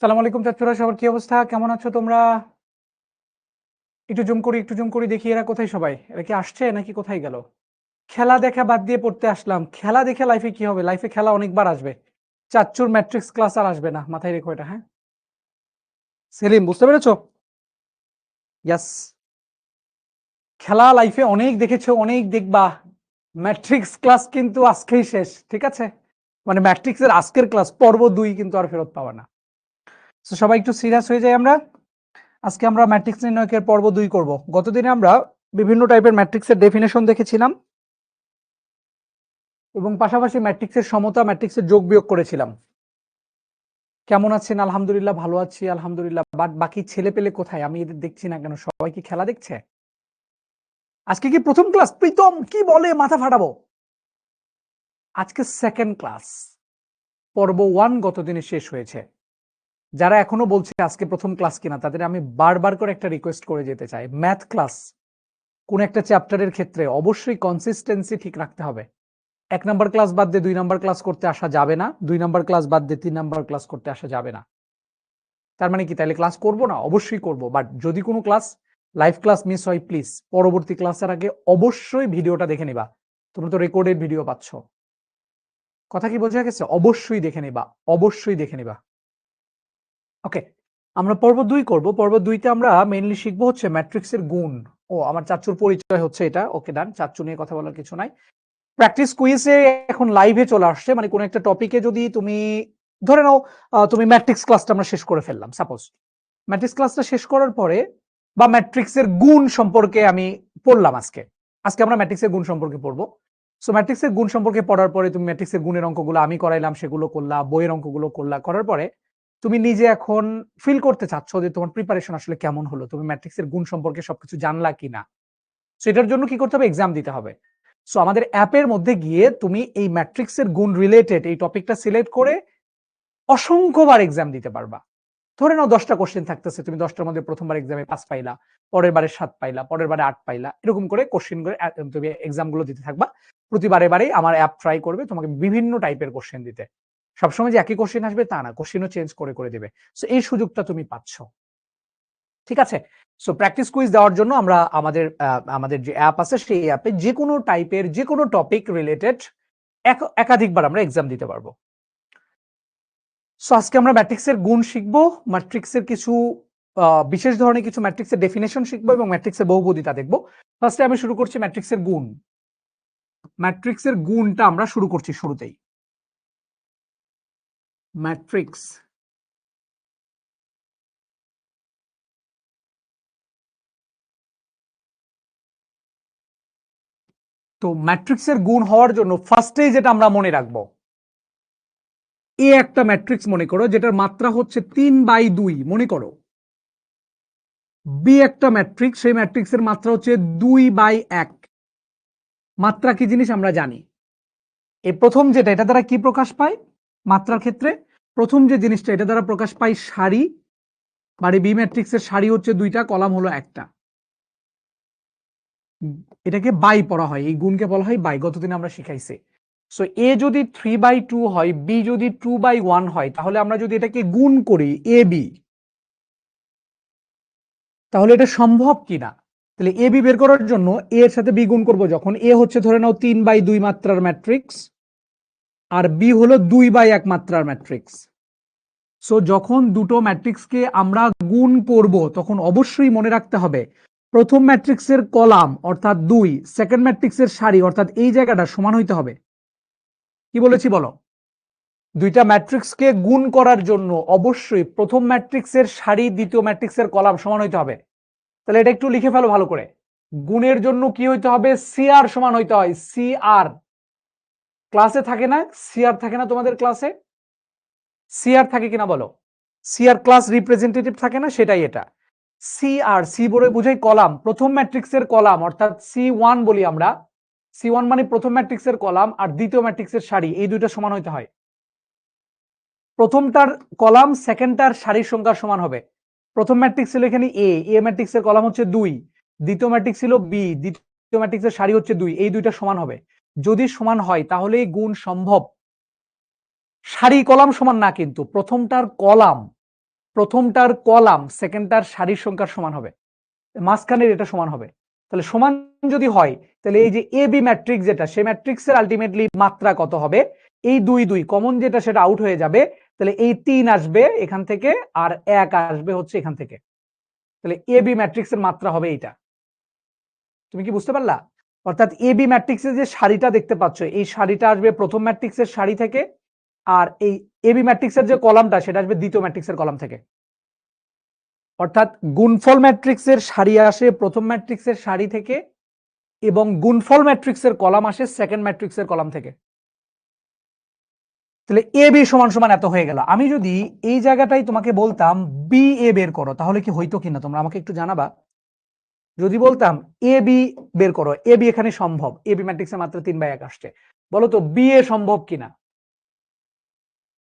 সালাম আলাইকুম চাচুরা, সবার কি অবস্থা? কেমন আছো তোমরা? একটু জুম করি দেখি এরা কোথায় সবাই? এরা কি আসছে নাকি কোথায় গেল? খেলা দেখা বাদ দিয়ে পড়তে আসলাম। খেলা দেখে লাইফে কি হবে? লাইফে খেলা অনেকবার আসবে। চাচ্চুর ম্যাট্রিক্স ক্লাস আর আসবে না। মাথায় রেখো এটা, হ্যাঁ? সেলিম, বুঝতে পেরেছো? ইয়াস। খেলা লাইফে অনেক দেখেছো, অনেক দেখবা। ম্যাট্রিক্স ক্লাস কিন্তু আজকেই শেষ, ঠিক আছে? মানে ম্যাট্রিক্সের আজকের ক্লাস পর্ব 2 কিন্তু আর ফেরত পাবা না। তো সবাই একটু সিরিয়াস হয়ে যাই আমরা। আজকে আমরা ম্যাট্রিক্স নির্ণয়কের পর্ব 2 করব। গতদিনে আমরা বিভিন্ন টাইপের ম্যাট্রিক্সের ডেফিনেশন দেখেছিলাম এবং পাশাপাশি ম্যাট্রিক্সের সমতা, ম্যাট্রিক্সের যোগ বিয়োগ করেছিলাম। কেমন আছেন? আলহামদুলিল্লাহ ভালো আছি, আলহামদুলিল্লাহ। বাট বাকি ছেলে পেলে কোথায়? আমি এদের দেখছি না কেন? সবাই কি খেলা দেখছে? আজকে কি প্রথম ক্লাস? প্রীতম কি বলে? মাথা ফাটাবো। আজকে সেকেন্ড ক্লাস। পর্ব 1 গতদিনে শেষ হয়েছে। যারা এখনো বলছে আজকে প্রথম ক্লাস কিনা, তাদের আমি বারবার করে একটা রিকোয়েস্ট করে যেতে চাই। ম্যাথ ক্লাস কোন একটা চ্যাপ্টারের ক্ষেত্রে অবশ্যই কনসিস্টেন্সি ঠিক রাখতে হবে। 1 নাম্বার ক্লাস বাদ দিয়ে 2 নাম্বার ক্লাস করতে আসা যাবে না, 2 নাম্বার ক্লাস বাদ দিয়ে 3 নাম্বার ক্লাস করতে আসা যাবে না। তার মানে কি তাহলে ক্লাস করব না? অবশ্যই করব, বাট যদি কোনো ক্লাস লাইভ ক্লাস মিস হয়, প্লিজ পরবর্তী ক্লাসের আগে অবশ্যই ভিডিওটা দেখে নিবা। তোমরা তো রেকর্ডেড ভিডিও পাচ্ছ। কথা কি বোঝা গেছে? অবশ্যই দেখে নিবা, অবশ্যই দেখে নিবা। ওকে, আমরা পর্ব 2 করব। পর্ব 2 তে আমরা মেইনলি শিখবো হচ্ছে ম্যাট্রিক্সের গুণ। ও, আমার চাচ্চুর পরিচয় হচ্ছে এটা। ওকে, ডান। চাচ্চু নিয়ে কথা বলার কিছু নাই। প্র্যাকটিস কুইজে এখন লাইভে চলে আসছে। মানে কোন একটা টপিকে যদি তুমি ধরে নাও, তুমি ম্যাট্রিক্স ক্লাসটা আমরা শেষ করে ফেললাম, সাপোজ ম্যাট্রিক্স ক্লাসটা শেষ করার পরে বা ম্যাট্রিক্সের গুণ সম্পর্কে আমি পড়লাম আজকে। আজকে আমরা ম্যাট্রিক্সের গুণ সম্পর্কে পড়বো। সো ম্যাট্রিক্সের গুণ সম্পর্কে পড়ার পরে তুমি ম্যাট্রিক্সের গুণের অঙ্কগুলো আমি করাইলাম, সেগুলো করলা, বইয়ের অঙ্কগুলো করলা, করার পরে তুমি নিজে এখন ফিল করতে চাচ্ছ যে তোমার প্রিপারেশন আসলে কেমন হলো, তুমি ম্যাট্রিক্সের গুণ সম্পর্কে সবকিছু জানলা কিনা। সো এটার জন্য কি করতে হবে? এক্সাম দিতে হবে। সো আমাদের অ্যাপের মধ্যে গিয়ে তুমি এই ম্যাট্রিক্সের গুণ রিলেটেড এই টপিকটা সিলেক্ট করে অসংখ্যবার এক্সাম দিতে পারবা। ধরে নাও 10টা কোশ্চেন থাকতেছে, তুমি 10টার মধ্যে প্রথমবার এক্সামে 5 পাইলা, পরের বারে 7 পাইলা, পরের বারে 8 পাইলা, এরকম করে কোশ্চেন করে তুমি এক্সাম গুলো দিতে থাকবা। প্রতিবারে বারে আমার অ্যাপ ট্রাই করবে তোমাকে বিভিন্ন টাইপের কোশ্চেন দিতে। সবসময় যে একই কোশ্চেন আসবে তা না, কোশ্চেনও চেঞ্জ করে করে দিবে। সো এই সুযোগটা তুমি পাচ্ছ, ঠিক আছে? সো প্র্যাকটিস কুইজ দেওয়ার জন্য আমরা আমাদের যে অ্যাপ আছে সেই অ্যাপে যে কোনো টাইপের যে কোনো টপিক রিলেটেড একাধিকবার আমরা এক্সাম দিতে পারবো। সো আজকে আমরা ম্যাট্রিক্সের গুণ শিখবো, ম্যাট্রিক্সের কিছু বিশেষ ধরনের কিছু ম্যাট্রিক্সের ডেফিনেশন শিখবো এবং ম্যাট্রিক্সের বহুপদীটা দেখবো। ফার্স্টে আমি শুরু করছি ম্যাট্রিক্সের গুণ। ম্যাট্রিক্সের গুণটা আমরা শুরু করছি শুরুতেই। ম্যাট্রিক্স তো ম্যাট্রিক্সের গুণ হওয়ার জন্য ফার্স্টেই যেটা আমরা মনে রাখবো, এ একটা ম্যাট্রিক্স মনে করো যেটার মাত্রা হচ্ছে 3/2, মনে করো। বি একটা ম্যাট্রিক্স, সেই ম্যাট্রিক্সের মাত্রা হচ্ছে 2/1। মাত্রা কি জিনিস আমরা জানি। এই প্রথম যেটা, এটা দ্বারা কি প্রকাশ পায় মাত্রার ক্ষেত্রে? প্রথম যে জিনিসটা এটা দ্বারা প্রকাশ পায় সারি, মানে বি ম্যাট্রিক্সের সারি হচ্ছে 2টা, কলাম হলো একটা। এটাকে বাই পড়া হয়, এই গুণকে বলা হয় বাই, গতদিন আমরা শিখাইছি। সো এ যদি 3/2 হয়, বি যদি 2/1 হয়, তাহলে আমরা যদি এটাকে গুণ করি এ বি, তাহলে এটা সম্ভব কিনা? তাহলে এ বি বের করার জন্য এ এর সাথে বি গুণ করবো। যখন এ হচ্ছে ধরে নাও 3/2 মাত্রার ম্যাট্রিক্স আর বি হলো 2/1 মাত্রার ম্যাট্রিক্স। সো যখন দুটো ম্যাট্রিক্সকে আমরা গুণ করব তখন অবশ্যই মনে রাখতে হবে প্রথম ম্যাট্রিক্সের কলাম অর্থাৎ 2, সেকেন্ড ম্যাট্রিক্সের সারি অর্থাৎ এই জায়গাটা সমান হইতে হবে। কি বলেছি বলো? দুইটা ম্যাট্রিক্সকে গুণ করার জন্য অবশ্যই প্রথম ম্যাট্রিক্সের সারি দ্বিতীয় ম্যাট্রিক্সের কলাম সমান হইতে হবে। তাহলে এটা একটু লিখে ফেলো ভালো করে। গুণের জন্য কি হইতে হবে? সিআর সমান হইতে হয়। সিআর ক্লাসে থাকে না? সিআর থাকে না তোমাদের ক্লাসে? সিআর থাকে কিনা বলো? সিআর ক্লাস রিপ্রেজেন্টেটিভ থাকে না? সেটাই এটা। সিআর, সি বলে বুঝাই কলাম, প্রথম ম্যাট্রিক্সের কলাম অর্থাৎ C1 বলি আমরা। C1 মানে প্রথম ম্যাট্রিক্সের কলাম আর দ্বিতীয় ম্যাট্রিক্সের সারি, এই দুইটা সমান হইতে হয়। প্রথমটার কলাম সেকেন্ডটার সারির সংখ্যার সমান হবে। প্রথম ম্যাট্রিক্স ছিল এখানে এ ম্যাট্রিক্সের কলাম হচ্ছে 2, দ্বিতীয় ম্যাট্রিক্স ছিল বি, দ্বিতীয় ম্যাট্রিক্সের সারি হচ্ছে 2, এই দুইটা সমান হবে। যদি সমান হয় তাহলেই গুণ সম্ভব। সারি কলাম সমান না, কিন্তু প্রথমটার কলাম প্রথমটার কলাম সেকেন্ডটার সারির সংখ্যার সমান হবে, মাঝখানের এটা সমান হবে। তাহলে সমান যদি হয় তাহলে এই যে এ বি ম্যাট্রিক্স যেটা, সেই ম্যাট্রিক্সের আলটিমেটলি মাত্রা কত হবে? এই 2 2 কমন যেটা সেটা আউট হয়ে যাবে, তাহলে এই 3 আসবে এখান থেকে আর 1 আসবে হচ্ছে এখান থেকে। তাহলে এ বি ম্যাট্রিক্সের মাত্রা হবে এইটা। তুমি কি বুঝতে পারলা? অর্থাৎ এ বি ম্যাট্রিক্সের যে সারিটা দেখতে পাচ্ছ, এই সারিটা আসবে প্রথম ম্যাট্রিক্সের সারি থেকে, আর এই এ বি ম্যাট্রিক্সের যে কলামটা সেটা আসবে দ্বিতীয় ম্যাট্রিক্সের কলাম থেকে। অর্থাৎ গুণফল ম্যাট্রিক্সের সারি আসে প্রথম ম্যাট্রিক্সের সারি থেকে, এবং গুণফল ম্যাট্রিক্সের কলাম আসে সেকেন্ড ম্যাট্রিক্সের কলাম থেকে। তাহলে এ বি সমান সমান এত হয়ে গেল। আমি যদি এই জায়গাটাই তোমাকে বলতাম বি এ বের করো, তাহলে কি হইতো কিনা তোমরা আমাকে একটু জানাবা। যদি বলতাম এ বি বের করো, এ বি এখানে সম্ভব, এ বি ম্যাট্রিক্সে মাত্র 3/1 আসছে, বলো তো বি এ সম্ভব কিনা?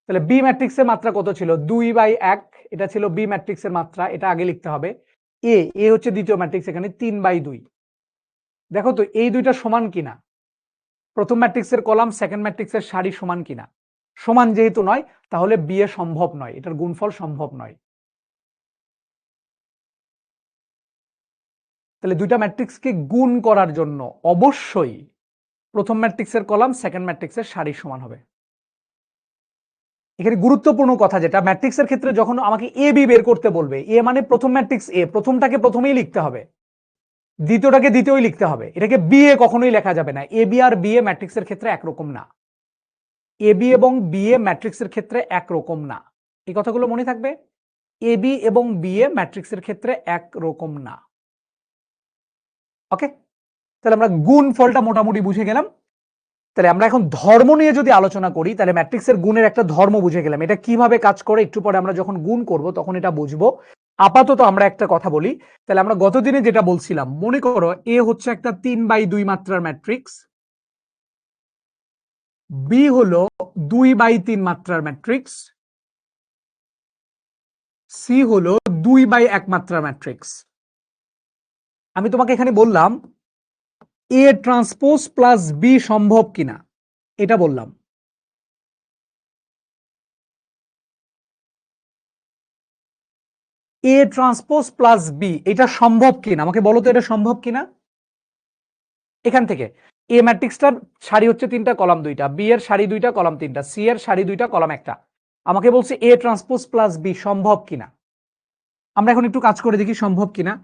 তাহলে বি ম্যাট্রিক্সের মাত্রা কত ছিল? 2/1, এটা ছিল বি ম্যাট্রিক্সের মাত্রা, এটা আগে লিখতে হবে। এ হচ্ছে দ্বিতীয় ম্যাট্রিক্স, এখানে 3/2। দেখো তো এই দুইটা সমান কিনা, প্রথম ম্যাট্রিক্সের কলাম সেকেন্ড ম্যাট্রিক্সের সারি সমান কিনা। সমান যেহেতু নয়, তাহলে বি এ সম্ভব নয়, এটার গুণফল সম্ভব নয়। তাহলে দুইটা ম্যাট্রিক্সকে গুণ করার জন্য অবশ্যই প্রথম ম্যাট্রিক্সের কলাম সেকেন্ড ম্যাট্রিক্সের সারি সমান হবে। এখানে গুরুত্বপূর্ণ কথা যেটা, ম্যাট্রিক্সের ক্ষেত্রে যখন আমাকে এ বি বের করতে বলবে, এ মানে প্রথম ম্যাট্রিক্স এ, প্রথমটাকে প্রথমেই লিখতে হবে, দ্বিতীয়টাকে দ্বিতীয়ই লিখতে হবে, এটাকে বি এ কখনোই লেখা যাবে না। A B R B A ম্যাট্রিক্সের ক্ষেত্রে একরকম না, এ বি এবং বি এ ম্যাট্রিক্সের ক্ষেত্রে একরকম না। এই কথাগুলো মনে থাকবে, এ বি এবং বি এ ম্যাট্রিক্সের ক্ষেত্রে একরকম না। ওকে, তাহলে আমরা গুণ ফলটা মোটামুটি বুঝে গেলাম। তাহলে আমরা এখন ধর্ম নিয়ে যদি আলোচনা করি, তাহলে ম্যাট্রিক্সের গুণের একটা ধর্ম বুঝে গেলাম, এটা কিভাবে কাজ করে একটু পরে আমরা যখন গুণ করব তখন এটা বুঝবো। আপাতত আমরা একটা কথা বলি। তাহলে আমরা গতদিনে যেটা বলছিলাম, মনে করো এ হচ্ছে একটা 3/2 মাত্রার ম্যাট্রিক্স, বি হলো 2/3 মাত্রার ম্যাট্রিক্স, সি হলো 2/1 মাত্রার ম্যাট্রিক্স। আমি তোমাকে এখানে বললাম এ ট্রান্সপোজ প্লাস বি সম্ভব কিনা, এটা বললাম। এ ট্রান্সপোজ প্লাস বি এটা সম্ভব কিনা আমাকে বলো তো, এটা সম্ভব কিনা। এখান থেকে এ ম্যাট্রিক্সটার সারি হচ্ছে 3টা কলাম 2টা, বি এর সারি 2টা কলাম 3টা, সি এর সারি 2টা কলাম 1টা। আমাকে বলছে এ ট্রান্সপোজ প্লাস বি সম্ভব কিনা। আমরা এখন একটু কাজ করে দেখি সম্ভব কিনা।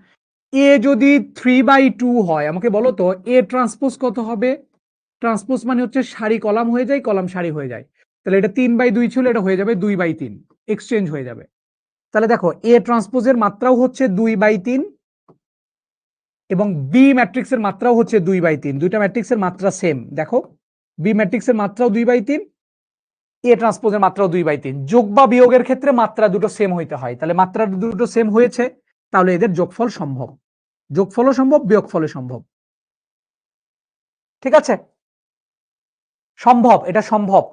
এ যদি 3/2 হয়, আমাকে বলো তো এ ট্রান্সপোজ কত হবে। ট্রান্সপোজ মানে হচ্ছে সারি কলাম হয়ে যায়, কলাম সারি হয়ে যায়। তাহলে এটা 3/2 ছিল, এটা হয়ে যাবে 2/3, এক্সচেঞ্জ হয়ে যাবে। তাহলে দেখো এ ট্রান্সপোজের মাত্রাও হচ্ছে 2/3 এবং বি ম্যাট্রিক্সের মাত্রাও হচ্ছে 2/3, দুইটা ম্যাট্রিক্সের মাত্রা সেম। দেখো বি ম্যাট্রিক্সের মাত্রাও 2/3, এ ট্রান্সপোজের মাত্রাও 2/3। যোগ বা বিয়োগের ক্ষেত্রে মাত্রা দুটো সেম হইতে হয়, তাহলে মাত্রা দুটো সেম হয়েছে, তাহলে এদের যোগফল সম্ভব, যোগফলও সম্ভব বিয়োগফলও সম্ভব। ঠিক আছে, সম্ভব, এটা সম্ভব,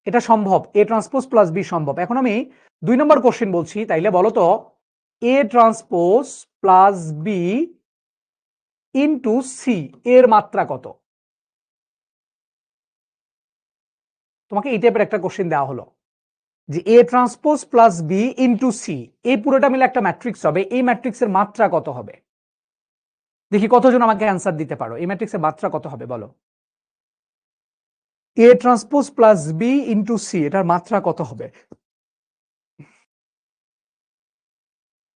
এটা সম্ভব, এ ট্রান্সপোজ প্লাস বি সম্ভব। এখন আমি 2 নম্বর কোশ্চেন বলছি, তাইলে বলো তো A transpose plus B into C এর মাত্রা কত। তোমাকে এই টাইপের একটা কোশ্চেন দেওয়া হলো যে A transpose plus B into C, এই পুরোটা মিলে একটা ম্যাট্রিক্স হবে, এই ম্যাট্রিক্সের মাত্রা কত হবে। দেখি কতজন আমাকে অ্যান্সার দিতে পারো, এই ম্যাট্রিক্সের মাত্রা কত হবে বলো। A transpose plus B into C, এটার মাত্রা কত হবে।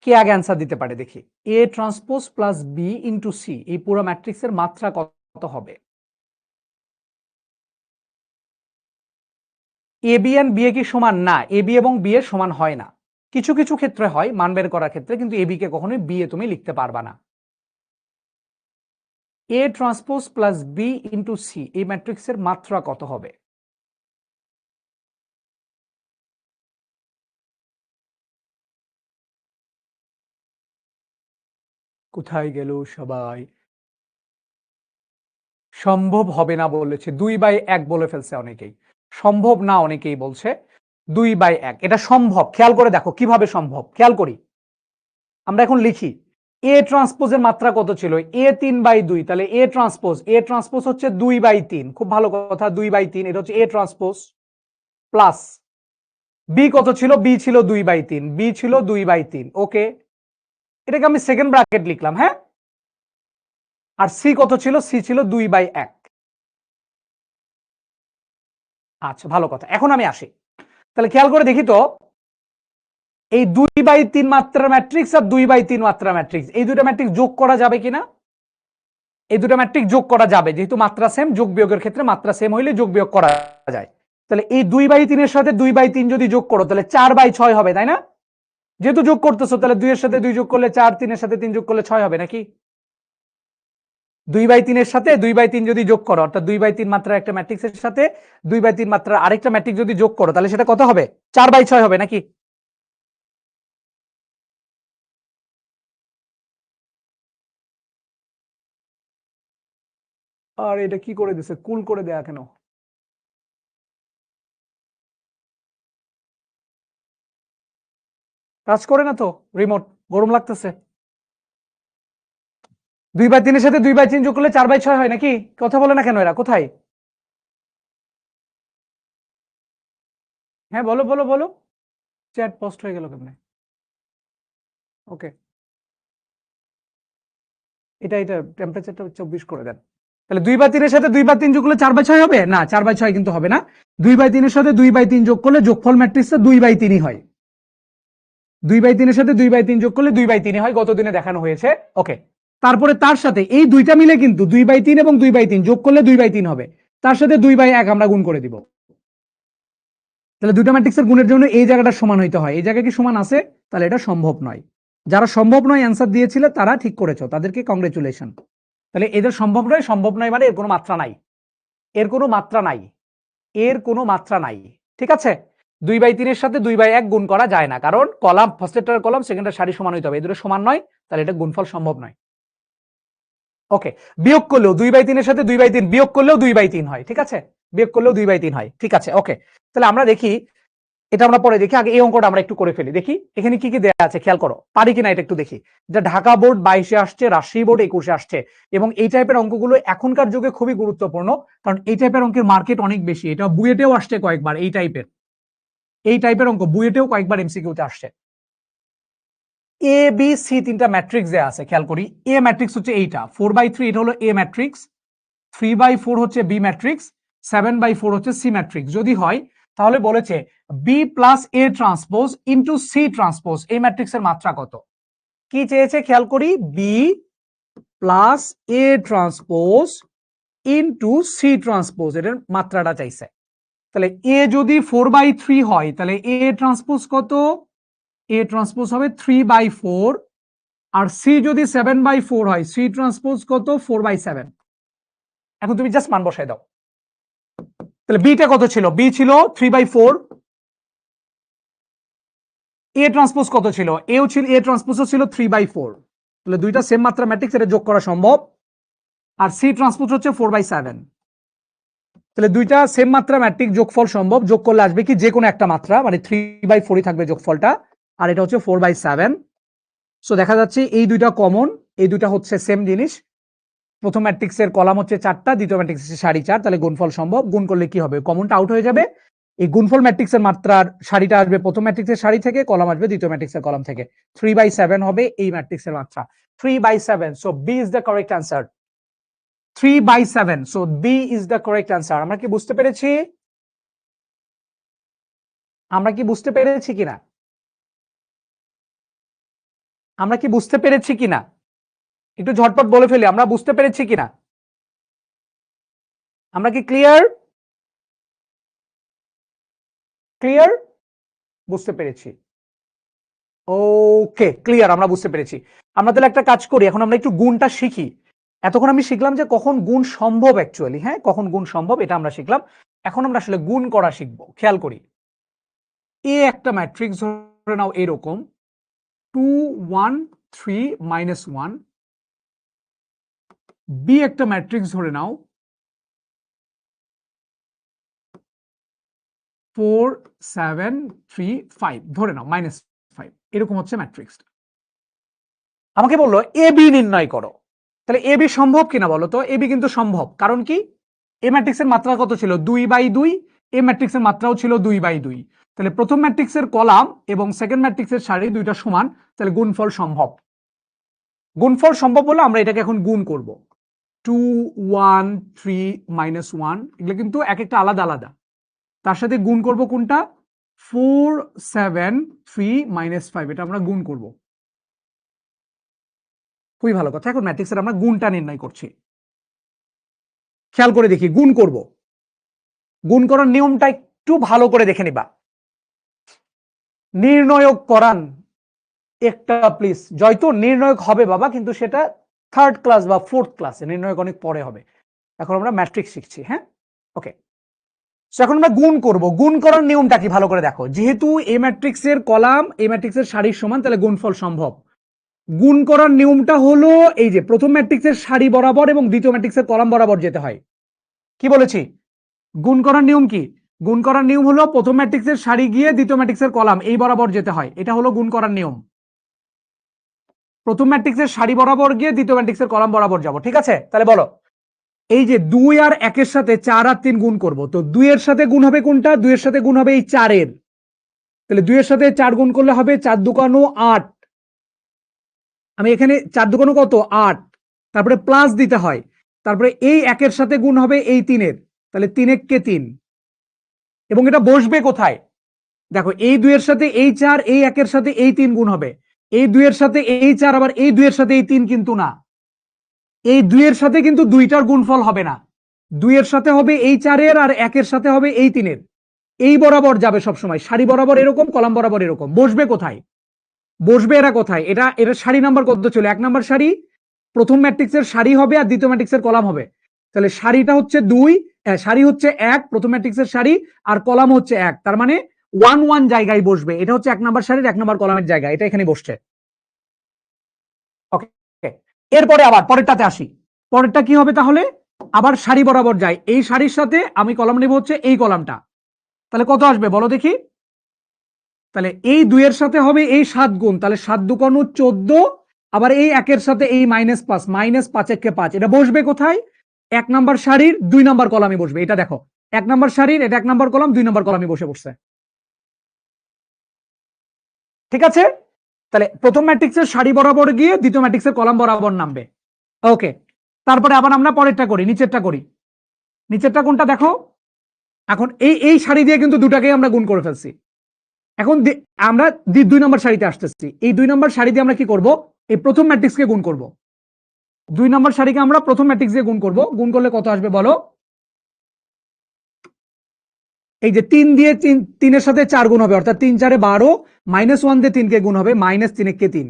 কে আগে অ্যান্সার দিতে পারে দেখি। A transpose plus B into C, এই পুরো ম্যাট্রিক্সের মাত্রা কত হবে। A B and B A কি সমান? না, এ বি এবং বি এ সমান হয় না, কিছু কিছু ক্ষেত্রে হয়, মান বের করার ক্ষেত্রে, কিন্তু এ বি কে কখনোই বি এ তুমি লিখতে পারবা না। A transpose plus B into C, এই ম্যাট্রিক্সের মাত্রা কত হবে। কোথায় গেল সবাই। সম্ভব হবে না বলেছে, 2/1 বলে ফেলছে অনেকেই, সম্ভব না অনেকেই বলছে 2/1। এটা সম্ভব, খেয়াল করে দেখো কিভাবে সম্ভব, খেয়াল করি। আমরা এখন লিখি এ ট্রান্সপোজের মাত্রা কত ছিল, এ 3/2, তাহলে এ ট্রান্সপোজ হচ্ছে 2/3, খুব ভালো কথা, 2/3, এটা হচ্ছে এ ট্রান্সপোজ প্লাস বি কত ছিল? বি ছিল 2/3, বি ছিল 2/3। ওকে, এটাকে আমি সেকেন্ড ব্র্যাকেট লিখলাম, হ্যাঁ। আর সি কত ছিল? সি ছিল 2/1। আচ্ছা, ভালো কথা। এখন আমি আসি, তাহলে খেয়াল করে দেখি তো, এই 2/3 মাত্রার ম্যাট্রিক্স আর 2/3 মাত্রার ম্যাট্রিক্স, এই দুটো ম্যাট্রিক্স যোগ করা যাবে কিনা? এই দুটো ম্যাট্রিক্স যোগ করা যাবে, যেহেতু মাত্রা সেম, যোগ বিয়োগের ক্ষেত্রে মাত্রা সেম হইলে যোগ বিয়োগ করা যায়। তাহলে এই 2/3 এর সাথে 2/3 যদি যোগ করো তাহলে 4/6 হবে, তাই না? যেহেতু যোগ করতেছো তাহলে 2 এর সাথে 2 যোগ করলে 4, 3 এর সাথে 3 যোগ করলে 6 হবে নাকি? 2/3 এর সাথে 2/3 যদি যোগ করো, অর্থাৎ 2/3 মাত্রার একটা ম্যাট্রিক্সের সাথে 2/3 মাত্রার আরেকটা ম্যাট্রিক্স যদি যোগ করো তাহলে সেটা কত হবে? 4/6 হবে নাকি? আর এটা কি করে দিছে? কুল করে দেয়া কেন? কাজ করে না তো রিমোট, গরম লাগতেছে। 2/3 এর সাথে 2/3 যোগ করলে 4/6 হয় নাকি? কথা বলে না কেন এরা? কোথায়? হ্যাঁ, বলো বলো বলো। চ্যাট পোস্ট হয়ে গেল কেমনে? ওকে, এটা টেম্পারেচারটা 24 করে দেন। তাহলে 2/3 এর সাথে 2/3 যোগ করলে 4/6 হবে না? 4/6 কিন্তু হবে না। 2/3 এর সাথে 2/3 যোগ করলে যোগফল ম্যাট্রিক্সটা 2/3 হয়। 2/3 এর সাথে 2/3 যোগ করলে 2/3 হয়, গত দিনে দেখানো হয়েছে। ওকে, তারপরে তার সাথে এই দুইটা মিলে কিন্তু 2/3 এবং 2/3 যোগ করলে 2/3 হবে, তার সাথে 2/1 আমরা গুণ করে দিব। তাহলে দুইটা ম্যাট্রিক্সের গুণের জন্য এই জায়গাটা সমান হইতে হয়। এই জায়গা কি সমান আছে? তাহলে এটা সম্ভব নয়। যারা সম্ভব নয় অ্যান্সার দিয়েছিল তারা ঠিক করেছো, তাদেরকে কংগ্রেচুলেশন। তাহলে এদের সম্ভব নয়, সম্ভব নয় মানে এর কোনো মাত্রা নাই, এর কোনো মাত্রা নাই, এর কোনো মাত্রা নাই। ঠিক আছে, 2/3 এর সাথে 2/1 গুণ করা যায় না, কারণ কলাম ফার্স্টের কলাম সেকেন্ডের সারি সমান হইতে হবে, এই দুটো সমান নয়, তাহলে এটা গুণফল সম্ভব নয়। ওকে, বিয়োগ করলেও 2/3 এর সাথে 2/3 বিয়োগ করলেও 2/3 হয়। ঠিক আছে, বিয়োগ করলেও 2/3 হয়। ঠিক আছে, ওকে। তাহলে আমরা দেখি, এটা আমরা পরে দেখি, আগে এই অঙ্কটা আমরা একটু করে ফেলি। দেখি এখানে কি কি দেয়া আছে, খেয়াল করো, পারি কিনা এটা একটু দেখি। যে ঢাকা বোর্ড 22-এ আসছে, রাজশাহী বোর্ড 21-এ আসছে, এবং এই টাইপের অঙ্কগুলো এখনকার যুগে খুবই গুরুত্বপূর্ণ, কারণ এই টাইপের অঙ্কের মার্কেট অনেক বেশি। এটা বুয়েটেও আসছে কয়েকবার, এই টাইপের অঙ্ক বুয়েটেও কয়েকবার এমসিকিউতে আসছে। এ বি সি তিনটা ম্যাট্রিক্স দেয়া আছে, খেয়াল করি। এ ম্যাট্রিক্স হচ্ছে এইটা 4/3, এটা হলো এ ম্যাট্রিক্স। 3/4 হচ্ছে বি ম্যাট্রিক্স, 7/4 হচ্ছে সি ম্যাট্রিক্স। যদি হয় তাহলে বলেছে B plus A transpose into C transpose, এই ম্যাট্রিক্সের মাত্রা কত? কি চেয়েছে খেয়াল করি, B plus A transpose into C transpose, এটার মাত্রাটা চাইছে। তাহলে এ যদি 4/3 হয় তাহলে এ ট্রান্সপোজ কত? এ ট্রান্সপোজ হবে 3/4। আর সি যদি 7/4 হয়, সি ট্রান্সপোজ কত? 4/7। এখন তুমি জাস্ট মান বসায় দাও। তাহলে বিটা কত ছিল? বি ছিল 3/4। এ ট্রান্সপোজ কত ছিল? এও ছিল, এ ট্রান্সপোজও ছিল 3/4। তাহলে দুইটা সেম মাত্রা ম্যাট্রিক্স, এটা যোগ করা সম্ভব। আর সি ট্রান্সপোজ হচ্ছে 4/7। তাহলে দুইটা সেম মাত্রা ম্যাট্রিক্স যোগফল সম্ভব, যোগ করলে আসবে কি যে কোনো একটা মাত্রা, মানে 3/4ই থাকবে যোগফলটা, আর এটা হচ্ছে 4/7। সো দেখা যাচ্ছে এই দুইটা কমন, এই দুইটা হচ্ছে সেম জিনিস। প্রথম ম্যাট্রিক্সের কলাম হচ্ছে 4টা, দ্বিতীয় ম্যাট্রিক্সের সারি 4, তাহলে গুণফল সম্ভব। গুণ করলে কি হবে? কমনটা আউট হয়ে যাবে। এই গুণফল ম্যাট্রিক্সের মাত্রার সারিটা আসবে প্রথম ম্যাট্রিক্সের সারি থেকে, কলাম আসবে দ্বিতীয় ম্যাট্রিক্সের কলাম থেকে। 3/7 হবে এই ম্যাট্রিক্সের মাত্রা, 3/7। So B is the correct answer, 3/7। So B is the correct answer. আমরা কি বুঝতে পেরেছি? আমরা কি বুঝতে পেরেছি কিনা? আমরা কি বুঝতে পেরেছি কিনা? একটু ঝটপট বলে ফেলি, আমরা বুঝতে পেরেছি কিনা? আমরা কি ক্লিয়ার? ক্লিয়ার? বুঝতে পেরেছি। ওকে, ক্লিয়ার, আমরা বুঝতে পেরেছি। আমরা তাহলে একটা কাজ করি, এখন আমরা একটু গুণটা শিখি। এতক্ষণ আমি শিখলাম যে কখন গুণ সম্ভব, অ্যাকচুয়ালি হ্যাঁ, কখন গুণ সম্ভব এটা আমরা শিখলাম। এখন আমরা আসলে গুণ করা শিখবো। খেয়াল করি, এ একটা ম্যাট্রিক্স ধরে নাও এরকম 2 1 3 -1। বি একটা ম্যাট্রিক্স ধরে নাও 4 7 3 5, ধরে নাও -5। এরকম হচ্ছে ম্যাট্রিক্সটা। আমাকে বললো এ বি নির্ণয় করো। তাহলে এ বি সম্ভব কিনা বলো তো? এ বি কিন্তু সম্ভব, কারণ কি? এ ম্যাট্রিক্সের মাত্রা কত ছিল? 2/2। এ ম্যাট্রিক্সের মাত্রাও ছিল 2/2। তাহলে প্রথম ম্যাট্রিক্সের কলাম এবং সেকেন্ড ম্যাট্রিক্সের সারি দুইটা সমান, তাহলে গুণফল সম্ভব। গুণফল সম্ভব হলে আমরা এটাকে এখন গুণ করব। 2 1 3 -1 এগুলো কিন্তু এক একটা আলাদা আলাদা, তার সাথে গুণ করব কোনটা? 4 7 3 -5, এটা আমরা গুণ করব। খুবই ভালো কথা। এখন ম্যাট্রিক্সের আমরা গুণটা নির্ণয় করছি। খেয়াল করে দেখি গুণ করব। গুণ করার নিয়মটা একটু ভালো করে দেখে নিবা। নির্ণয়ক পড়ান একটা প্লিজ। জয়তো নির্ণয়ক হবে বাবা, কিন্তু সেটা থার্ড ক্লাস বা ফোর্থ ক্লাসে, নির্ণয়ক অনেক পরে হবে। এখন আমরা ম্যাট্রিক্স শিখছি, হ্যাঁ ওকে। এখন আমরা গুণ করব। গুণ করার নিয়মটা কি ভালো করে দেখো। যেহেতু এ ম্যাট্রিক্সের কলাম এ ম্যাট্রিক্সের সারির সমান, তাহলে গুণফল সম্ভব। গুণ করার নিয়মটা হলো এই যে প্রথম ম্যাট্রিক্সের সারি বরাবর এবং দ্বিতীয় ম্যাট্রিক্সের কলাম বরাবর যেতে হয়। কি বলেছি? গুণ করার নিয়ম কি? গুণ করার নিয়ম হলো প্রথম ম্যাট্রিক্সের সারি গিয়ে দ্বিতীয় ম্যাট্রিক্সের কলাম এই বরাবর যেতে হয়। এটা হলো গুণ করার নিয়ম। প্রথম ম্যাট্রিক্সের সারি বরাবর গিয়ে দ্বিতীয় ম্যাট্রিক্সের কলাম বরাবর যাব, ঠিক আছে? তাহলে বলো, এই যে 2 আর 1 এর সাথে 4 আর 3 গুণ করব, তো 2 এর সাথে গুণ হবে কোনটা? 2 এর সাথে গুণ হবে এই 4 এর। তাহলে 2 এর সাথে 4 গুণ করলে হবে 4 দুগুণ 8। আমি এখানে 4 দুগুণ কত? 8। তারপরে প্লাস দিতে হয়। তারপরে এই 1 এর সাথে গুণ হবে এই 3 এর, তাহলে 3 1 কে 3। এবং এটা বসবে কোথায়? দেখো, এই 2 এর সাথে এই 4, এই 1 এর সাথে এই 3 গুণ হবে। এই 2 এর সাথে এই 4, আবার এই 2 এর সাথে এই 3 কিন্তু না। এই 2 এর সাথে কিন্তু দুইটার গুণফল হবে না। 2 এর সাথে হবে এই 4 এর, আর 1 এর সাথে হবে এই 3 এর। এই বরাবর যাবে সব সময়, সারি বরাবর এরকম, কলাম বরাবর এরকম। বসবে কোথায়? বসবে এরা কোথায়? এটা সারি নাম্বার কত ছিল? 1 নাম্বার সারি। প্রথম ম্যাট্রিক্সের সারি হবে আর দ্বিতীয় ম্যাট্রিক্সের কলাম হবে। তাহলে সারিটা হচ্ছে 2, সারি হচ্ছে 1, প্রথম ম্যাট্রিক্সের সারি, আর কলাম হচ্ছে 1। তার মানে 1 1 জায়গায় বসবে। এটা হচ্ছে 1 নাম্বার সারির 1 নাম্বার কলামের জায়গা, এটা এখানে বসছে। ওকে, এরপরে আবার পরেরটাতে আসি। পরেরটা কি হবে তাহলে? আবার সারি বরাবর যায়, এই সারির সাথে আমি কলাম নেব হচ্ছে এই কলামটা। তাহলে কত আসবে বলো দেখি? তাহলে এই 2 এর সাথে হবে এই 7 গুণ, তাহলে 7 দুগুণ 14। আবার এই 1 এর সাথে এই -5, -5 1 কে 5। এটা বসবে কোথায়? 1 নাম্বার সারির 2 নাম্বার কলামে বসবে। এটা দেখো, 1 নাম্বার সারির এটা 1 নাম্বার কলাম, 2 নাম্বার কলামে বসে পড়ছে। ঠিক আছে? তাহলে প্রথম ম্যাট্রিক্সের সারি বরাবর গিয়ে দ্বিতীয় ম্যাট্রিক্সের কলাম বরাবর নামবে। ওকে, তারপরে আবার আমরা পরেরটা করি, নিচেরটা করি। নিচেরটা কোনটা দেখো? এখন এই সারি দিয়ে কিন্তু দুটাকে আমরা গুণ করে ফেলছি। এখন আমরা 2 নম্বর সারিতে আসতেছি। এই 2 নম্বর সারি দিয়ে আমরা কি করব? এই প্রথম ম্যাট্রিক্সকে গুণ করব। 2 নম্বর সারিকে আমরা প্রথম ম্যাট্রিক্স দিয়ে গুণ করব। গুণ করলে কত আসবে বলো? এই যে 3 দিয়ে 3 এর সাথে 4 গুণ হবে, অর্থাৎ 3 4 12, -1 দিয়ে 3 কে গুণ হবে, -3 কে 3।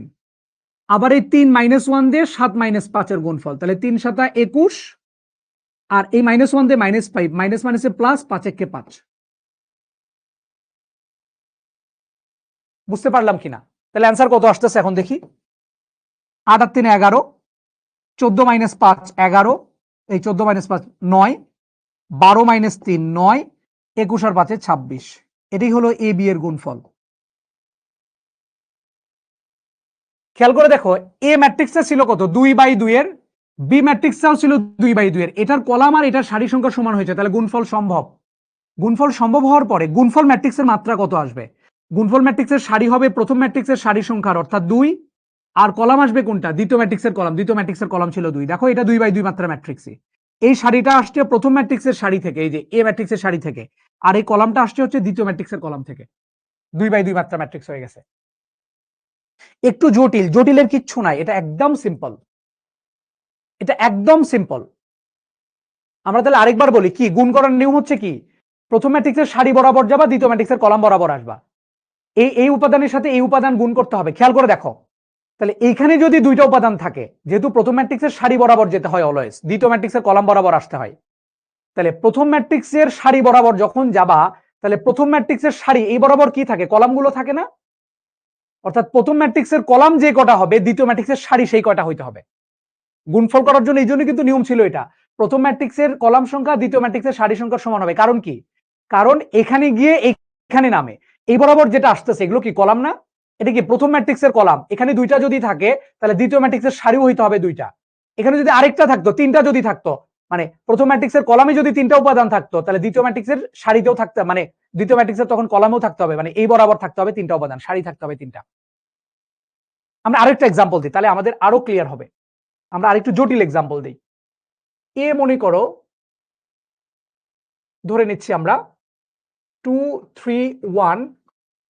আবার এই 3 -1 দিয়ে 7 -5 এর গুণফল, তাহলে 3 7 21। আর এই -1 দিয়ে -5, মাইনাস মাইনাসে প্লাস, 5 1 কে 5। বুঝতে পারলাম কিনা? তাহলে অ্যান্সার কত আসতেছে এখন দেখি। 8 আর 3 11, 14 - 5 11, এই 14 - 5 9, 12 - 3 9, 21 আর 5 26। এটাই হলো এ বি এর গুণফল। খেয়াল করে দেখো, এ ম্যাট্রিক্সটা ছিল কত? 2/2 এর। বি ম্যাট্রিক্সটাও ছিল 2/2 এর। এটার কলাম আর এটার সারি সংখ্যা সমান হয়েছে, তাহলে গুণফল সম্ভব। গুণফল সম্ভব হওয়ার পরে গুণফল ম্যাট্রিক্সের মাত্রা কত আসবে? গুণফল ম্যাট্রিক্সের সারি হবে প্রথম ম্যাট্রিক্সের সারি সংখ্যার, অর্থাৎ 2। আর কলাম আসবে কোনটা? দ্বিতীয় ম্যাট্রিক্সের কলাম। দ্বিতীয় ম্যাট্রিক্সের কলাম ছিল 2। দেখো, এটা 2/2 মাত্রা ম্যাট্রিক্সই। এই সারিটা আসছে প্রথম ম্যাট্রিক্সের সারি থেকে, এই যে এ ম্যাট্রিক্সের সারি থেকে। আর এই কলামটা আসছে হচ্ছে দ্বিতীয় ম্যাট্রিক্সের কলাম থেকে। 2/2 মাত্রা ম্যাট্রিক্স হয়ে গেছে। একটু জটিল, জটিলের কিচ্ছু নাই, এটা একদম সিম্পল। এটা একদম সিম্পল। আমরা তাহলে আরেকবার বলি, কি গুণ করার নিয়ম হচ্ছে কি? প্রথম ম্যাট্রিক্সের সারি বরাবর যাবা, দ্বিতীয় ম্যাট্রিক্সের কলাম বরাবর আসবা। এই উপাদানের সাথে এই উপাদান গুণ করতে হবে। খেয়াল করে দেখো, তাহলে এইখানে যদি দুইটা উপাদান থাকে, যেহেতু প্রথম ম্যাট্রিক্সের সারি বরাবর যেতে হয় অলওয়েজ, দ্বিতীয় ম্যাট্রিক্সের কলাম বরাবর আসতে হয়। তাহলে প্রথম ম্যাট্রিক্সের সারি বরাবর যখন যাবা, তাহলে প্রথম ম্যাট্রিক্সের সারি এই বরাবর কি থাকে? কলামগুলো থাকে না? অর্থাৎ প্রথম ম্যাট্রিক্সের কলাম যে কটা হবে, দ্বিতীয় ম্যাট্রিক্সের সারি সেই কটা হইতে হবে। গুণফল করার জন্য এই জন্য কিন্তু নিয়ম ছিল এটা, প্রথম ম্যাট্রিক্সের কলাম সংখ্যা দ্বিতীয় ম্যাট্রিক্সের সারি সংখ্যার সমান হবে। কারণ কি? কারণ এখানে গিয়ে এখানে নামে, এই বরাবর যেটা আসতেছে এগুলো কি কলাম না? এটা কি প্রথম ম্যাট্রিক্সের কলাম? এখানে দুইটা যদি থাকে, তাহলে দ্বিতীয় ম্যাট্রিক্সের সারিও হইতে হবে দুইটা। এখানে যদি আরেকটা থাকতো, তিনটা যদি থাকতো, মানে প্রথম ম্যাট্রিক্সের কলামে যদি 3টা উপাদান থাকতো তাহলে দ্বিতীয় ম্যাট্রিক্সের সারিতেও থাকতে, মানে দ্বিতীয় ম্যাট্রিক্সের তখন কলামেও থাকতে হবে, মানে এই বরাবর থাকতে হবে 3টা উপাদান, সারি থাকতে হবে 3টা। আমরা আরেকটা এক্সাম্পল দিই তাহলে আমাদের আরো ক্লিয়ার হবে। আমরা আরেকটু জটিল এক্সাম্পল দিই। এ মনে করো ধরে নিচ্ছি আমরা 2 3 1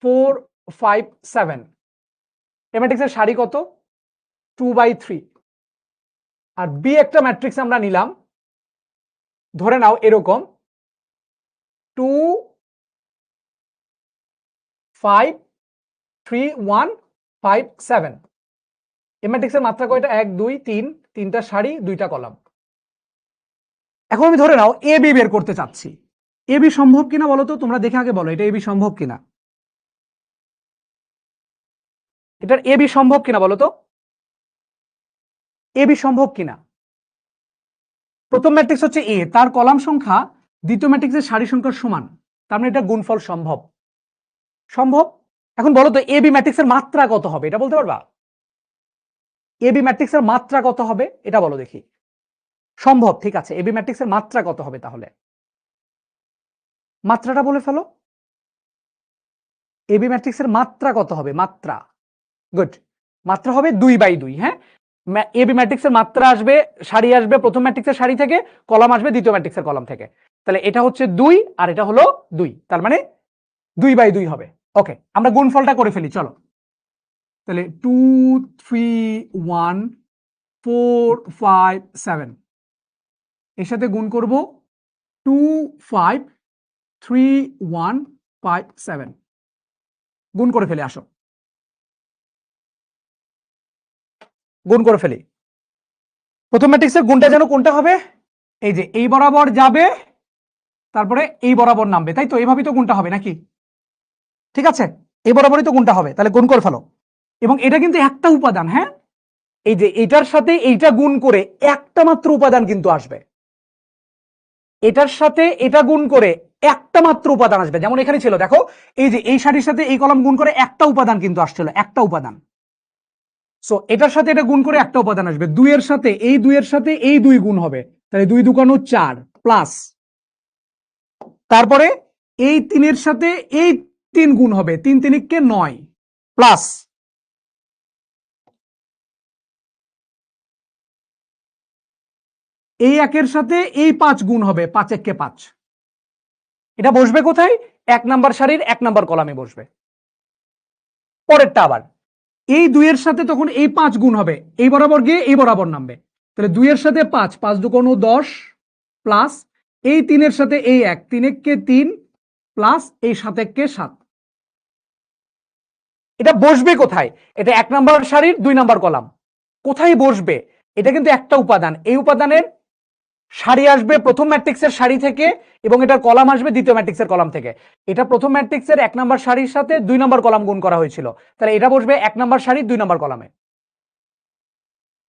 4 5 7, এই ম্যাট্রিক্সের সারি কত? 2/3। আর বি একটা ম্যাট্রিক্স আমরা নিলাম, ধরে নাও এরকম 2 5 3 1 5 7। এই ম্যাট্রিক্সের মাত্রা কয়টা? 1 2 3, 3টা সারি 2টা কলাম। এখন আমি ধরে নাও এ বি বের করতে চাচ্ছি। এ বি সম্ভব কিনা বলো তো, তোমরা দেখে আগে বলো এটা এ বি সম্ভব কিনা, এটার এ বি সম্ভব কিনা বলো তো, এ বি সম্ভব কিনা। প্রথম ম্যাট্রিক্স হচ্ছে এ, তার কলাম সংখ্যা দ্বিতীয় ম্যাট্রিক্সের সারি সংখ্যার সমান, তার মানে এটা গুণফল সম্ভব। সম্ভব। এখন বলো তো এ বি ম্যাট্রিক্সের মাত্রা কত হবে, এটা বলতে পারবা? এ বি ম্যাট্রিক্সের মাত্রা কত হবে এটা বলো দেখি। সম্ভব, ঠিক আছে। এ বি ম্যাট্রিক্সের মাত্রা কত হবে তাহলে? মাত্রাটা বলে ফেলো। এ বি ম্যাট্রিক্সের মাত্রা কত হবে? মাত্রা, গুড। মাত্রা হবে 2/2। হ্যাঁ, এ বি ম্যাট্রিক্সের মাত্রা আসবে, সারি আসবে প্রথম ম্যাট্রিক্সের সারি থেকে, কলাম আসবে দ্বিতীয় ম্যাট্রিক্সের কলাম থেকে। তাহলে এটা হচ্ছে 2 আর এটা হলো 2, তার মানে 2/2 হবে। ওকে, আমরা গুণফলটা করে ফেলি চলো। তাহলে 2 3 1 4 5 7, এর সাথে গুণ করব 2 5 3 1 5 7, গুণ করে ফেলি। আসো গুণ করে ফেলি। প্রথম ম্যাট্রিক্সের গুণটা যেন কোনটা হবে? এই যে এই বরাবর যাবে, তারপরে এই বরাবর নামবে, তাই তো? এইভাবেই তো গুণটা হবে নাকি? ঠিক আছে, এই বরাবরই তো গুণটা হবে, তাহলে গুণ করে ফেলো। এবং এটা কিন্তু একটা উপাদান, হ্যাঁ, এই যে এটার সাথে এইটা গুণ করে একটা মাত্র উপাদান কিন্তু আসবে, এটার সাথে এটা গুণ করে একটা মাত্র উপাদান আসবে। যেমন এখানে ছিল, দেখো এই যে এই সারির সাথে এই কলাম গুণ করে একটা উপাদান কিন্তু আসছিল, একটা উপাদান। সো এটার সাথে এটা গুণ করে একটা উপাদান আসবে, 2 এর সাথে এই 2 গুণ হবে, তাহলে 2 দুগুণ 4 প্লাস, তারপরে এই 3 এর সাথে এই 3 গুণ হবে, 3 3 9 প্লাস, এই 1 এর সাথে এই 5 গুণ হবে, 5 1 5। এটা বসবে কোথায়? 1 নাম্বার সারির 1 নাম্বার কলামে বসবে। পরেরটা আবার এই 2 এর সাথে তখন এই 5 গুণ হবে, এই বরাবর গিয়ে এই বরাবর নামবে, তাহলে 2 এর সাথে 5, 5 দুগুণ 10 প্লাস, এই 3 এর সাথে এই 1, 3 1 3 প্লাস, এই 7 1 7। এটা বসবে কোথায়? এটা 1 নাম্বার সারির 2 নাম্বার কলাম। কোথায় বসবে? এটা কিন্তু একটা উপাদান, এই উপাদানের সারি আসবে প্রথম ম্যাট্রিক্সের সারি থেকে এবং এটার কলাম আসবে দ্বিতীয় ম্যাট্রিক্সের কলাম থেকে। এটা প্রথম ম্যাট্রিক্সের 1 নাম্বার সারির সাথে 2 নাম্বার কলাম গুণ করা হয়েছিল, তাহলে এটা বসবে 1 নাম্বার সারির 2 নাম্বার কলামে।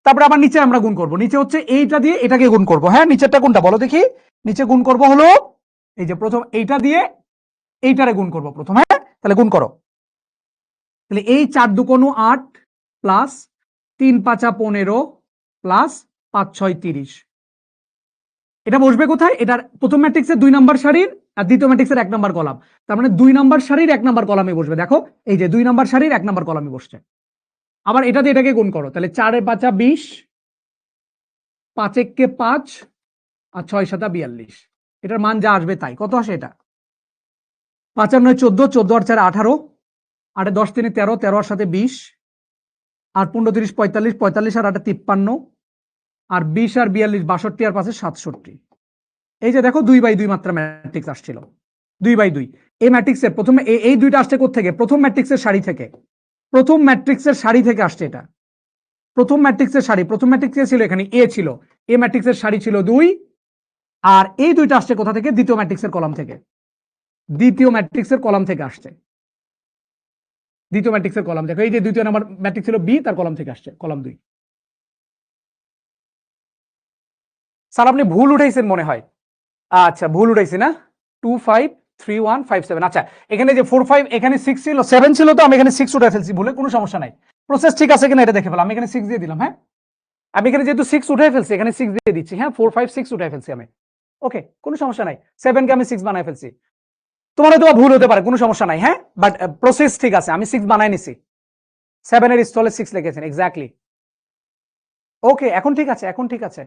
তারপরে আবার নিচে আমরা গুণ করব, নিচে হচ্ছে এইটা দিয়ে এটাকে গুণ করব। হ্যাঁ, নিচেরটা কোনটা বলো দেখি? নিচে গুণ করব হলো এই যে প্রথম এইটা দিয়ে এইটারে গুণ করব প্রথম। হ্যাঁ, তাহলে গুণ করো। তাহলে এই 4 দুগুণ 8 প্লাস 3 5 15 প্লাস 5 6 30। এটা বসবে কোথায়? এটার প্রথম ম্যাট্রিক্সের 2 নাম্বার সারির আর দ্বিতীয় ম্যাট্রিক্সের 1 নাম্বার কলাম, তার মানে 2 নাম্বার সারির 1 নাম্বার কলামে বসবে। দেখো এই যে 2 নাম্বার সারির 1 নাম্বার কলামে বসছে। আবার এটা দিয়ে এটাকে গুণ করো, তাহলে 4 এ 5 20, 5 1 5 আর 6 7 42। এটার মান যা আসবে তাই। কত আসে এটা? 5 আর 9 14, 14 আর 4 18, 8 10 3 13, 13 আর 7 20, আর 15 30 45, 45 আর 8 53, আর 20 আর 42 62 আর 5 67। এই যে দেখো 2/2 মাত্রা ম্যাট্রিক্স আসছিল, 2/2। এই ম্যাট্রিক্সের প্রথমে এই দুইটা আসছে কোত্থেকে? প্রথম ম্যাট্রিক্সের সারি থেকে, প্রথম ম্যাট্রিক্সের সারি থেকে আসছে এটা। প্রথম ম্যাট্রিক্সের সারি, প্রথম ম্যাট্রিক্সে ছিল এখানে এ ছিল, এ ম্যাট্রিক্সের সারি ছিল 2, আর এই দুইটা আসছে কোথা থেকে? দ্বিতীয় ম্যাট্রিক্সের কলাম থেকে, দ্বিতীয় ম্যাট্রিক্সের কলাম থেকে আসছে, দ্বিতীয় ম্যাট্রিক্সের কলাম। দেখো এই যে দ্বিতীয় নাম্বার ম্যাট্রিক্স ছিল বি, তার কলাম থেকে আসছে, কলাম 2। স্যার আপনি ভুল উঠাইছেন মনে হয়। আচ্ছা, ভুল উঠাইছি না? 2 5 3 1 5 7। আচ্ছা, এখানে যে 4 5, এখানে 6 ছিল, 7 ছিল, তো আমি এখানে 6 উঠে ফেলছি ভুলে, কোনো সমস্যা নাই। প্রসেস ঠিক আছে কিনা এটা দেখে ফেলাম, আমি এখানে 6 দিয়ে দিলাম। হ্যাঁ, আমি এখানে যেহেতু 6 উঠাই ফেলছি, এখানে 6 দিয়ে দিচ্ছি। হ্যাঁ, 4 5 6 উঠাই ফেলছি আমি। ওকে, কোনো সমস্যা নাই। 7 কে আমি 6 বানাই ফেলছি। তোমার হয়তো ভুল হতে পারে, কোনো সমস্যা নাই। হ্যাঁ, বাট প্রসেস ঠিক আছে। আমি 6 বানাই নিছি, 7 এর স্থলে 6 লিখেছেন এক্স্যাক্টলি। ওকে, এখন ঠিক আছে, এখন ঠিক আছে।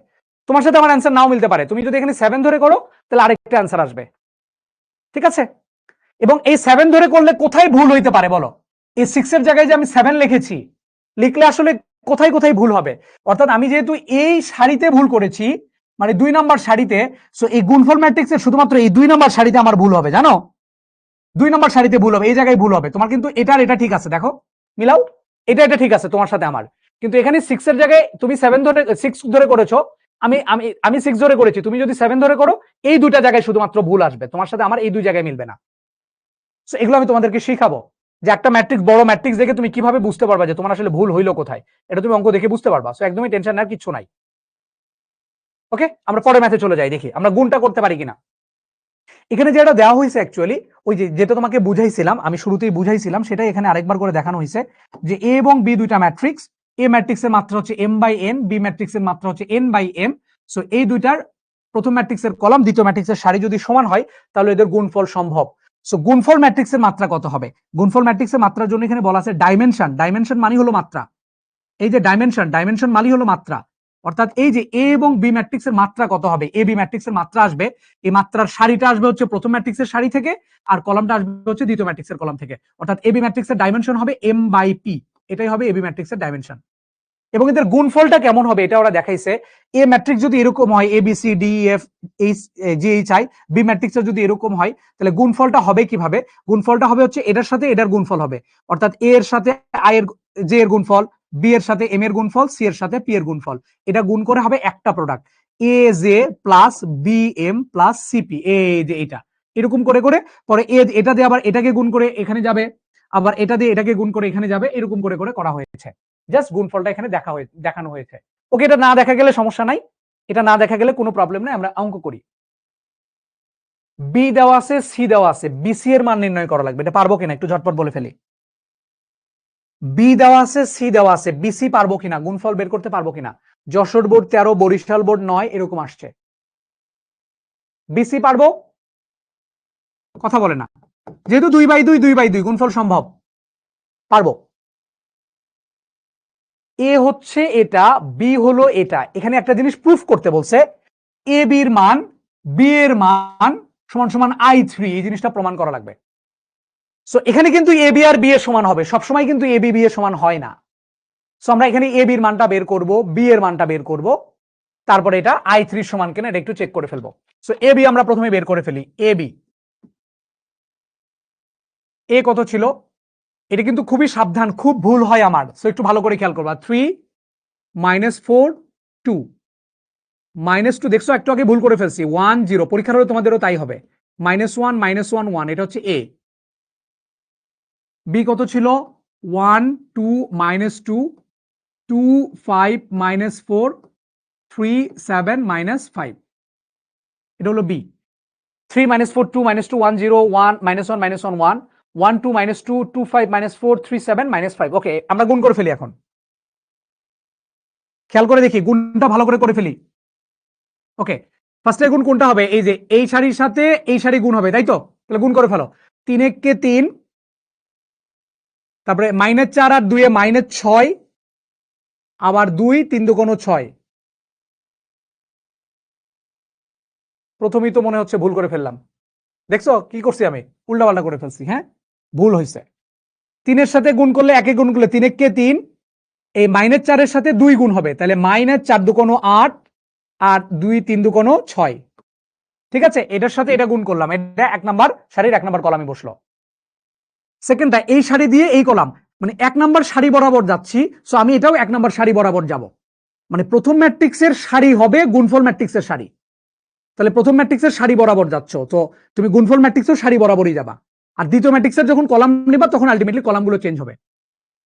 তোমার সাথে আমার অ্যান্সার নাও মিলতে পারে। তুমি যদি এখানে 7 ধরে করো তাহলে আরেকটা অ্যান্সার আসবে। ঠিক আছে, এবং এই 7 ধরে করলে কোথায় ভুল হইতে পারে বলো? এই 6 এর জায়গায় যে আমি 7 লিখেছি, লিখলে আসলে কোথায় কোথায় ভুল হবে? অর্থাৎ আমি যেহেতু এই সারিতে ভুল করেছি, মানে 2 নাম্বার সারিতে, সো এই গুণফল ম্যাট্রিক্সের শুধুমাত্র এই 2 নাম্বার সারিতে আমার ভুল হবে, জানো? 2 নাম্বার সারিতে ভুল হবে, এই জায়গায় ভুল হবে। তোমার কিন্তু এটা ঠিক আছে, দেখো মিলাও, এটা ঠিক আছে তোমার সাথে আমার। কিন্তু এখানে 6 এর জায়গায় তুমি 7 ধরে 6 ধরে করেছো, আমি আমি আমি 6 ধরে করেছি, তুমি যদি 7 ধরে করো, এই দুইটা জায়গায় শুধুমাত্র ভুল আসবে, তোমার সাথে আমার এই দুই জায়গায় মিলবে না। সো এগুলো আমি তোমাদেরকে শিখাবো যে একটা ম্যাট্রিক্স, বড় ম্যাট্রিক্স দেখে তুমি কিভাবে বুঝতে পারবা যে তোমার আসলে ভুল হইলো কোথায়। এটা তুমি অঙ্ক দেখে বুঝতে পারবা। সো একদমই টেনশন নেওয়ার কিছু নাই। ওকে, আমরা পরের ম্যাথে চলে যাই, দেখি আমরা গুণটা করতে পারি কিনা। এখানে যেটা দেওয়া হয়েছে অ্যাকচুয়ালি, ওই যে যেটা তোমাকে বুঝাইছিলাম, আমি শুরুতেই বুঝাইছিলাম, সেটাই এখানে আরেকবার করে দেখানো হয়েছে যে এ এবং বি দুইটা ম্যাট্রিক্স। এ ম্যাট্রিক্সের মাত্রা হচ্ছে m/n, বি ম্যাট্রিক্সের মাত্রা হচ্ছে n/m। সো এই দুইটার প্রথম ম্যাট্রিক্সের কলাম দ্বিতীয় ম্যাট্রিক্সের সারি যদি সমান হয় তাহলে এদের গুণফল সম্ভব। সো গুণফল ম্যাট্রিক্সের মাত্রা কত হবে? গুণফল ম্যাট্রিক্সের মাত্রার জন্য এখানে বলা আছে ডাইমেনশন। ডাইমেনশন মানে হলো মাত্রা। এই যে ডাইমেনশন, ডাইমেনশন মানে হলো মাত্রা। অর্থাৎ এই যে এ এবং বি ম্যাট্রিক্সের মাত্রা কত হবে? এ বি ম্যাট্রিক্সের মাত্রা আসবে, এই মাত্রার সারিটা আসবে হচ্ছে প্রথম ম্যাট্রিক্সের সারি থেকে, আর কলামটা আসবে হচ্ছে দ্বিতীয় ম্যাট্রিক্সের কলাম থেকে। অর্থাৎ এ বি ম্যাট্রিক্সের ডাইমেনশন হবে m/p, এটাই হবে এ বি ম্যাট্রিক্সের ডাইমেনশন। এবং এদের গুণফলটা কেমন হবে এটা ওরা দেখাইছে। এ ম্যাট্রিক্স যদি এরকম হয়, A B C D F H G H I, B ম্যাট্রিক্সের যদি এরকম হয়, তাহলে গুণফলটা হবে কিভাবে? গুণফলটা হবে হচ্ছে এটার সাথে এটার গুণফল হবে। অর্থাৎ এ এর সাথে আই এর, জে এর গুণফল, বি এর সাথে এম এর গুণফল, সি এর সাথে পি এর গুণফল। এটা গুণ করে হবে একটা product, A J plus B M plus C P. এই যে এটা এরকম করে করে পরে এটা দিয়ে আবার এটাকে গুণ করে এখানে যাবে, আবার এটা দিয়ে এটাকে গুণ করে এখানে যাবে, এরকম করে করে করা হয়েছে। জাস্ট গুণফলটা এখানে দেখানো হয়েছে। ওকে, এটা না দেখা গেলে সমস্যা নাই, এটা না দেখা গেলে কোনো প্রবলেম নাই, আমরা অঙ্ক করি। বি দেওয়া আছে, সি দেওয়া আছে, বিসি এর মান নির্ণয় করা লাগবে। এটা পারবো কিনা একটু ঝটপট বলে ফেলি। বি দেওয়া আছে, সি দেওয়া আছে, বিসি পারবো কিনা, গুণফল বের করতে পারবো কিনা? যশোর বোর্ড 13, বরিশাল বোর্ড 9 এরকম আসছে। বিসি পারবো? কথা বলে না। যেহেতু 2/2 2/2 গুণফল সম্ভব, পারবো। এ হচ্ছে এটা, বি হলো এটা। এখানে একটা জিনিস প্রুফ করতে বলছে, এ বির মান বি এর মান সমান সমান i3, এই জিনিসটা প্রমাণ করা লাগবে। সো এখানে কিন্তু এ বি আর বি এর সমান হবে, সবসময় কিন্তু এ বি বি এর সমান হয় না। সো আমরা এখানে এ বির মানটা বের করব, বি এর মানটা বের করব, তারপরে এটা i3 সমান কিনা এটা একটু চেক করে ফেলবো। সো এ বি আমরা প্রথমে বের করে ফেলি। এ বি, এ কত ছিল? এটা কিন্তু খুবই সাবধান, খুব ভুল হয় আমার, সো একটু ভালো করে খেয়াল করবা। 3 -4 2 -2, দেখছো একটু আগে ভুল করে ফেলছি। 1 0, পরীক্ষার হলে তোমাদেরও তাই হবে। -1 -1 1, এটা হচ্ছে এ। বি কত ছিল? 1 2 -2 2 5 -4 3 7 -5, এটা হলো বি। 3 -4 2 -2 1 0 1 -1 -1 1 1 2 -2 2 5 -4 3 7 -5। ওকে, আমরা গুণ করে ফেলি এখন, খেয়াল করে দেখি গুণটা ভালো করে করে ফেলি। ওকে, ফার্স্টে গুণ কোনটা হবে? এই যে এই সারির সাথে এই সারি গুণ হবে, তাই তো? তাহলে গুণ করে ফেলো। 3 কে 3, তারপরে -4 আর 2 এ -6, আবার 2 3 2 6। প্রথমেই তো মনে হচ্ছে ভুল করে ফেললাম, দেখছো কি করছি আমি? উল্টাপাল্টা করে ফেলছি। হ্যাঁ, ভুল হয়েছে। 3 এর সাথে গুণ করলে, একে গুণ করলে 3 কে 3, এই -4 এর সাথে 2 গুণ হবে, তাহলে -4 2 8 আর 2 3 2 6। ঠিক আছে, এটার সাথে এটা গুণ করলাম, এটা 1 নাম্বার সারির 1 নাম্বার কলামে বসলো। সেকেন্ডটা এই সারি দিয়ে এই কলাম, মানে 1 নাম্বার সারি বরাবর যাচ্ছি, সো আমি এটাও 1 নাম্বার সারি বরাবর যাব। মানে প্রথম ম্যাট্রিক্সের সারি হবে গুণফল ম্যাট্রিক্সের সারি, তাহলে প্রথম ম্যাট্রিক্সের সারি বরাবর যাচ্ছ, তো তুমি গুণফল ম্যাট্রিক্সের সারি বরাবরই যাবা। আর দ্বিতীয় ম্যাট্রিক্সের যখন কলাম নিবা তখন আলটিমেটলি কলামগুলো চেঞ্জ হবে।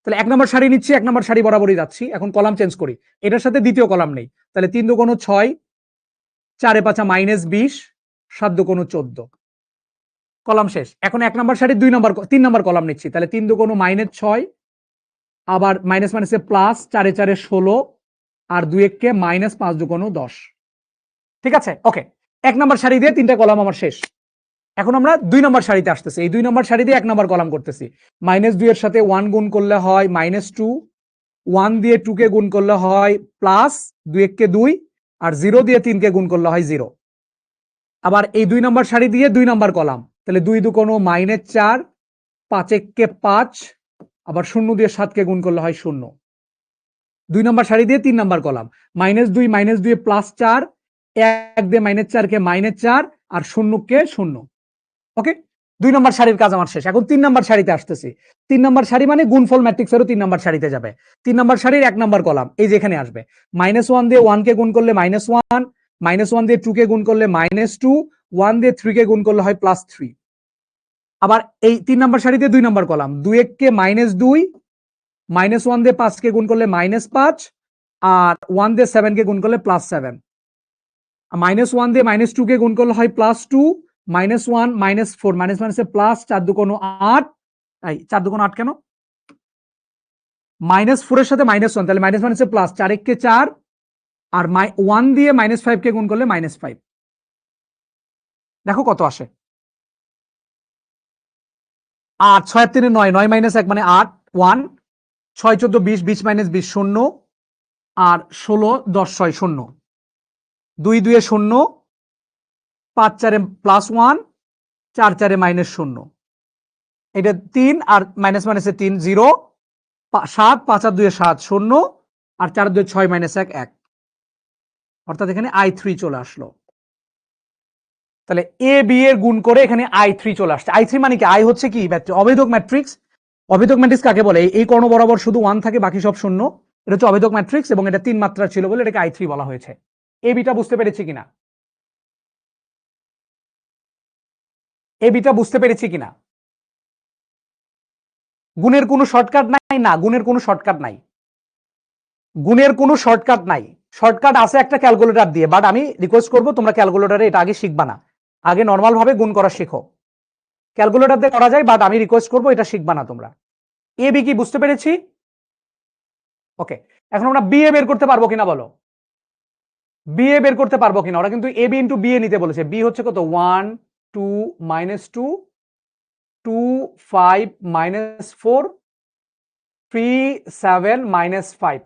তাহলে 1 নম্বর সারি নিচ্ছি, 1 নম্বর সারি বরাবরই যাচ্ছি, এখন কলাম চেঞ্জ করি, এটার সাথে দ্বিতীয় কলাম নেই, তাহলে 3 2 6 4 5 -20 7 2 14, কলাম শেষ। এখন 1 নম্বর সারি 3 নম্বর কলাম নিচ্ছি, তাহলে 3 2 -6, আবার মাইনাস মাইনাসে প্লাস, 4 4 16, আর 2 এককে মাইনাস 5 দুগুণ 10। ঠিক আছে, ওকে। 1 নম্বর সারি দিয়ে 3টা কলাম আমার শেষ। এখন আমরা 2 নম্বর সারিতে আসতেছি। এই 2 নম্বর সারি দিয়ে 1 নম্বর কলাম করতেছি। -2 এর সাথে 1 গুণ করলে হয় -2, 1 দিয়ে 2 কে গুণ করলে হয় প্লাস 2 এককে 2, আর 0 দিয়ে 3 কে গুণ করলে হয় 0। আবার এই 2 নম্বর সারি দিয়ে 2 নম্বর কলাম, তাহলে 2 দুগুণ -4, 5 এককে 5, আবার 0 দিয়ে 7 কে গুণ করলে হয় 0। 2 নম্বর সারি দিয়ে 3 নম্বর কলাম, -2 +4, 1 দিয়ে -4 কে -4, আর 0 কে 0। ওকে, 2 নম্বর সারির কাজ আমার শেষ। এখন 3 নম্বর সারিতে আসতেছি। 3 নম্বর সারি মানে গুণফল ম্যাট্রিক্সেরও 3 নম্বর সারিতে যাবে। 3 নম্বর সারির 1 নম্বর কলাম এই যে এখানে আসবে। -1 দিয়ে 1 কে গুণ করলে -1, -1 দিয়ে 2 কে গুণ করলে -2, 1 দিয়ে 3 কে গুণ করলে হয় +3। আবার এই 3 নম্বর সারিতে 2 নম্বর কলাম, 2 এককে -2, -1 দিয়ে 5 কে গুণ করলে -5, আর 1 দিয়ে 7 কে গুণ করলে +7। -1 দিয়ে -2 কে গুণ করলে হয় +2, -1 -4, -1 প্লাস 4 দুগুণ 8, এই 4 দুগুণ 8 কেন? -4 এর সাথে -1, তাহলে -1 প্লাস 4 এককে 4, আর 1 দিয়ে -5 কে গুণ করলে -5। দেখো কত আসে। 8 6 আর 3 9, 9 - 1 মানে 8, 1, 6 14 20, 20 - 20 0, আর 16 10 6 0, 2 2 এ 0, 5 4 এ +1, 4 4 এ -0, এটা 3, আর -এ 3 0, 7 5 আর 2 এ 7 0, আর 4 2 6 -1 1, অর্থাৎ এখানে i3 চলে আসলো। তাহলে এ বি এর গুণ করে এখানে i3 চলে আসছে। i3 মানে কি? i হচ্ছে কি? অভেদক ম্যাট্রিক্স। অভেদক ম্যাট্রিক্স কাকে বলে? এই কর্ণ বরাবর শুধু 1 থাকে, বাকি সব শূন্য। এটা হচ্ছে অভেদক ম্যাট্রিক্স, এবং এটা 3 মাত্রার ছিল বলে এটাকে i3 বলা হয়েছে। এ বিটা বুঝতে পেরেছি কিনা? এ বিটা বুঝতে পেরেছি কিনা? গুণের কোনো শর্টকাট নাই, না গুণের কোনো শর্টকাট নাই। গুণের কোনো শর্টকাট নাই। শর্টকাট আছে একটা ক্যালকুলেটর দিয়ে, বাট আমি রিকোয়েস্ট করবো তোমরা ক্যালকুলেটরে এটা আগে শিখবা না, আগে নর্মাল ভাবে গুণ করা শিখো। ক্যালকুলেটর দিয়ে করা যায়, বাট আমি রিকোয়েস্ট করবো এটা শিখবা না তোমরা। এ বি কি বুঝতে পেরেছি? ওকে, এখন আমরা বি এ বের করতে পারবো কিনা বলো? বি এ বের করতে পারবো কিনা? ওরা কিন্তু এ বি ইন্টু বি এ নিতে বলেছে। বি হচ্ছে কত? 1 2 -2, 2 5 -4, 3 7 -5।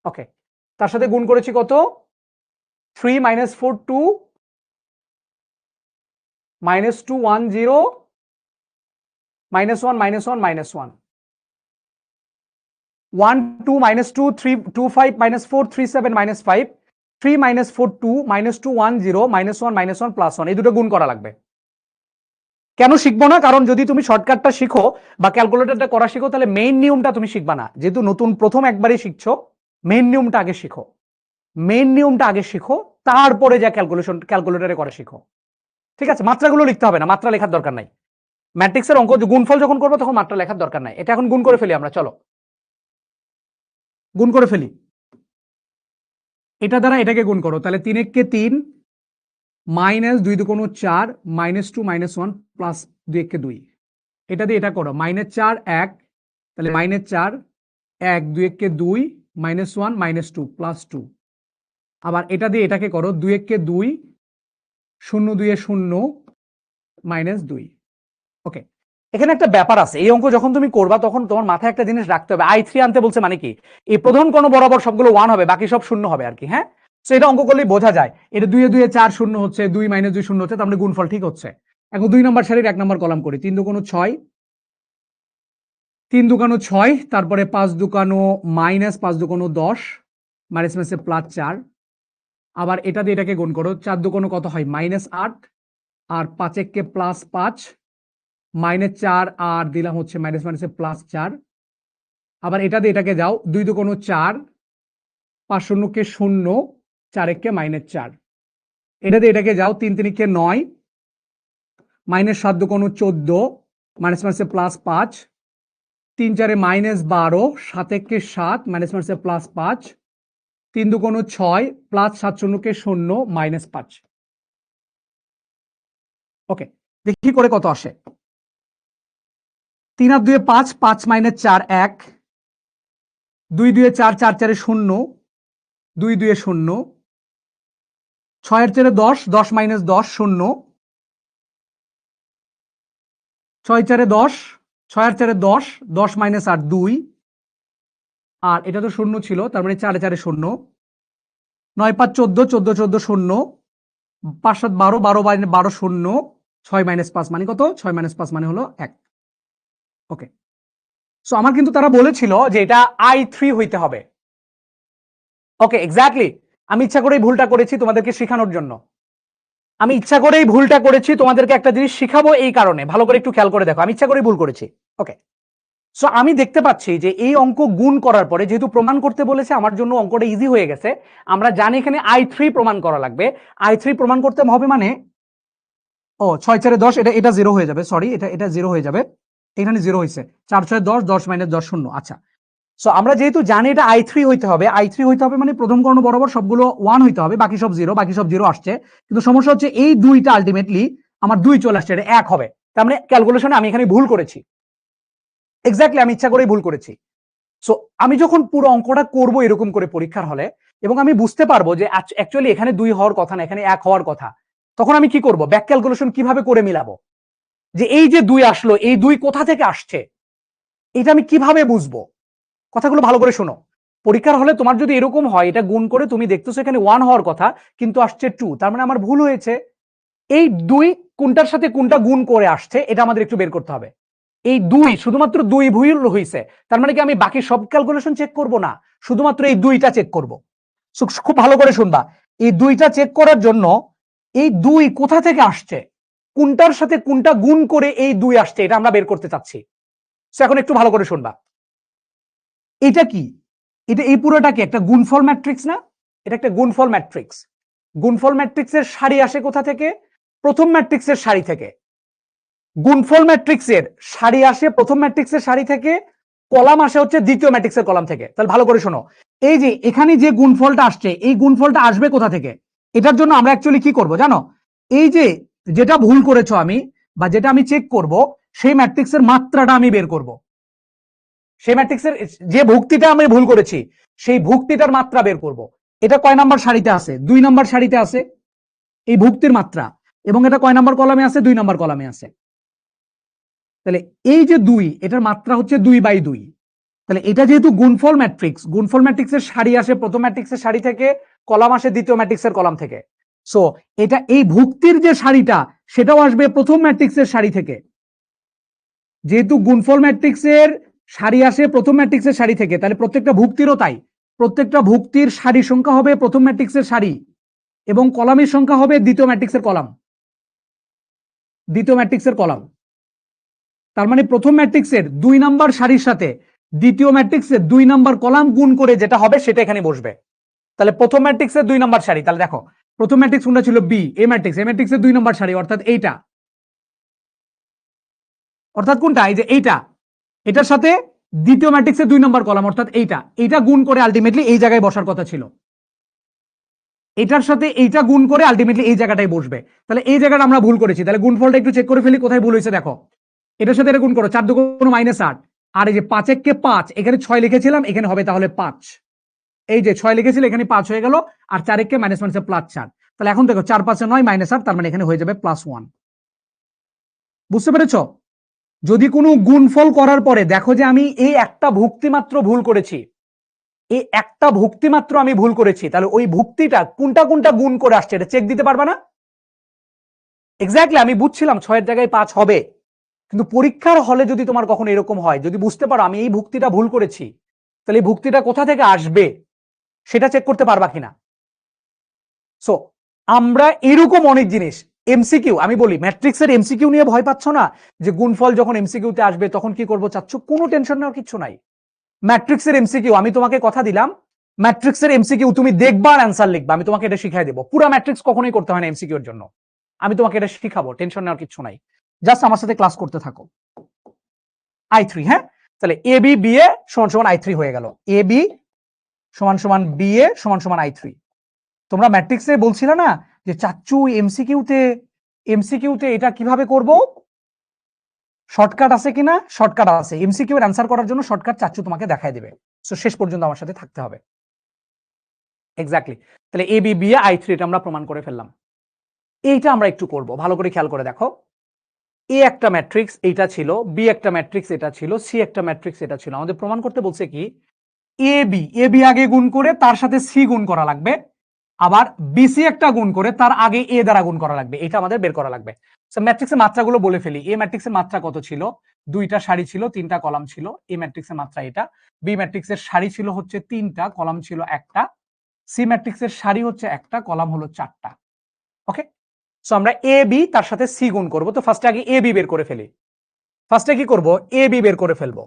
ওকে, তার সাথে গুণ করেছি কত? 3 -4 2, -2 1 0, -1 -1 -1, 1 2 -2 3 2 5 -4 3 7 -5, 3 -4 2, -2 1 0, -1 -1 +1, এই দুটো গুণ করা লাগবে। কেন শিখবো না? কারণ যদি তুমি শর্টকাটটা শিখো বা ক্যালকুলেটরটা করা শিখো, তাহলে মেইন নিয়মটা তুমি শিখবা না। যেহেতু নতুন প্রথম একবারই শিখছো, মেইন নিয়মটা আগে শিখো। মেইন নিয়মটা আগে শিখো, তারপরে যা ক্যালকুলেটরে করে শিখো। ঠিক আছে, মাত্রাগুলো লিখতে হবে না, মাত্রা লেখার দরকার নাই। ম্যাট্রিক্সের অঙ্ক গুণফল যখন করবো তখন মাত্রা লেখার দরকার নাই। এটা এখন গুণ করে ফেলি আমরা, চলো গুণ করে ফেলি। এটা দ্বারা এটাকে গুণ করো, তাহলে 3 এককে 3, -2 দুগুণ 4, -2 -1 প্লাস 2 এককে 2। এটা দিয়ে এটা করো, -4 1, তাহলে -4 1 2 এককে 2, -1 -2 +2। আবার এটা দিয়ে এটাকে করো, 2 এককে 2, 0 2 এ 0, -2। ওকে, এখানে একটা ব্যাপার আছে। এই অঙ্ক যখন তুমি করবা তখন তোমার মাথায় একটা জিনিস রাখতে হবে। i3 আনতে বলছে মানে কি? এই প্রধান কোণ বরাবর সবগুলো 1 হবে, বাকি সব শূন্য হবে আর কি। হ্যাঁ, তো এটা অঙ্ক করলেই বোঝা যায়। এটা 2 এ 2 এ 4 0 হচ্ছে, 2 -2 0 হচ্ছে, তার মানে গুণফল ঠিক হচ্ছে। এখন 2 নম্বর সারির 1 নম্বর কলাম করি। 3 দুগুণ 6, 3 দুগুণ 6, তারপরে 5 দুগুণ -5 দুগুণ 10, মাইনাসে +4। আবার এটা দিয়ে এটাকে গুণ করো, 4 দুগুণ কত হয়? -8, আর 5 এককে +5, -4, আর দিলাম হচ্ছে মাইনাসে +4। আবার এটা দিয়ে এটাকে যাও, 2 দুগুণ 4, 5 0 কে 0, 4 এককে -4। এটা দিয়ে এটাকে যাও, 3 3 কে 9, -7 দুগুণ 14, মাইনাসে +5, 3 4 এ -12, 7 এককে 7, মাইনাসে +5, 3 দুগুণ 6, +7 0 কে 0, -5। ওকে, দেখি করে কত আসে। 3 আর 2 5, 5 - 4 1, 2 2 4 4 4 0 2 2 0 6 4 10 10 -10 0 6 4 10 6 4 10 10 -8 2 আর এটা তো শূন্য ছিল তার মানে 4 4 0 9 5 14 14 14 0 5 7 12 12 12 0 6 -5 মানে কত 6 -5 মানে হলো 1 ওকে সো আমার কিন্তু তারা বলেছিল যে এটা i3 হইতে হবে ওকে এক্স্যাক্টলি আমি ইচ্ছা করেই ভুলটা করেছি তোমাদেরকে শেখানোর জন্য আমি ইচ্ছা করেই ভুলটা করেছি তোমাদেরকে একটা জিনিস শিখাবো এই কারণে ভালো করে একটু খেয়াল করে দেখো আমি ইচ্ছা করেই ভুল করেছি ওকে সো আমি দেখতে পাচ্ছি যে এই অঙ্ক গুণ করার পরে যেহেতু প্রমাণ করতে বলেছে আমার জন্য অঙ্কটা ইজি হয়ে গেছে আমরা জানি এখানে i3 প্রমাণ করা লাগবে i3 প্রমাণ করতে হবে মানে ও 6 4 10 এটা এটা 0 হয়ে যাবে সরি এটা এটা 0 হয়ে যাবে এখানে 0 হয়েছে 4 6 10 10 -10 0 আচ্ছা সো আমরা যেহেতু জানি এটা i3 হইতে হবে i3 হইতে হবে মানে প্রথম কর্ণ বরাবর সবগুলো 1 হইতে হবে বাকি সব 0 বাকি সব 0 আসছে কিন্তু সমস্যা হচ্ছে এই দুইটা আলটিমেটলি আমার 2 চলে আসছে এটা 1 হবে তার মানে ক্যালকুলেশনে আমি এখানে ভুল করেছি এক্স্যাক্টলি আমি ইচ্ছা করেই ভুল করেছি সো আমি যখন পুরো অঙ্কটা করব এরকম করে পরীক্ষার হলে এবং আমি বুঝতে পারবো যে অ্যাকচুয়ালি এখানে 2 হওয়ার কথা না এখানে 1 হওয়ার কথা তখন আমি কি করব ব্যাক ক্যালকুলেশন কিভাবে করে মিলাবো যে এই যে 2 আসলো এই 2 কোথা থেকে আসছে এটা আমি কিভাবে বুঝবো কথাগুলো ভালো করে শোনো পরীক্ষার হলে তোমার যদি এরকম হয় এটা গুণ করে তুমি দেখতেছো এখানে 1 হওয়ার কথা কিন্তু আসছে 2 তার মানে আমার ভুল হয়েছে এই 2 কোনটার সাথে কোনটা গুণ করে আসছে এটা আমাদের একটু বের করতে হবে এই 2 শুধুমাত্র 2 ভুল হইছে তার মানে কি আমি বাকি সব ক্যালকুলেশন চেক করব না শুধুমাত্র এই 2টা চেক করব খুব ভালো করে শুনবা এই 2টা চেক করার জন্য এই 2 কোথা থেকে আসছে কোনটার সাথে কোনটা গুণ করে এই 2 আসছে এটা আমরা বের করতে চাচ্ছি এখন একটু ভালো করে শুনবা এটা কি এটা এই পুরোটা কি একটা গুণফল ম্যাট্রিক্স না এটা একটা গুণফল ম্যাট্রিক্স গুণফল ম্যাট্রিক্সের সারি আসে কোথা থেকে প্রথম ম্যাট্রিক্সের সারি থেকে গুণফল ম্যাট্রিক্সের সারি আসে প্রথম ম্যাট্রিক্সের সারি থেকে কলাম আসে হচ্ছে দ্বিতীয় ম্যাট্রিক্সের কলাম থেকে তাহলে ভালো করে শোনো এই যে এখানে যে গুণফলটা আসছে এই গুণফলটা আসবে কোথা থেকে এটার জন্য আমরা অ্যাকচুয়ালি কি করব জানো এই যে যেটা ভুল করেছো আমি বা যেটা আমি চেক করব সেই ম্যাট্রিক্সের মাত্রাটা আমি বের করব সেই ম্যাট্রিক্সের যে ভুক্তিটা আমি ভুল করেছি সেই ভুক্তিটার মাত্রা বের করব এটা কয় নাম্বার সারিতে আছে 2 নাম্বার সারিতে আছে এই ভুক্তির মাত্রা এবং এটা কয় নাম্বার কলামে আছে 2 নাম্বার কলামে আছে তাহলে এই যে 2 এটার মাত্রা হচ্ছে 2/2 তাহলে এটা যেহেতু গুণফল ম্যাট্রিক্সের সারি আসে প্রথম ম্যাট্রিক্সের সারি থেকে কলাম আসে দ্বিতীয় ম্যাট্রিক্সের কলাম থেকে সো এটা এই ভুক্তির যে সারিটা সেটাও আসবে প্রথম ম্যাট্রিক্সের সারি থেকে যেহেতু গুণফল ম্যাট্রিক্সের সারি আসে প্রথম ম্যাট্রিক্সের সারি থেকে তাহলে প্রত্যেকটা ভুক্তিরও তাই প্রত্যেকটা ভুক্তির সারি সংখ্যা হবে প্রথম ম্যাট্রিক্সের সারি এবং কলামের সংখ্যা হবে দ্বিতীয় ম্যাট্রিক্সের কলাম তার মানে প্রথম ম্যাট্রিক্সের 2 নাম্বার সারির সাথে দ্বিতীয় ম্যাট্রিক্সের 2 নাম্বার কলাম গুণ করে যেটা হবে সেটা এখানে বসবে তাহলে প্রথম ম্যাট্রিক্সের 2 নাম্বার সারি তাহলে দেখো প্রথম ম্যাট্রিক্স কোনটা ছিল বি এ ম্যাট্রিক্সের 2 নাম্বার সারি অর্থাৎ এইটা অর্থাৎ কোনটা এই যে এইটা এটার সাথে দ্বিতীয় ম্যাট্রিক্সের 2 নাম্বার কলাম অর্থাৎ এইটা গুণ করে আলটিমেটলি এই জায়গায় বসার কথা ছিল এটার সাথে এইটা গুণ করে আলটিমেটলি এই জায়গাটায় বসবে তাহলে এই জায়গাটা আমরা ভুল করেছি তাহলে গুণফলটা একটু চেক করে ফেলি কোথায় ভুল হয়েছে দেখো এটার সাথে এটা গুণ করো 4 দুগুণ -8 আর এই যে 5 কে 5 এখানে 6 লিখেছিলাম এখানে হবে তাহলে 5 এই যে 6 লিখেছিল এখানে 5 হয়ে গেল আর 4 কে -1 +4 তাহলে এখন দেখো 4 5 9 -8 তার মানে এখানে হয়ে যাবে +1 বুঝতে পেরেছো যদি কোনো গুণফল করার পরে দেখো যে আমি এই একটা ভুক্তি মাত্র ভুল করেছি এই একটা ভুক্তি মাত্র আমি ভুল করেছি তাহলে ওই ভুক্তিটা কোনটা কোনটা গুণ করে আসছে এটা চেক দিতে পারবা না এক্স্যাক্টলি আমি বুঝছিলাম 6 এর জায়গায় 5 হবে কিন্তু পরীক্ষার হলে যদি তোমার কখনো এরকম হয় যদি বুঝতে পারো আমি এই ভুক্তিটা ভুল করেছি তাহলে এই ভুক্তিটা কোথা থেকে আসবে সেটা চেক করতে পারবা কিনা সো আমরা এরকম অনেক জিনিস এমসিকিউ আমি বলি ম্যাট্রিক্সের এমসিকিউ নিয়ে ভয় পাচ্ছ না যে গুণফল যখন এমসিকিউতে আসবে তখন কি করবো চাচ্ছ কোনো টেনশন নেওয়ার কিছু নাই ম্যাট্রিক্সের এমসিকিউ আমি তোমাকে কথা দিলাম ম্যাট্রিক্সের এমসিকিউ তুমি দেখবা আর অ্যান্সার লিখবা আমি তোমাকে এটা শিখাই দেবো পুরো ম্যাট্রিক্স কখনোই করতে হয় না এমসিকিউ এর জন্য আমি তোমাকে এটা শিখাবো টেনশন নেওয়ার কিছু নাই জাস্ট আমার সাথে ক্লাস করতে থাকো i3 হ্যাঁ তাহলে এ বি বি এ সমান i3 হয়ে গেল এ বি সমান বি এ সমান i3 তোমরা ম্যাট্রিক্সে বলছিলে না যে চাচ্চু এমসিকিউতে এটা কিভাবে করব শর্টকাট আছে কিনা? শর্টকাট আছে। এমসিকিউ এর অ্যান্সার করার জন্য শর্টকাট চাচ্ছু তোমাকে দেখায় দিবে। সো শেষ পর্যন্ত আমার সাথে থাকতে হবে। এক্স্যাক্টলি। তাহলে A B B A I3 এটা আমরা প্রমাণ করে ফেললাম। এইটা আমরা একটু করব, ভালো করে খেয়াল করে দেখো। এ একটা ম্যাট্রিক্স এইটা ছিল, বি একটা ম্যাট্রিক্স এটা ছিল, সি একটা ম্যাট্রিক্স এটা ছিল। আমাদের প্রমাণ করতে বলছে কি এ বি আগে গুণ করে তার সাথে সি গুণ করা লাগবে, আবার বিসি একটা গুণ করে তার আগে এ দ্বারা গুণ করা লাগবে। এটা আমাদের বের করা লাগবে। ম্যাট্রিক্সের মাত্রাগুলো বলে ফেলি। এ ম্যাট্রিক্সের মাত্রা কত ছিল? 2টা সারি ছিল, 3টা কলাম ছিল। এ ম্যাট্রিক্সের মাত্রা এটা। বি ম্যাট্রিক্সের সারি ছিল হচ্ছে 3টা, কলাম ছিল একটা। সি ম্যাট্রিক্সের সারি হচ্ছে একটা, কলাম হলো 4টা। ওকে, সো আমরা এ বি তার সাথে সি গুণ করব। তো ফার্স্টে আগে এ বি বের করে ফেলি। ফার্স্টে কি করব? এ বি বের করে ফেলবো।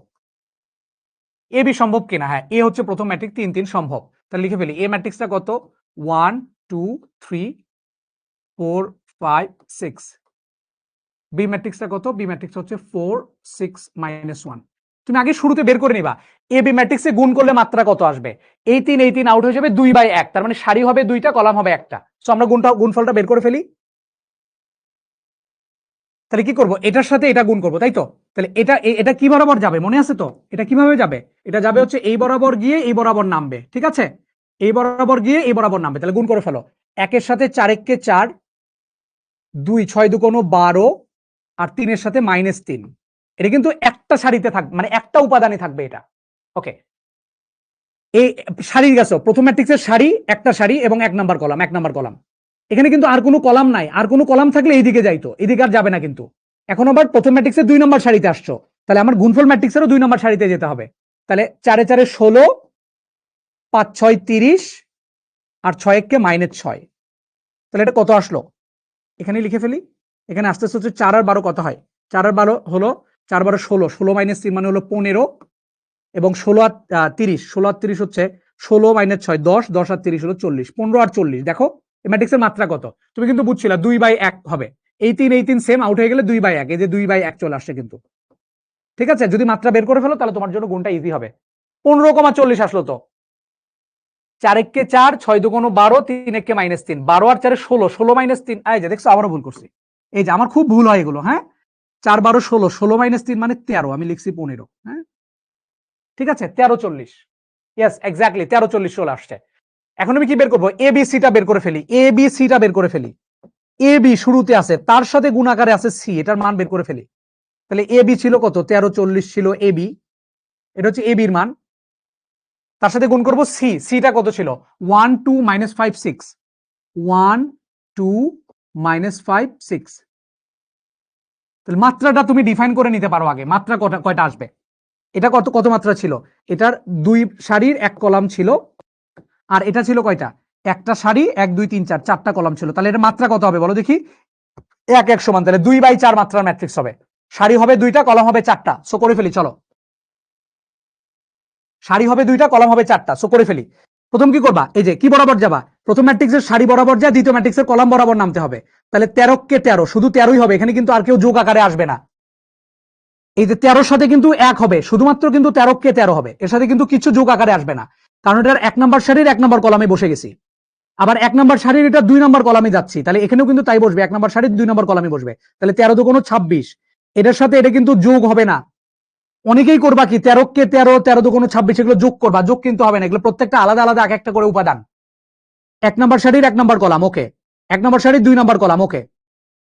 এ বি সম্ভব কিনা? হ্যাঁ, এ হচ্ছে প্রথম ম্যাট্রিক্স, 3 3 সম্ভব। তাহলে লিখে ফেলি। এ ম্যাট্রিক্সটা কত? 1 2 3 4 5 6। বি ম্যাট্রিক্সটা কত? বি ম্যাট্রিক্স হচ্ছে 4 6 -1। তুমি আগে শুরুতে বের করে নিবা এ বি ম্যাট্রিক্সে গুণ করলে মাত্রা কত আসবে। এই 3 আউট হয়ে যাবে 2/1, তার মানে সারি হবে 2টা, কলাম হবে একটা। সো আমরা গুণফলটা বের করে ফেলি। তাহলে কি করব? এটার সাথে এটা গুণ করব, তাই তো? তাহলে এটা কি বরাবর যাবে মনে আছে তো? এটা কিভাবে যাবে? এটা যাবে হচ্ছে এই বরাবর গিয়ে এই বরাবর নামবে, ঠিক আছে? এই বরাবর গিয়ে এই বরাবর নামবে। তাহলে গুণ করে ফেলো। 1 এর সাথে 4 একে 4, 2 6 2 12, আর 3 এর সাথে -3। এটা কিন্তু একটা সারিতে থাকবে, মানে একটা উপাদানে থাকবে এটা। ওকে, এই সারি গেছো, প্রথম ম্যাট্রিক্সের সারি, একটা সারি এবং 1 নাম্বার কলাম, 1 নাম্বার কলাম। এখানে কিন্তু আর কোনো কলাম নাই। আর কোনো কলাম থাকলে এইদিকে যাইতো, এদিকে আর যাবে না কিন্তু। এখন আবার প্রথম ম্যাট্রিক্সের 2 নম্বর সারিতে আসছো, তাহলে আমার গুণফল ম্যাট্রিক্সেরও 2 নম্বর সারিতে যেতে হবে। তাহলে 4 এ 4 এ 16, 5 6 30, আর 6 1 কে -6। তাহলে এটা কত আসলো? এখানে লিখে ফেলি। এখানে আস্তে আস্তে হচ্ছে 4 আর 12 কত হয়? 4 আর 12 হলো 4 12 16, 16 - 3 মানে হলো 15, এবং 16 আর 30, 16 আর 30 হচ্ছে 16 - 6 10, 10 আর 30 হলো 40, 15 আর 40। দেখো এই ম্যাট্রিক্সের মাত্রা কত? তুমি কিন্তু বুঝছিলা 2/1 হবে। এই 3 সেম আউট হয়ে গেলে 2/1, এই যে 2/1 চলে আসছে কিন্তু। ঠিক আছে, যদি মাত্রা বের করে ফেলো তাহলে তোমার জন্য গুণটা ইজি হবে। 15,40 আসলো তো। 4 1 কে 4, 6 2 12, 3 1 কে -3, 12 আর 4 এ 16, 16 -3। এই যে দেখছো, আবারও ভুল করছি। এই যে আমার খুব ভুল হয় এগুলো। হ্যাঁ, 4 12 16, 16 -3 মানে 13, আমি লিখছি 15। হ্যাঁ, ঠিক আছে, 13 40। ইয়েস, এক্স্যাক্টলি 13 40 চলে আসছে। এখন আমি কি বের করবো? এ বি সিটা বের করে ফেলি। এ বি সিটা বের করে ফেলি। এ বি শুরুতে আছে, তার সাথে গুণাকারে আছে সি, এটার মান বের করে ফেলি। তাহলে এ বি ছিল কত? 13 40 ছিল এ বি, এটা হচ্ছে এ বির মান। তার সাথে গুণ করব সি, সিটা কত ছিল? 1 2 -5 6, 1 2 -5 6। তাহলে মাত্রাটা তুমি ডিফাইন করে নিতে পারো আগে, মাত্রা কয়টা আসবে। এটা কত কত মাত্রা ছিল? এটার 2 সারির 1 কলাম ছিল, আর এটা ছিল কয়টা? একটা সারি 1 2 3 4, 4টা কলাম ছিল। তাহলে এর মাত্রা কত হবে বলো দেখি? 1 1 সমান, তাহলে 2/4 মাত্রার ম্যাট্রিক্স হবে। সারি হবে 2টা, কলাম হবে 4টা। সো করে ফেলি, চলো। সারি হবে 2টা, কলাম হবে 4টা। সো করে ফেলি। প্রথম কি করবা? এই যে কি বরাবর যাবা? প্রথম ম্যাট্রিক্সের সারি বরাবর যা, দ্বিতীয় ম্যাট্রিক্সের কলাম বরাবর নামতে হবে। তাহলে 13 কে 13, শুধু 13ই হবে, এখানে কিন্তু আর কেউ যোগ আকারে আসবে না। এই যে 13 সাথে কিন্তু 1 হবে, শুধুমাত্র কিন্তু 13 কে 13 হবে, এর সাথে কিন্তু কিছু যোগ আকারে আসবে না, কারণ এটার 1 নম্বর সারির 1 নম্বর কলামে বসে গেছি। আবার 1 নম্বর সারির এটা 2 নম্বর কলামে যাচ্ছি, তাহলে এখানেও কিন্তু তাই বসবে, 1 নম্বর সারির 2 নম্বর কলামে বসবে। তাহলে 13 2 26, এটার সাথে এটা কিন্তু যোগ হবে না। অনেকেই করবা কি 13 কে 13, 13 2 26, এগুলো যোগ করবা, যোগ কিন্তু হবে না, এগুলো প্রত্যেকটা আলাদা আলাদা এক একটা করে উপাদান। 1 নম্বর সারির 1 নম্বর কলাম, ওকে। 1 নম্বর সারির 2 নম্বর কলাম, ওকে।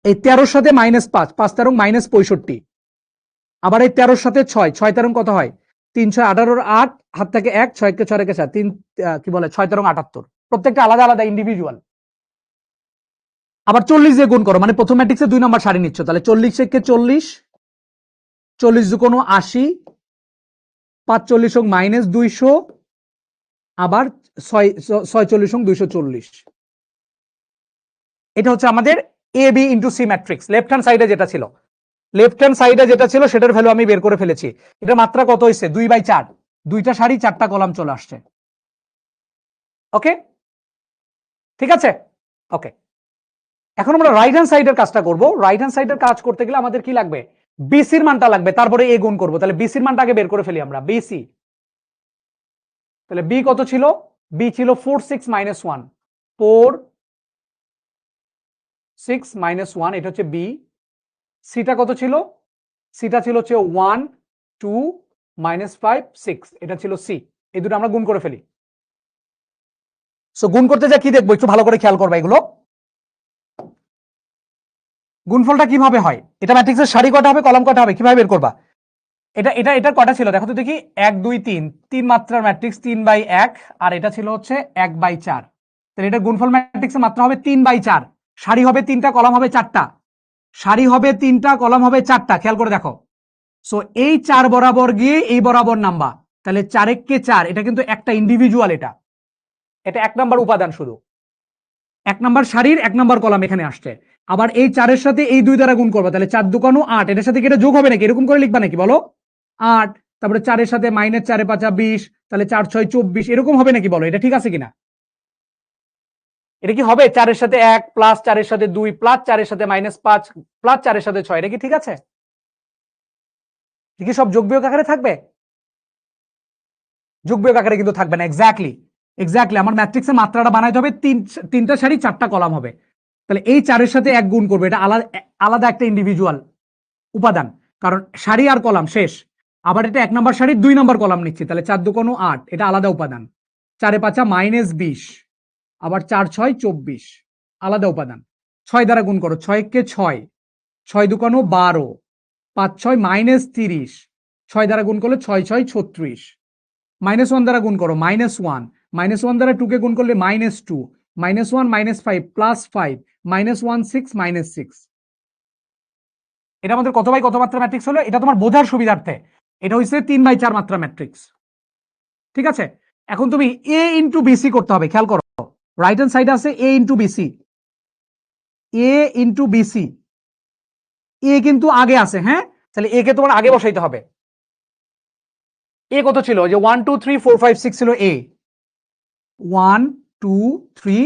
এই 13 সাথে -5, 5 13 -65। আবার এই 13 সাথে 6, 6 13 কত হয়? 3 6 18, 8 হাত থেকে 1, 6 কে 6 রেখে 4, 3 কি বলে 6 13 78। প্রত্যেকটা আলাদা আলাদা ইন্ডিভিজুয়াল। আবার 40 দিয়ে গুণ করো, মানে প্রথম ম্যাট্রিক্সে 2 নম্বর সারি নিচ্ছ, তাহলে 40 কে 40, 40 2 80, 5 40 -200, আবার 6 46 240। এটা হচ্ছে আমাদের A B into C matrix. Left hand সাইডে যেটা ছিল, লেফট হ্যান্ড সাইডে যেটা ছিল সেটার ভ্যালু আমি বের করে ফেলেছি। এটা মাত্রা কত হয়েছে? 2/4, 2টা সারি 4টা কলাম চলে আসছে। ওকে, ঠিক আছে, ওকে। এখন আমরা রাইট হ্যান্ড সাইডের কাজটা করব। রাইট হ্যান্ড সাইডের কাজ করতে গেলে আমাদের কি লাগবে? বিসির মানটা লাগবে, তারপরে এ গুণ করব। তাহলে বিসির মানটা আগে বের করে ফেলি আমরা, বিসি। তাহলে বি কত ছিল? বি ছিল 4 6 -1, 4 6 -1, এটা হচ্ছে বি। সিটা কত ছিল? সিটা ছিল হচ্ছে 1 2 -5 6, এটা ছিল সি। এই দুটো আমরা গুণ করে ফেলি। সো গুণ করতে যা কি দেখবো একটু ভালো করে খেয়াল করবা এগুলো। গুণফলটা কিভাবে হয়, এটা ম্যাট্রিক্সের সারি কটা হবে, কলাম কটা হবে, কিভাবে বের করবা? এটা কটা ছিল দেখো তো দেখি, 1 2 3, 3 মাত্রার ম্যাট্রিক্স 3/1, আর এটা ছিল হচ্ছে 1/4। তাহলে এটা গুণফল ম্যাট্রিক্সের মাত্রা হবে 3/4, সারি হবে 3টা, কলাম হবে 4টা, সারি হবে 3টা, কলাম হবে 4টা। খেয়াল করে দেখো। সো এই 4 বরাবর গিয়ে এই বরাবর নাম্বা, তাহলে 4 কে 4, এটা কিন্তু একটা ইন্ডিভিজুয়াল, এটা 1 নাম্বার উপাদান, শুধু 1 নাম্বার সারির 1 নাম্বার কলাম এখানে আসছে। আবার এই 4-এর সাথে এই 2 দ্বারা গুণ করবা, তাহলে 4 দুগুণ 8, এটার সাথে কি এটা যোগ হবে নাকি, এরকম করে লিখবা নাকি বলো? 8, তারপরে 4-এর সাথে মাইনাস 4 5 20, তাহলে 4 6 24, এরকম হবে নাকি বলো? এটা ঠিক আছে কিনা? এটা কি হবে 4-এর সাথে 1 প্লাস 4-এর সাথে 2 প্লাস 4-এর সাথে -5 প্লাস 4-এর সাথে 6, এটা কি ঠিক আছে? কি সব যোগ বিয়োগ আকারে থাকবে? যোগ বিয়োগ আকারে কিন্তু থাকবে না। এক্স্যাক্টলি আমার ম্যাট্রিক্সের মাত্রাটা বানাইতে হবে, তিনটা সারি 4টা কলাম হবে। তাহলে এই 4-এর সাথে 1 গুণ করবে, এটা আলাদা একটা ইন্ডিভিজুয়াল উপাদান, কারণ সারি আর কলাম শেষ। আবার এটা 1 নাম্বার সারির 2 নাম্বার কলাম নিচ্ছি, তাহলে 4 দুগুণ 8, এটা আলাদা উপাদান। 4 5 -20, আবার 4 6 24, আলাদা উপাদান। 6 দ্বারা গুণ করো, 6 কে 6, 6 দুগুণ 12, 5 6 -30, 6 দ্বারা গুণ করলে 6 6 36, -1 দ্বারা গুণ করো, -1, -1 দ্বারা 2 কে গুণ করলে -2, -1 -5 +5, -1 6 -6। এটা আমাদের কত বাই কত মাত্রা ম্যাট্রিক্স হলো, এটা তোমার বোঝার সুবিধার্থে এটা হচ্ছে 3/4 মাত্রা ম্যাট্রিক্স। ঠিক আছে, এখন তুমি a ইন্টু বিসি করতে হবে। খেয়াল করো, রাইট হ্যান্ড সাইডে আছে a into B C, a into B C, a কিন্তু আগে আছে, হ্যাঁ, তাহলে a কে তোমার আগে বসাইতে হবে। a কত ছিল, যে 1 2 3 4 5 6 ছিল a, 1 2 3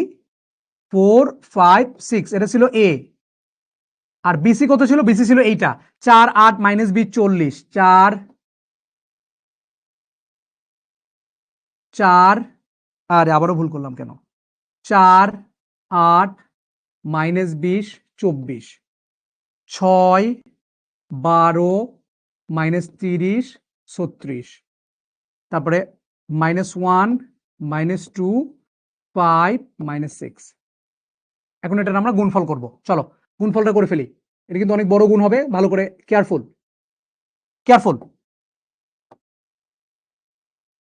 4 5 6, এটা ছিল a। আর বিসি কত ছিল, বিসি ছিল এইটা 4 8 -20 40, 4 4, আরে আবারও ভুল করলাম কেন, 4 8 -20 24, 6 12 -30 36, তারপরে -1 -2 5 -6। এখন এটা আমরা গুণফল করব, চলো গুণফলটা করে ফেলি। এটা কিন্তু অনেক বড় গুণ হবে, ভালো করে কেয়ারফুল।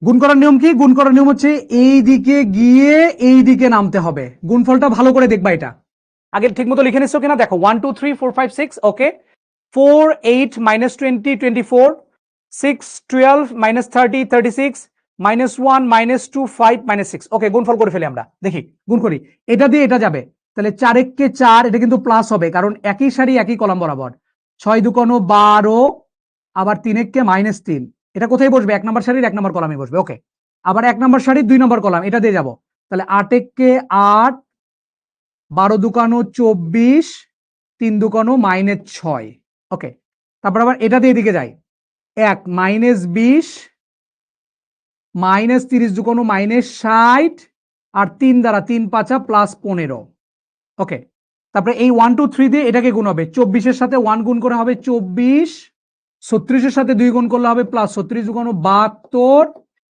গুণ করার নিয়ম কি? গুণ করার নিয়ম হচ্ছে এই দিকে গিয়ে এই দিকে নামতে হবে। গুণফলটা ভালো করে দেখবা, এটা আগে ঠিক মতো লিখে নিচ্ছ কিনা দেখো। 1 2 3 4 5 6, ওকে। 4 8 -20 24, 6 12 -30 36, -1 -2 5 -6, ওকে। গুণফল করে ফেলি আমরা, দেখি গুণ করি। এটা দিয়ে এটা যাবে, তাহলে 4 কে 4, এটা কিন্তু প্লাস হবে কারণ একই সারি একই কলাম বরাবর। 6 দুগুণ 12, আবার 3 কে -3, এটা কোথায় বসবে, 1 নম্বর সারির 1 নম্বর কলামে বসবে, ওকে। আবার 1 নম্বর সারির 2 নম্বর কলাম, এটা দিয়ে যাব, তাহলে 8 কে 8, 12 দুগুণ 24, 3 দুগুণ -6, ওকে। তারপর আবার এটা দিয়ে এদিকে যাই, 1 -20, -30 দুগুণ -60, আর 3 দ্বারা 3 5 +15, ওকে। তারপরে এই 1 2 3 দিয়ে এটাকে গুণ হবে, 24-এর সাথে 1 গুণ করে হবে 24, 36-এর সাথে 2 গুণ করলে হবে +36 দুগুণ 72,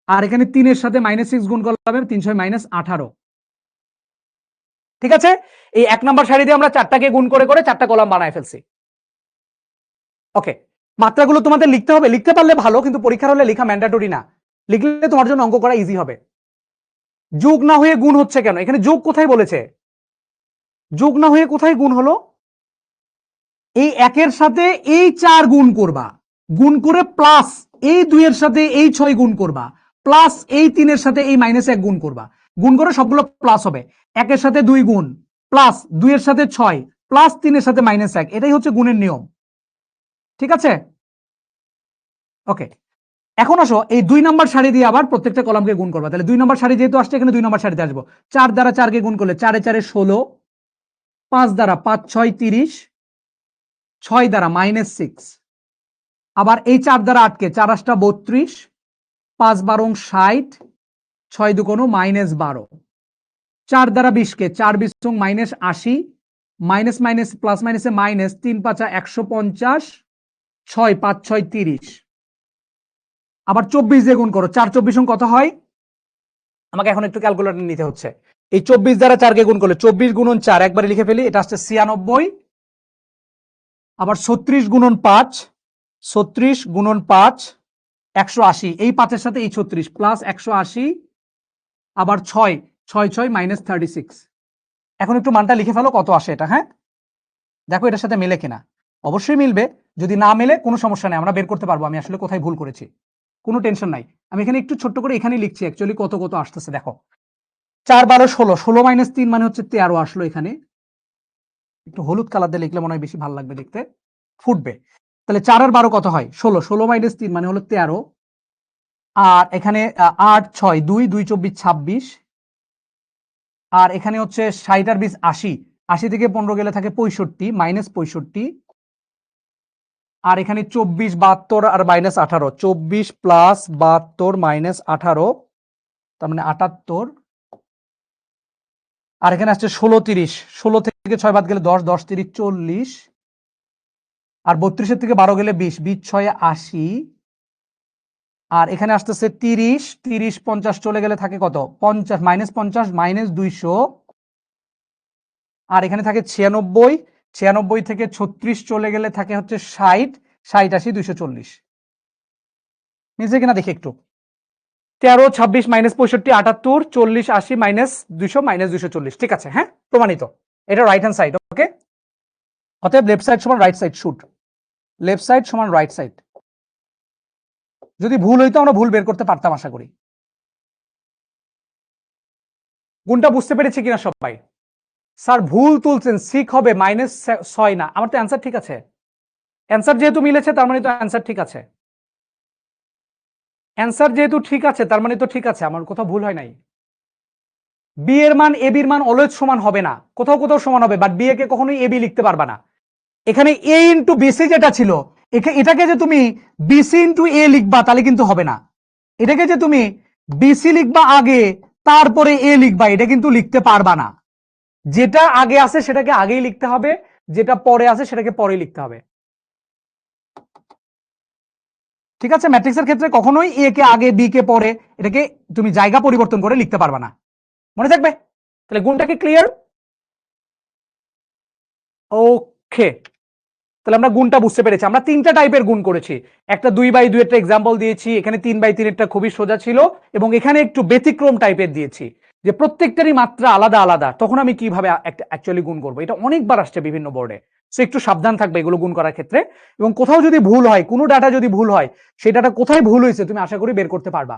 আর এখানে 3-এর সাথে -6 গুণ করলে হবে 3 6 -18। ঠিক আছে, এই 1 নাম্বার সারি দিয়ে আমরা 4টাকে গুণ করে করে 4টা কলাম বানায় ফেলছি, ওকে। মাত্রাগুলো তোমাদের লিখতে হবে, লিখতে পারলে ভালো, কিন্তু পরীক্ষার হলে লেখা ম্যান্ডেটরি না, লিখলে তোমার জন্য অঙ্ক করা ইজি হবে। যোগ না হয়ে গুণ হচ্ছে কেন, এখানে যোগ কোথায় বলেছে, যোগ না হয়ে কোথায় গুণ হলো? এই 1-এর সাথে এই 4 গুণ করবা, গুণ করে প্লাস এই 2-এর সাথে এই 6 গুণ করবা, প্লাস এই 3-এর সাথে এই -1 গুণ করবা, গুণ করে সবগুলো প্লাস হবে। 1-এর সাথে 2 গুণ, প্লাস 2-এর সাথে 6, প্লাস 3-এর সাথে -1, এটাই হচ্ছে গুণের নিয়ম। ঠিক আছে, ওকে। এখন আসো এই 2 নাম্বার সারি দিয়ে আবার প্রত্যেকটা কলামকে গুণ করবা, তাহলে 2 নাম্বার সারি যেহেতু আসছে এখানে 2 নাম্বার সারিতে আসবো। 4 দ্বারা 4 কে গুণ করলে 4 এ 4 এ 16, 5 দ্বারা 5 6 30, 6 দ্বারা -6, আবার এই 4 দ্বারা 8 কে 4 8 32, 5 12 60, 6 দুগুণ -12, 4 দ্বারা 20 কে 4 20 -80, মাইনাস মাইনাস প্লাস মাইনাসে মাইনাস, 3 5 150, 6 5 6 30, আবার 24 দিয়ে গুণ করো, 4 24 কত হয়? আমাকে এখন একটু ক্যালকুলেটর নিতে হচ্ছে। এই 24 দ্বারা 4 কে গুণ করলে 24 গুণন 4 একবারে লিখে ফেলি, এটা আসছে 96। আবার 36 গুণন 5, 36 গুণন 5 180, এই 5 এর সাথে এই 36 প্লাস 180, আবার 6 6 6 মাইনাস 36। এখন একটু মানটা লিখে ফেলো কত আসে এটা। হ্যাঁ, দেখো এটার সাথে মেলে কিনা। অবশ্যই মিলবে, যদি না মেলে কোনো সমস্যা নেই, আমরা বের করতে পারবো আমি আসলে কোথায় ভুল করেছি, কোনো টেনশন নাই। আমি এখানে একটু ছোট্ট করে এখানে লিখছি অ্যাকচুয়ালি কত কত আসতেছে। দেখো 4 12 16, 16 মাইনাস 3 মানে হচ্ছে 13 আসলো। এখানে একটু হলুদ কালার দিয়ে লিখলে মনে হয় বেশি ভালো লাগবে দেখতে, ফুটবে। তাহলে 4 আর 12 কত হয়? 16, 16 মাইনাস 3 মানে হলো 13। আর এখানে 8 6 2 2 24 26, আর এখানে হচ্ছে 60 আর 20 80, 80 থেকে 15 গেলে থাকে 65 মাইনাস 65। আর এখানে 24 72 আর মাইনাস 18, 24 প্লাস 72 মাইনাস 18, তার মানে 78। আর এখানে আসছে 16 30, 16 থেকে 6 বাদ গেলে 10, 10 30 40, আর 32 থেকে 12 গেলে 20, 20 6 80। আর এখানে আসতেছে 30, 30 50 চলে গেলে থাকে কত? 50 মাইনাস 50 মাইনাস 200। আর এখানে থাকে 96, 96 থেকে 36 চলে গেলে থাকে হচ্ছে 60, 60 80 240। নিচে কিনা দেখি একটু। 13 26 মাইনাস 65 78, 40 80 মাইনাস 200 মাইনাস 240। ঠিক আছে, হ্যাঁ প্রমাণিত। এটা রাইট হ্যান্ড সাইড। ওকে, অতএব লেফট সাইড সমান রাইট সাইড, শুট লেফট সাইড সমান রাইট সাইড। যদি ভুল হইতো আমরা ভুল বের করতে পারতাম আশা করি। গুণটা বুঝতে পেরেছি কিনা সবাই? স্যার ভুল তুলছেন, সিক হবে -6 না, আমার তো অ্যান্সার ঠিক আছে। অ্যান্সার যেহেতু মিলেছে তার মানে তো অ্যান্সার ঠিক আছে। অ্যান্সার যেহেতু ঠিক আছে তার মানে তো ঠিক আছে, আমার কোথাও ভুল হয় নাই। বি এর মান এ বির মান অলওয়েজ সমান হবে না, কোথাও কোথাও সমান হবে, বাট বি এ কে কখনোই এ বি লিখতে পারবা না। এখানে এ ইন্টু বিসি যেটা ছিল, এটাকে যে তুমি বিসি ইন্টু এ লিখবা তাহলে কিন্তু হবে না। এটাকে যে তুমি বিসি লিখবা আগে তারপরে এ লিখবা, এটা কিন্তু লিখতে পারবা না। যেটা আগে আছে সেটাকে আগেই লিখতে হবে, যেটা পরে আছে সেটাকে পরে লিখতে হবে। ঠিক আছে, ম্যাট্রিক্সের ক্ষেত্রে কখনোই এ কে আগে বি কে পরে, এটাকে তুমি জায়গা পরিবর্তন করে লিখতে পারবা না, মনে থাকবে। তাহলে গুণটা কি ক্লিয়ার? ওকে, তাহলে আমরা গুণটা বুঝতে পেরেছি। আমরা 3টা টাইপের গুণ করেছি, একটা 2/2 একটা এক্সাম্পল দিয়েছি, এখানে 3/3 একটা খুবই সোজা ছিল, এবং এখানে একটু ব্যতিক্রম টাইপের দিয়েছি যে প্রত্যেকটারই মাত্রা আলাদা আলাদা, তখন আমি কিভাবে অ্যাকচুয়ালি গুণ করবো। এটা অনেকবার আসছে বিভিন্ন বোর্ডে, সো একটু সাবধান থাকবে এগুলো গুণ করার ক্ষেত্রে। এবং কোথাও যদি ভুল হয়, কোনো ডাটা যদি ভুল হয়, সেই ডাটা কোথায় ভুল হয়েছে তুমি আশা করি বের করতে পারবা।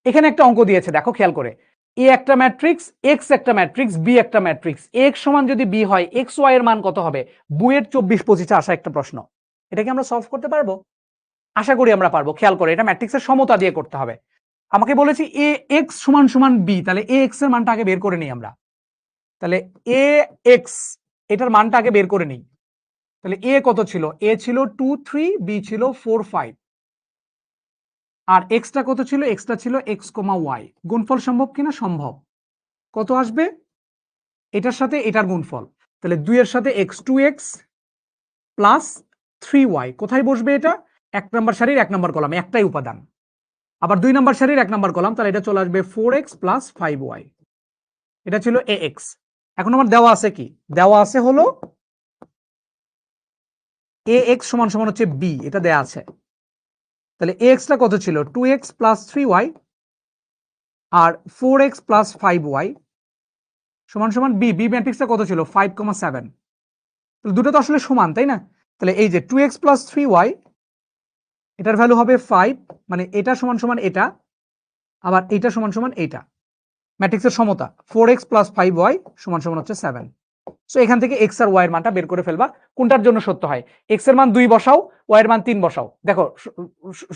এখানে একটা অঙ্ক দিয়েছে, দেখো খেয়াল করে। এ একটা ম্যাট্রিক্স, এক্স একটা ম্যাট্রিক্স, বি একটা ম্যাট্রিক্স, এক্স সমান যদি বি হয় এক্স ওয়াই এর মান কত হবে? বইয়ের 24 25 আসা একটা প্রশ্ন। এটা কি আমরা সলভ করতে পারবো? আশা করি আমরা পারবো। খেয়াল করে, এটা ম্যাট্রিক্সের সমতা দিয়ে করতে হবে। আমাকে বলেছি এ এক্স সমান সমান বি, তাহলে এ এক্স এর মানটা আগে বের করে নিই আমরা। তাহলে এ এক্স এটার মানটা আগে বের করে নিই। তাহলে এ কত ছিল? এ ছিল 2 3, বি ছিল 4 5, আর এক্সটা কত ছিল? এক্সটা ছিল এক্স কমা ওয়াই। গুণফল সম্ভব কিনা? সম্ভব। কত আসবে? এটার সাথে এটার গুণফল, তাহলে 2 এর সাথে x2x প্লাস 3y। কোথায় বসবে এটা? 1 নম্বর সারির 1 নম্বর কলামে, একটাই উপাদান। আবার 2 নম্বর সারির 1 নম্বর কলাম, তাহলে এটা চলে আসবে 4x প্লাস 5y। এটা ছিল ax। এখন আমার দেওয়া আছে কি? দেওয়া আছে হলো ax সমান সমান হচ্ছে b, এটা দেয়া আছে। তাহলে ax টা কত ছিল? 2x প্লাস 3y আর 4x প্লাস 5y সমান সমান b। b ম্যাট্রিক্সটা কত ছিল? 5,7। তাহলে দুটো তো আসলে সমান, তাই না? তাহলে এই যে 2x প্লাস 3y, এটার ভ্যালু হবে 5, মানে এটা সমান সমান এটা, আবার এটা সমান সমান এটা। ম্যাট্রিক্সের সমতা 4x প্লাস 5y সমান সমান হচ্ছে 7। সো এখান থেকে x আর y এর মানটা বের করে ফেলবা। কোনটার জন্য সত্য হয়? x এর মান 2 বসাও, y এর মান 3 বসাও। দেখো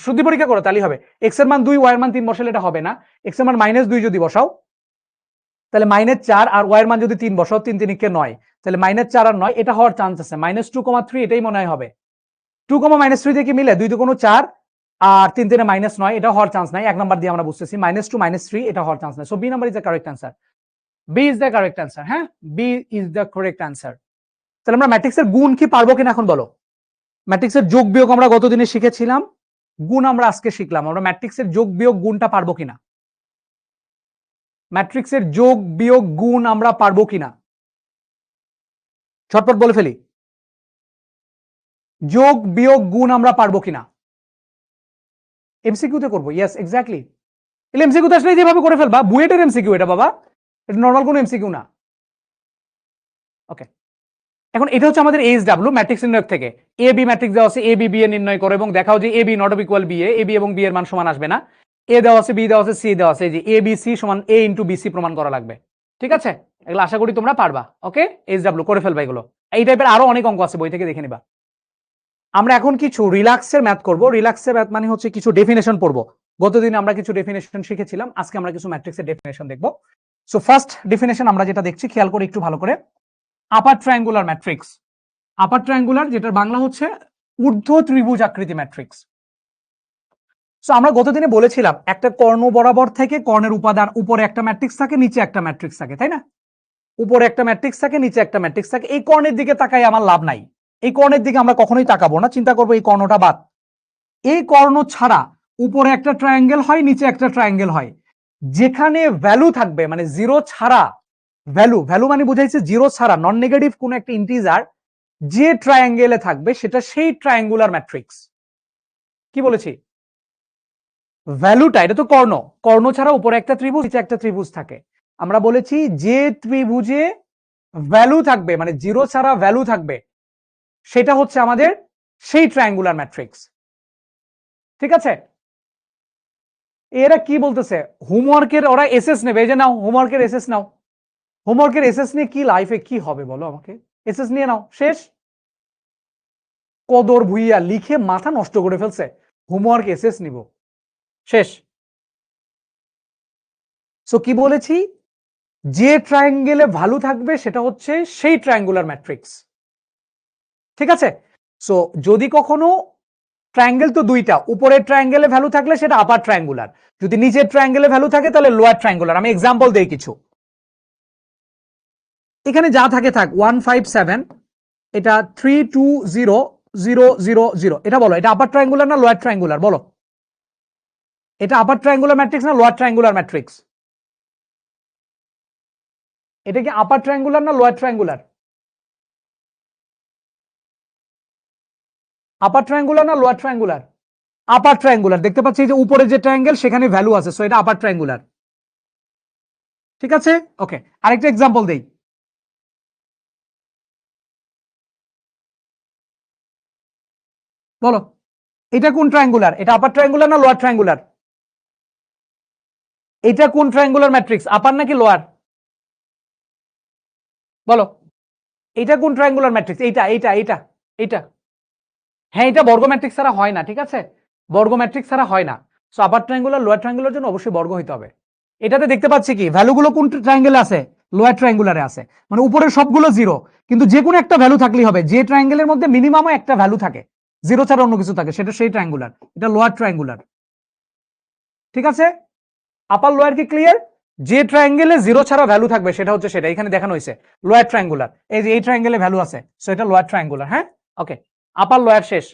শুদ্ধি পরীক্ষা করো তাহলেই হবে। x এর মান 2, y এর মান 3 বসালে এটা হবে না। x এর মান -2 যদি বসাও তাহলে -4, আর y এর মান যদি 3 বসাও, 3 3 কে 9, তাহলে -4 আর 9 এটা হওয়ার চান্স আছে। -2,3 এটাই মনে হয় হবে। 2, -3 দিয়ে কি মিলে? 2 2 4 আর 3 3 -9, এটা হওয়ার চান্স নাই। 1 নাম্বার দিয়ে আমরা বুঝতেছি -2 -3 এটা হওয়ার চান্স নাই। So B number is the correct answer. B is the correct answer. হ্যাঁ, B is the correct answer. তাহলে আমরা ম্যাট্রিক্সের গুণ কি পারবো কিনা এখন বলো। ম্যাট্রিক্সের যোগ বিয়োগ আমরা গতদিনে শিখেছিলাম, গুণ আমরা আজকে শিখলাম, আমরা ম্যাট্রিক্সের যোগ বিয়োগ গুণটা পারবো কিনা, ম্যাট্রিক্সের যোগ বিয়োগ গুণ আমরা পারবো কিনা, ঝটপট বলে ফেলি, যোগ বিয়োগ গুণ আমরা পারবো কিনা। এমসিকিউতে করবো, ইয়েস এক্স্যাক্টলি। তাহলে এমসিকিউতে আসলে যেভাবে করে ফেলবা, বুয়েটের এমসিকিউ এটা বাবা, এটা নর্মাল কোনো এমসিকিউ না। ওকে, এখন এটা হচ্ছে আমাদের এইচডব্লিউ ম্যাট্রিক্স নির্ণয় থেকে এ বি ম্যাট্রিক্স দেওয়া আছে, এ বি বি এ নির্ণয় করো এবং দেখাও যে A B not equal B A B এবং বি এর মান সমান আসবে না। এ দেওয়া আছে, বি দেওয়া আছে, সি দেওয়া আছে, এই যে এ বি সি সমান এ ইন্টু বি সি প্রমাণ করা লাগবে। ঠিক আছে, এগুলো আশা করি তোমরা পারবা। ওকে, এইচডব্লিউ করে ফেলবা এগুলো। এই টাইপের আরো অনেক অঙ্ক আছে, বই থেকে দেখে নিবা। আমরা এখন কিছু রিল্যাক্সের ম্যাথ করব। রিল্যাক্সের ম্যাথ মানে হচ্ছে কিছু ডেফিনেশন পড়বো। গতদিন আমরা কিছু ডেফিনেশন শিখেছিলাম, আজকে আমরা কিছু ম্যাট্রিক্সের ডেফিনেশন দেখবো। সো ফার্স্ট ডেফিনেশন আমরা যেটা দেখছি, খেয়াল করে একটু ভালো করে, আপার ট্রায়াঙ্গুলার ম্যাট্রিক্স। আপার ট্রায়াঙ্গুলার, যেটার বাংলা হচ্ছে ঊর্ধ্ব ত্রিভুজ আকৃতি ম্যাট্রিক্স। সো আমরা গতদিনে বলেছিলাম একটা কর্ণ বরাবর থেকে কর্ণের উপাদান, উপরে একটা ম্যাট্রিক্স থাকে, নিচে একটা ম্যাট্রিক্স থাকে, তাই না? উপরে একটা ম্যাট্রিক্স থাকে, নিচে একটা ম্যাট্রিক্স থাকে। এই কর্ণের দিকে তাকাই আমার লাভ নাই, এই কর্ণের দিকে আমরা কখনোই তাকাবো না, চিন্তা করবো এই কর্ণটা বাদ। এই কর্ণ ছাড়া উপরে একটা ট্রায়াঙ্গেল হয়, নিচে একটা ট্রায়াঙ্গেল হয়, যেখানে ভ্যালু থাকবে, মানে জিরো ছাড়া, ভ্যালু ভ্যালু মানে বুঝাইছে জিরো ছাড়া, নন নেগেটিভ কোন একটা ইন্টিজার যে ট্রায়াঙ্গেলে থাকবে সেটা সেই ট্রায়াঙ্গুলার ম্যাট্রিক্স। কি বলেছি? ভ্যালুটা, এটা তো কর্ণ, কর্ণ ছাড়া উপরে একটা ত্রিভুজ, নিচে একটা ত্রিভুজ থাকে। আমরা বলেছি যে ত্রিভুজে ভ্যালু থাকবে, মানে জিরো ছাড়া ভ্যালু থাকবে, সেটা হচ্ছে আমাদের সেই ট্রায়াঙ্গুলার ম্যাট্রিক্স। ঠিক আছে, এরা কি বলতেছে, হোমওয়ার্কের ওরা এসএস নেবে, এই যে নাও হোমওয়ার্কের এসএস নাও। হোমওয়ার্কের এসএস নিয়ে কি লাইফে কি হবে বলো আমাকে, এসএস নিয়ে নাও, শেষ। কদর ভুইয়া লিখে মাথা নষ্ট করে ফেলছে, হোমওয়ার্ক এসএস নিব, শেষ। সো কি বলেছি, যে ট্রায়াঙ্গেলে ভ্যালু থাকবে সেটা হচ্ছে সেই ট্রায়াঙ্গুলার ম্যাট্রিক্স। ঠিক আছে, সো যদি কখনো ট্রায়াঙ্গেল তো দুইটা, উপরের ট্রায়াঙ্গেলে ভ্যালু থাকলে সেটা আপার ট্রায়াঙ্গুলার, যদি নিচের ট্রায়াঙ্গেলে ভ্যালু থাকে তাহলে লোয়ার ট্রায়াঙ্গুলার। আমি এক্সাম্পল দেই কিছু, এখানে যা থাকে থাক, 157, এটা 32000, এটা বলো, এটা আপার ট্রায়াঙ্গুলার না লোয়ার ট্রায়াঙ্গুলার বলো? এটা আপার ট্রায়াঙ্গুলার ম্যাট্রিক্স না লোয়ার ট্রায়াঙ্গুলার ম্যাট্রিক্স? এটা কি আপার ট্রায়াঙ্গুলার না লোয়ার ট্রায়াঙ্গুলার? আপার ট্রায়াঙ্গুলার না লোয়ার ট্রায়াঙ্গুলার? আপার ট্রায়াঙ্গুলার। দেখতে পাচ্ছি যে উপরে যে ট্রায়াঙ্গেল সেখানে ভ্যালু আছে, সো এটা আপার ট্রায়াঙ্গুলার। ঠিক আছে, ওকে, আরেকটা এক্সাম্পল দেই। বলো, এটা কোন ট্রায়াঙ্গুলার? এটা আপার ট্রায়াঙ্গুলার না লোয়ার ট্রায়াঙ্গুলার? এটা কোন ট্রায়াঙ্গুলার ম্যাট্রিক্স, আপার নাকি লোয়ার? বলো, এটা কোন ট্রায়াঙ্গুলার ম্যাট্রিক্স? এইটা এইটা এইটা এইটা। হ্যাঁ, এটা বর্গ ম্যাট্রিক্স ছাড়া হয় না, ঠিক আছে, বর্গ ম্যাট্রিক্স ছাড়া হয় না। সো আপার ট্রায়াঙ্গুলার লোয়ার ট্রায়াঙ্গুলার জন্য অবশ্যই বর্গ হইতে হবে। এটাতে দেখতে পাচ্ছি কি ভ্যালুগুলো কোন ট্রায়াঙ্গেলে আছে? লোয়ার ট্রায়াঙ্গুলারে আছে, মানে উপরের সবগুলো জিরো, কিন্তু যে কোনো একটা ভ্যালু থাকলেই হবে, যে ট্রায়াঙ্গেলের মধ্যে মিনিমাম একটা ভ্যালু থাকে, জিরো ছাড়া অন্য কিছু থাকে, সেটা সেই ট্রায়াঙ্গুলার, এটা লোয়ার ট্রায়াঙ্গুলার। ঠিক আছে, আপার লোয়ার কি ক্লিয়ার? যে ট্রায়াঙ্গেলে জিরো ছাড়া ভ্যালু থাকবে সেটা হচ্ছে সেটা, এখানে দেখানো হয়েছে লোয়ার ট্রায়াঙ্গুলার। এই যে এই ট্রায়াঙ্গেলে ভ্যালু আছে, সো এটা লোয়ার ট্রায়াঙ্গুলার। হ্যাঁ, ওকে, আপার লোয়ার শেষ,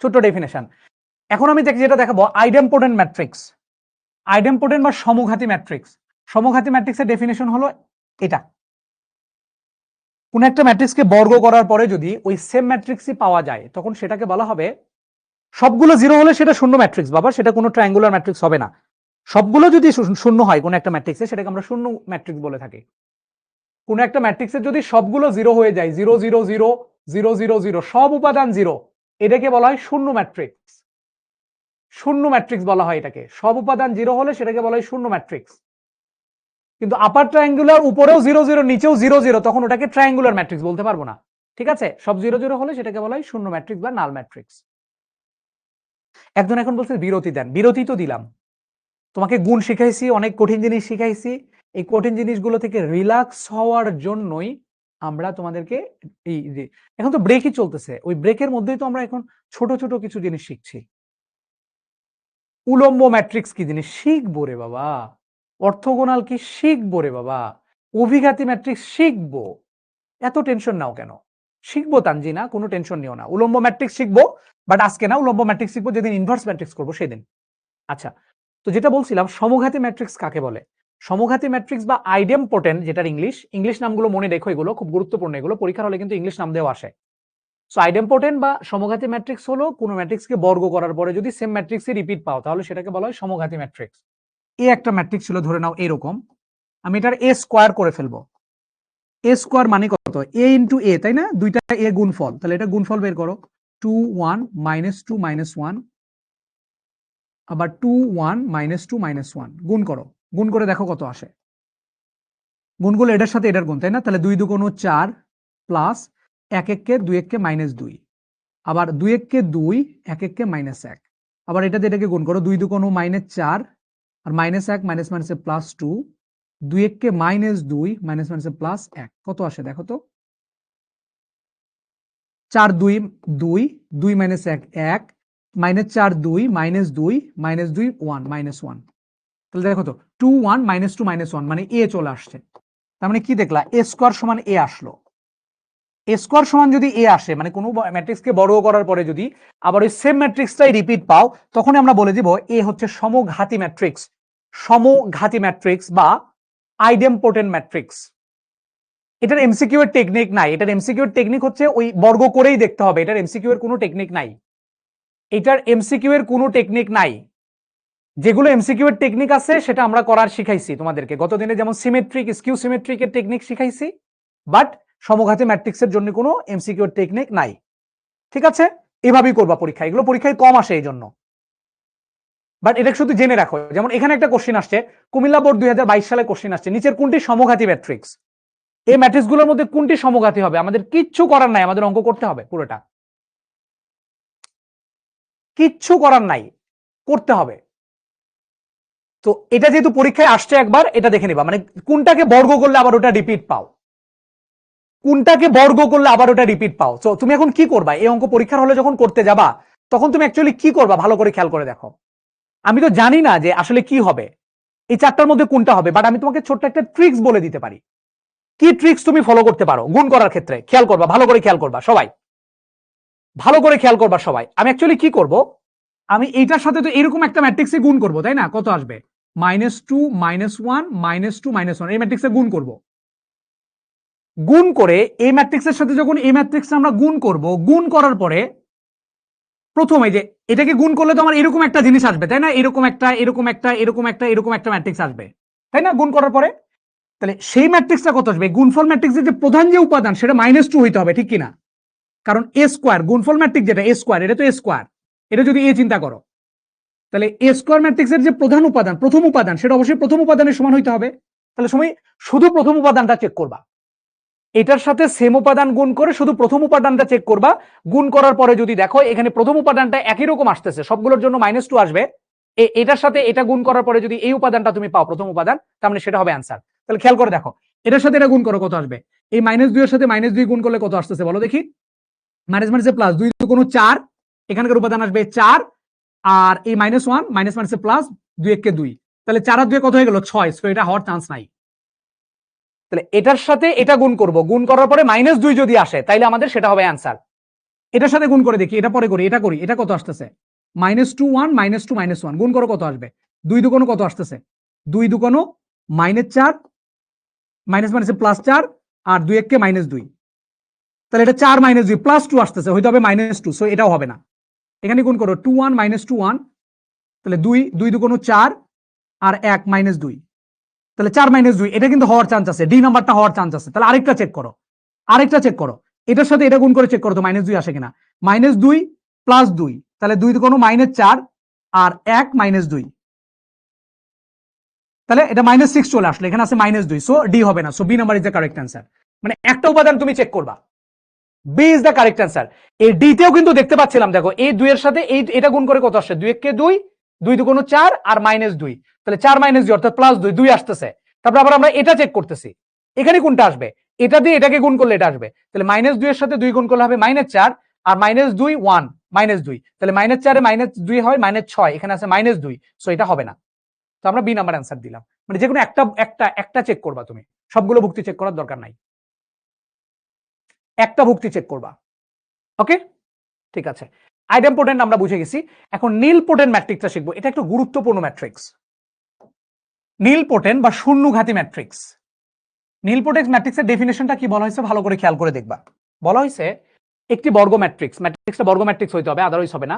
ছোট্ট ডেফিনেশন। এখন আমি যেটা দেখাবো আইডেম্পোটেন্ট ম্যাট্রিক্স। আইডেম্পোটেন্ট বা সমঘাতী ম্যাট্রিক্স। সমঘাতী ম্যাট্রিক্সের ডেফিনেশন হলো এটা, কোন একটা ম্যাট্রিক্সকে বর্গ করার পরে যদি ওই সেম ম্যাট্রিক্সই পাওয়া যায় তখন সেটাকে বলা হবে, সবগুলো জিরো হলে সেটা শূন্য ম্যাট্রিক্স বাবা, সেটা কোনো ট্রায়াঙ্গুলার ম্যাট্রিক্স হবে না। সবগুলো যদি শূন্য হয় কোন একটা ম্যাট্রিক্সে, সেটাকে আমরা শূন্য ম্যাট্রিক্স বলে থাকি। কোন একটা ম্যাট্রিক্সের যদি সবগুলো জিরো হয়ে যায়, 0 0 0 0 0 0, সব উপাদান জিরো, এটাকে বলা হয় শূন্য ম্যাট্রিক্স। শূন্য ম্যাট্রিক্স বলা হয় এটাকে, সব উপাদান জিরো হলে সেটাকে বলা হয় শূন্য ম্যাট্রিক্স। কিন্তু আপার ট্রায়াঙ্গুলার উপরেও 0 0 নিচেও 0 0, তখন ওটাকে ট্রায়াঙ্গুলার ম্যাট্রিক্স বলতে পারবো না। ঠিক আছে, সব 0 0 হলে সেটাকে বলা হয় শূন্য ম্যাট্রিক্স বা নাল ম্যাট্রিক্স। একজন এখন বলছে বিরতি দেন, বিরতি তো দিলাম, তোমাকে গুণ শিখাইছি, অনেক কঠিন জিনিস শিখাইছি, এই কঠিন জিনিসগুলো থেকে রিল্যাক্স হওয়ার জন্যই আমরা তোমাদেরকে এই যে এখন তো ব্রেকই চলতেছে, ওই ব্রেকের মধ্যেই তো আমরা এখন ছোট ছোট কিছু জিনিস শিখছি। উলম্ব ম্যাট্রিক্স কি জিনিস শিখবো রে বাবা, অর্থগোনাল কি শিখবো রে বাবা, অভিঘাতী ম্যাট্রিক্স শিখবো, এত টেনশন নাও কেন? শিখবো তানজিনা, কোনো টেনশন নিও না। উলম্ব ম্যাট্রিক্স শিখবো, বাট আজকে না। উলম্ব ম্যাট্রিক্স শিখবো যেদিন ইনভার্স ম্যাট্রিক্স করবো সেদিন। আচ্ছা, তো যেটা বলছিলাম সমঘাতী ম্যাট্রিক্স কাকে বলে? সমঘাতী ম্যাট্রিক্স বা আইডেমপোটেন্ট, যেটার ইংলিশ নামগুলো মনে রেখো, এগুলো খুব গুরুত্বপূর্ণ, এগুলো পরীক্ষার হলে কিন্তু ইংলিশ নাম দেওয়া আসে। সো আইডেমপোটেন্ট বা সমঘাতী ম্যাট্রিক্স হলো কোনো ম্যাট্রিক্সকে বর্গ করার পরে যদি সেম ম্যাট্রিক্সে রিপিট পাও তাহলে সেটাকে বলা হয় সমঘাতী ম্যাট্রিক্স। এ একটা ম্যাট্রিক্স ছিল, ধরে নাও এরকম, আমি এটার এ স্কোয়ার করে ফেলবো। এ স্কোয়ার মানে কত? এ ইন্টু এ, তাই না? দুইটা এ গুণফল, তাহলে এটা গুণফল বের করো। 2 1 -2 -1, আবার 2 1 -2 -1 গুণ করো। গুণ করে দেখো কত আসে। গুণ করলে এটার সাথে এটার গুণ, তাই না? তাহলে 2 2 4 প্লাস 1 1 কে 2 1 কে -2, আবার 2 1 কে 2 1 1 কে -1, আবার এটাতে এটাকে গুণ করো। 2 2 -4 আর -1 মাইনাসে +2, 2 1 কে -2 মাইনাসে +1, কত আসে দেখো তো? 4 2 2 2 -1 1, -4 2 -2 -2 1 -1, তাহলে দেখো তো 2 1 -2 -1 মানে এ চলে আসছে। তার মানে কি দেখলা? এ স্কোয়ার সমান এ আসলো। এ স্কোয়ার সমান যদি এ আসে, মানে কোনো ম্যাট্রিক্সকে বর্গ করার পরে যদি আবার ওই সেম ম্যাট্রিক্সটাই রিপিট পাও, তখন আমরা বলে দিব এ হচ্ছে সমঘাতী ম্যাট্রিক্স। সমঘাতী ম্যাট্রিক্স বা আইডেমপোটেন্ট ম্যাট্রিক্স। এটার এমসিকিউ এর টেকনিক নাই। এটার এমসিকিউ এর টেকনিক হচ্ছে ওই বর্গ করেই দেখতে হবে। এটার এমসিকিউ এর কোনো টেকনিক নাই। এটার এমসিকিউ এর কোনো টেকনিক নাই। যেগুলো এমসিকিউ এর টেকনিক আছে সেটা আমরা করার শিখাইছি তোমাদেরকে গতদিনে, যেমন সিমেট্রিক, স্কিউ সিমেট্রিক এর টেকনিক শিখাইছি, বাট সমঘাতী ম্যাট্রিক্সের জন্য কোনো এমসিকিউ এর টেকনিক নাই। ঠিক আছে? এভাবেই করবা পরীক্ষা, এগুলো পরীক্ষায় কম আসে এই জন্য। বাট এটা শুধু জেনে রাখো, যেমন এখানে একটা কোশ্চেন আসছে, কুমিল্লা বোর্ড 2022 সালে কোশ্চেন আসছে, নিচের কোনটি সমঘাতী ম্যাট্রিক্স? এই ম্যাট্রিক্সগুলোর মধ্যে কোনটি সমঘাতী হবে? আমাদের কিচ্ছু করার নাই, আমাদের অঙ্ক করতে হবে পুরোটা। কিচ্ছু করার নাই, করতে হবে। তো এটা যেহেতু পরীক্ষায় আসছে একবার, এটা দেখে নিবা, মানে কোনটাকে বর্গ করলে আবার ওটা রিপিট পাও, কোনটাকে বর্গ করলে আবার ওটা রিপিট পাও। তো তুমি এখন কি করবা? এই অঙ্ক পরীক্ষার হলে যখন করতে যাবা তখন তুমি অ্যাকচুয়ালি কি করবা ভালো করে খেয়াল করে দেখো। আমি তো জানি না যে আসলে কি হবে, এই চারটার মধ্যে কোনটা হবে, বাট আমি তোমাকে ছোট্ট একটা ট্রিক্স বলে দিতে পারি। কি ট্রিক্স তুমি ফলো করতে পারো গুণ করার ক্ষেত্রে? খেয়াল করবা, ভালো করে খেয়াল করবা সবাই, ভালো করে খেয়াল করবা সবাই। আমি অ্যাকচুয়ালি কি করব, আমি এইটার সাথে তো এরকম একটা ম্যাট্রিক্সে গুণ করব, তাই না? কত আসবে? -2 -1 -2 -1, এই ম্যাট্রিক্সে গুণ করব। গুণ করে এই ম্যাট্রিক্সের সাথে যখন এই ম্যাট্রিক্সটা আমরা গুণ করব, গুণ করার পরে প্রথমে যে এটাকে গুণ করলে তো আমার এরকম একটা জিনিস আসবে, তাই না? এরকম একটা, এরকম একটা, এরকম একটা, এরকম একটা ম্যাট্রিক্স আসবে, তাই না? গুণ করার পরে তাহলে সেই ম্যাট্রিক্সটা কত আসবে? গুণফল ম্যাট্রিক্সের যে প্রধান যে উপাদান সেটা -2 হইতে হবে, ঠিক কিনা? কারণ এ স্কোয়ার, গুণফল ম্যাট্রিক্স যেটা এ স্কোয়ার, এটা তো এ স্কোয়ার, এটা যদি এ চিন্তা করো, তাহলে এ স্কোয়ার ম্যাট্রিক্সের যে প্রধান উপাদান, প্রথম উপাদান, সেটা অবশ্যই প্রথম উপাদানের সমান হইতে হবে। তাহলে সময় শুধু প্রথম উপাদানটা চেক করবা, এটার সাথে সেম উপাদান গুণ করে শুধু প্রথম উপাদানটা চেক করবা। গুণ করার পরে যদি দেখো এখানে প্রথম উপাদানটা একই রকম আসতেছে, সবগুলোর জন্য -2 আসবে, এটার সাথে এটা গুণ করার পরে যদি এই উপাদানটা তুমি পাও প্রথম উপাদান, তার মানে সেটা হবে অ্যান্সার। তাহলে খেয়াল করে দেখো, এটার সাথে এটা গুণ করো, কত আসবে? এই -2 এর সাথে -2 গুণ করলে কত আসতেছে বলো দেখি? মাইনাস মাইনাসে প্লাস, 2 2 4, এখানকার উপাদান আসবে 4, আর এই -1 মাইনাস মাইনাসে প্লাস, 2 1 কে 2, তাহলে 4 আর 2 কত হয়ে গেল? 6। সো এটা হওয়ার চান্স নাই। তাহলে এটার সাথে এটা গুণ করব, গুণ করার পরে -2 যদি আসে তাইলে আমাদের সেটা হবে অ্যান্সার। এটার সাথে গুণ করে দেখি, এটা পরে করি, এটা করি, এটা কত আসতেছে? -2 1 -2 -1 গুণ করো, কত আসবে? 2 2 কত আসতেছে? 2 2 -4 মাইনাস মাইনাসে +4, আর 2 1 কে -2, তাহলে এটা 4 -2 +2 আসতেছে, হইতে হবে -2, সো এটাও হবে না। এখানে গুণ করো 2 1 -2 1, তাহলে 2 2 2 4 আর 1 -2, তাহলে 4 -2, এটা কিন্তু হওয়ার চান্স আছে, ডি নাম্বারটা হওয়ার চান্স আছে। তাহলে আরেকটা চেক করো, আরেকটা চেক করো, এটার সাথে এটা গুণ করে চেক করো তো -2 আসে কিনা। -2 +2, তাহলে 2 2 -4 আর 1 -2, তাহলে এটা -6 চলে আসলো, এখানে আছে -2, সো ডি হবে না, so B number is the correct answer. মানে একটা উপাদান তুমি চেক করবা, B is the correct answer. এই ডি তেও কিন্তু দেখতে পাচ্ছিলাম, দেখো এই 2 এর সাথে এই এটা গুণ করে কত আসছে? 2 1 কে 2, 2 2 4 আর -2, তাহলে 4 -2 অর্থাৎ +2, 2 আসতেছে। তারপর আবার আমরা এটা চেক করতেছি, এখানে কোনটা আসবে? এটা দিয়ে এটাকে গুণ করলে এটা আসবে, তাহলে -2 এর সাথে 2 গুণ করলে হবে -4, আর -2 1 -2, তাহলে -4 এ -2 হয় -6, এখানে আছে -2, সো এটা হবে না। তো আমরা বি নাম্বার অ্যান্সার দিলাম। মানে যে কোনো একটা একটা একটা চেক করবা তুমি, সবগুলো ভুক্তি চেক করার দরকার নাই। একটা ভুক্তি চেক করবা। ওকে, ঠিক আছে। আইডেম্পোটেন্ট আমরা বুঝে গেছি। এখন নীলপোটেন্ট ম্যাট্রিক্সটা শিখবো। এটা একটু গুরুত্বপূর্ণ ম্যাট্রিক্স। নীলপোটেন্ট বা শূন্যঘাতী ম্যাট্রিক্স। নীলপোটেন্ট ম্যাট্রিক্সের ডেফিনেশনটা কি বলা হয়েছে ভালো করে খেয়াল করে দেখবা। বলা হয়েছে একটি বর্গ ম্যাট্রিক্স, ম্যাট্রিক্সটা বর্গ ম্যাট্রিক্স হইতে হবে, আদারওয়াইজ হবে না।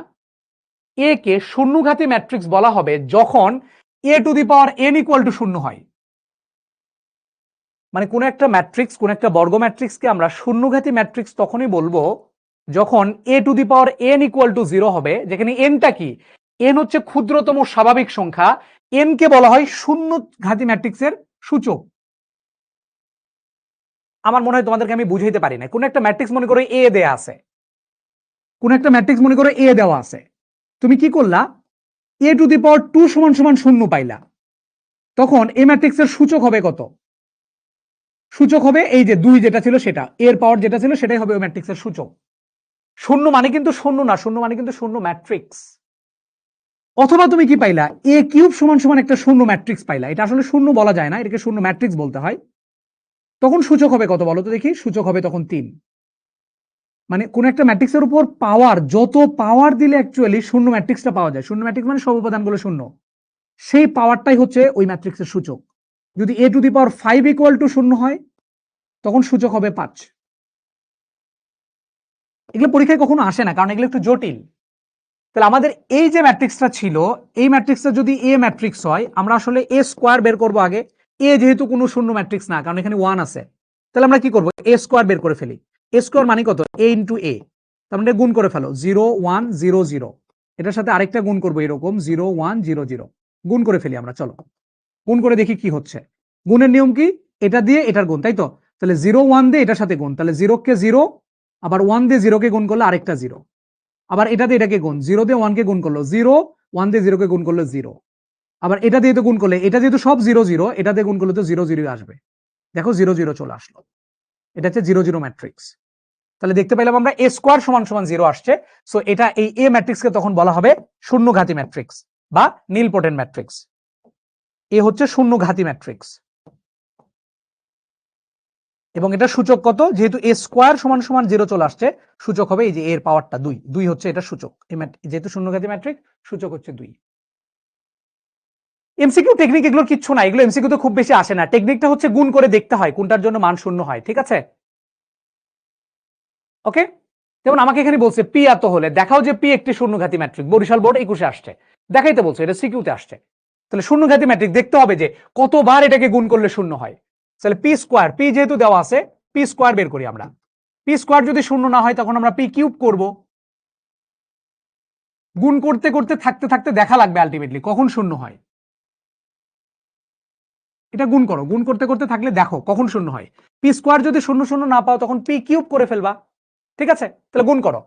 এ কে শূন্যঘাতী ম্যাট্রিক্স বলা হবে যখন a two the power n equal to 0 হয়। মানে কোন একটা ম্যাট্রিক্স, কোন একটা বর্গ ম্যাট্রিক্সকে আমরা শূন্যঘাতী ম্যাট্রিক্স তখনই বলবো যখন a two the power n equal to 0 হবে, যেখানে nটা কি, n হচ্ছে ক্ষুদ্রতম স্বাভাবিক সংখ্যা, n কে বলা হয় শূন্যঘাতী ম্যাট্রিক্সের সূচক। আমার মনে হয় তোমাদেরকে আমি বুঝাইতে পারি না। কোন একটা ম্যাট্রিক্স মনে করে a দেয়া আছে, কোন একটা ম্যাট্রিক্স মনে করে a দেওয়া আছে, তুমি কি করলা, a টু দি পাওয়ার 2 সমান সমান 0 পাইলা, তখন এই ম্যাট্রিক্সের সূচক হবে কত? সূচক হবে এই যে 2 যেটা ছিল সেটা, এর পাওয়ার যেটা ছিল সেটাই হবে ওই ম্যাট্রিক্সের সূচক। শূন্য মানে কিন্তু শূন্য না, শূন্য মানে কিন্তু শূন্য ম্যাট্রিক্স। অথবা তুমি কি পাইলা, a কিউব সমান সমান একটা শূন্য ম্যাট্রিক্স পাইলা, এটা আসলে শূন্য বলা যায় না, এটাকে শূন্য ম্যাট্রিক্স বলতে হয়। তখন সূচক হবে কত বলো তো দেখি? সূচক হবে তখন 3। মানে কোন একটা ম্যাট্রিক্সের উপর পাওয়ার, যত পাওয়ার দিলে অ্যাকচুয়ালি শূন্য ম্যাট্রিক্সটা পাওয়া যায়, শূন্য ম্যাট্রিক্স মানে সব উপাদানগুলো শূন্য, সেই পাওয়ারটাই হচ্ছে ওই ম্যাট্রিক্সের সূচক। যদি a two the power 5 equal to 0 হয় তখন সূচক হবে 5। এগুলো পরীক্ষায় কখনো আসে না, কারণ এগুলো একটু জটিল। তাহলে আমাদের এই যে ম্যাট্রিক্সটা ছিল, এই ম্যাট্রিক্সটা যদি এ ম্যাট্রিক্স হয়, আমরা আসলে এ স্কোয়ার বের করব আগে। এ যেহেতু কোনো শূন্য ম্যাট্রিক্স না, কারণ এখানে 1 আছে, তাহলে আমরা কি করব, এ স্কোয়ার বের করে ফেলি। এ স্কোয়ার মানে কত? a ইন্টু এ। তার মানে গুণ করে ফেলো, 0 1 0 0, এটার সাথে আরেকটা গুণ করবো এরকম 0 1 0 0, গুণ করে ফেলি আমরা। চলো গুণ করে দেখি কি হচ্ছে। গুণের নিয়ম কি? এটা দিয়ে এটার গুণ, তাই তো? তাহলে 0 1 দিয়ে এটার সাথে গুণ, তাহলে 0 কে 0, আবার 1 দিয়ে 0 কে গুণ করলে আরেকটা 0, আবার এটা দিয়ে এটাকে গুণ, 0 দিয়ে 1 কে গুণ করলো 0, 1 দিয়ে 0 কে গুণ করলো 0, আবার এটা দিয়ে তো গুণ করলে, এটা যেহেতু সব 0 0, এটা দিয়ে গুণ করলে তো 0 0 আসবে। দেখো 0 0 চলে আসলো, এটা হচ্ছে 0 0 ম্যাট্রিক্স। তাহলে দেখতে পেলাম আমরা a স্কোয়ার সমান সমান 0 আসছে। সো এটা এই a ম্যাট্রিক্সকে তখন বলা হবে শূন্যঘাতী ম্যাট্রিক্স বা নীলপোটেন্ট ম্যাট্রিক্স। এ হচ্ছে শূন্যঘাতী ম্যাট্রিক্স এবং এটা সূচক কত? যেহেতু a স্কোয়ার সমান সমান 0 চলে আসছে, সূচক হবে এই যে এর পাওয়ারটা 2, 2 হচ্ছে এটা সূচক। যেহেতু শূন্যঘাতী ম্যাট্রিক্স, সূচক হচ্ছে 2। এমসিকিউ টেকনিক এগুলোর কিচ্ছু না, এগুলো এমসিকিউ তো খুব বেশি আসে না। টেকনিকটা হচ্ছে গুণ করে দেখতে হয় কোনটার জন্য মান শূন্য হয়, ঠিক আছে? ওকে, যেমন আমাকে এখানে বলছে পি এত হলে দেখাও যে পি একটি শূন্যঘাতী ম্যাট্রিক্স, বরিশাল বোর্ড 21-এ আসছে, দেখাইতে বলছে, এটা সিকিউতে আসছে। তাহলে শূন্যঘাতী ম্যাট্রিক্স দেখতে হবে যে কতবার এটাকে গুণ করলে শূন্য হয়। তাহলে পি স্কোয়ার, পি যেহেতু দেওয়া আছে, পি স্কোয়ার বের করি আমরা। পি স্কোয়ার যদি শূন্য না হয় তখন আমরা পি কিউব করব। গুণ করতে করতে থাকতে থাকতে দেখা লাগবে আলটিমেটলি কখন শূন্য হয়। এটা গুণ করো, গুণ করতে করতে থাকলে দেখো কখন শূন্য হয়। পি স্কোয়ার যদি শূন্য শূন্য না পাও তখন পি কিউব করে ফেলবা, ঠিক আছে? তাহলে গুণ করো,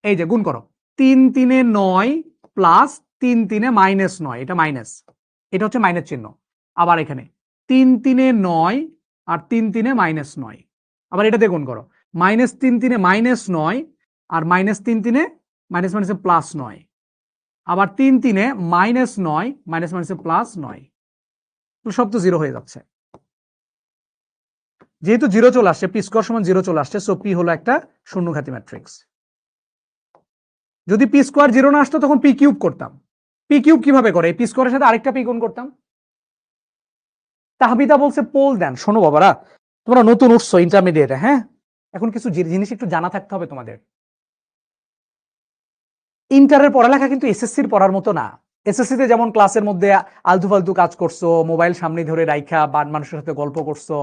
এই যে গুণ করো, 3 3 9 প্লাস 3 3 -9, এটা মাইনাস, এটা হচ্ছে মাইনাস চিহ্ন। আবার এখানে 3 3 9 আর 3 3 -9, আবার এটা দিয়ে গুণ করো, -3 3 -9 আর -3 3 মাইনাস মাইনাসে প্লাস 9, আবার 3 3 -9 মাইনাস মাইনাসে প্লাস 9, সব তো জিরো হয়ে যাচ্ছে। যেহেতু জিরো চলে আসছে, পি স্কোয়ার সমান 0 চলে আসছে, সো পি হলো একটা শূন্যঘাতী ম্যাট্রিক্স। যদি পি স্কোয়ার 0 না আসতো তখন পি কিউব করতাম। পি কিউব কিভাবে করে? পি স্কোয়ারের সাথে আরেকটা পি গুণ করতাম। তাহবিদা বলছে পোল দেন। শোনো বাবারা, তোমরা নতুন উঠছো ইন্টারমিডিয়েটে, হ্যাঁ, এখন কিছু জিনিস একটু জানা থাকতে হবে তোমাদের। ইন্টারের পড়ালেখা কিন্তু এসএসসির পড়ার মতো না। এসএসসিতে যেমন ক্লাসের মধ্যে আলতু ফালতু কাজ করছো, মোবাইল সামনে ধরে রাইখা বান মানুষের সাথে গল্প করছো,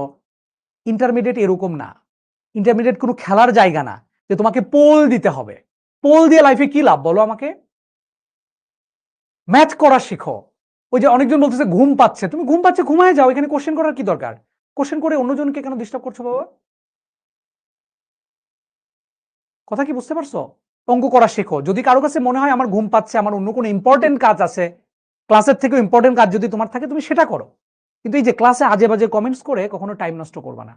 ইন্টারমিডিয়েট এরকম না। ইন্টারমিডিয়েট কোনো খেলার জায়গা না যে তোমাকে পোল দিতে হবে। পোল দিয়ে লাইফে কি লাভ বলো আমাকে? ম্যাথ করা শিখো। ওই যে অনেকজন বলতেছে ঘুম পাচ্ছে, তুমি ঘুম পাচ্ছে ঘুমায় যাও, এখানে কোশ্চেন করার কি দরকার? কোশ্চেন করে অন্যজনকে কেন ডিস্টার্ব করছো বাবা? কথা কি বুঝতে পারছো? অঙ্ক করা শেখো। যদি কারো কাছে মনে হয় আমার ঘুম পাচ্ছে, আমার অন্য কোনো ইম্পর্টেন্ট কাজ আছে, ক্লাসের থেকেও ইম্পর্টেন্ট কাজ যদি তোমার থাকে তুমি সেটা করো, কিন্তু এই যে ক্লাসে আজে বাজে কমেন্টস করে কখনো টাইম নষ্ট করবা না,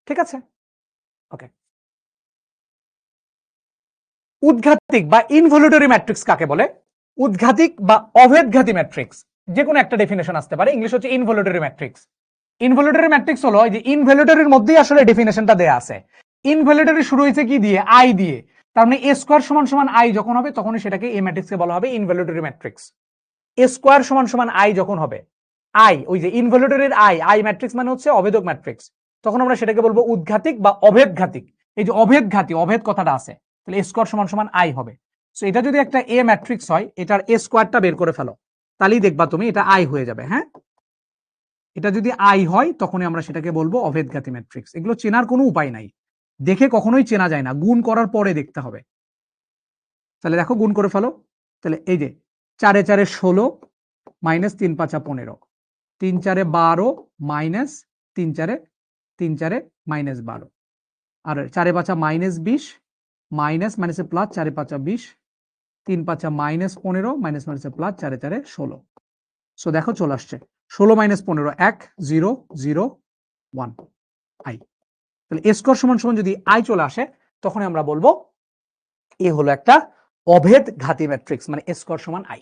ঠিক আছে? ওকে, উদ্ঘাতিক বা ইনভলিউটরি ম্যাট্রিক্স কাকে বলে? উদ্ঘাতিক বা অভেদঘাতী ম্যাট্রিক্স, যে কোনো একটা ডেফিনেশন আসতে পারে। ইংলিশ হচ্ছে ইনভলিউটরি ম্যাট্রিক্স। ইনভলিউটরি ম্যাট্রিক্স হলো এই যে ইনভলিউটরির মধ্যেই আসলে ডেফিনেশনটা দেয়া আছে। ইনভ্যালিডারি শুরু হয়েছে কি দিয়ে? আই দিয়ে। তার মানে এ স্কোয়ার সমান সমান আই যখন হবে তখনই সেটাকে এ ম্যাট্রিক্সে বলা হবে ইনভ্যালিডারি ম্যাট্রিক্স। এ স্কোয়ার সমান সমান আই যখন হবে, আই ওই যে ইনভ্যালিডারির আই, আই ম্যাট্রিক্স মানে হচ্ছে অভেদক ম্যাট্রিক্স, তখন আমরা সেটাকে বলবো উদ্ঘাতিক বা অভেদঘাতিক। এই যে অভেদঘাতী, অভেদ কথাটা আছে, তাহলে এ স্কোয়ার সমান সমান আই হবে। সো এটা যদি একটা এ ম্যাট্রিক্স হয়, এটার এ স্কোয়ারটা বের করে ফেলো, তাহলেই দেখবা তুমি এটা আই হয়ে যাবে। হ্যাঁ, এটা যদি আই হয় তখনই আমরা সেটাকে বলবো অভেদঘাতী ম্যাট্রিক্স। এগুলো চেনার কোনো উপায় নাই, দেখে কখনোই চেনা যায় না, গুণ করার পরে দেখতে হবে। তাহলে দেখো গুণ করে ফেলো, তাহলে এই যে 4 এ 4 16 মাইনাস 3 5 15, 3 4 12 মাইনাস 3 4 মাইনাস 12, আর 4 5 মাইনাস 20 মাইনাস মাইনাসে প্লাস 4 5 20, 3 5 মাইনাস 15 মাইনাস মাইনাসে প্লাস 4 4 16। সো দেখো চলে আসছে 16 মাইনাস 15 1 0 0 1 আই। তাহলে এ স্কোয়ার সমান সমান যদি আই চলে আসে তখনই আমরা বলবো এ হলো একটা অভেদ ঘাতী ম্যাট্রিক্স, মানে এ স্কোয়ার সমান আই।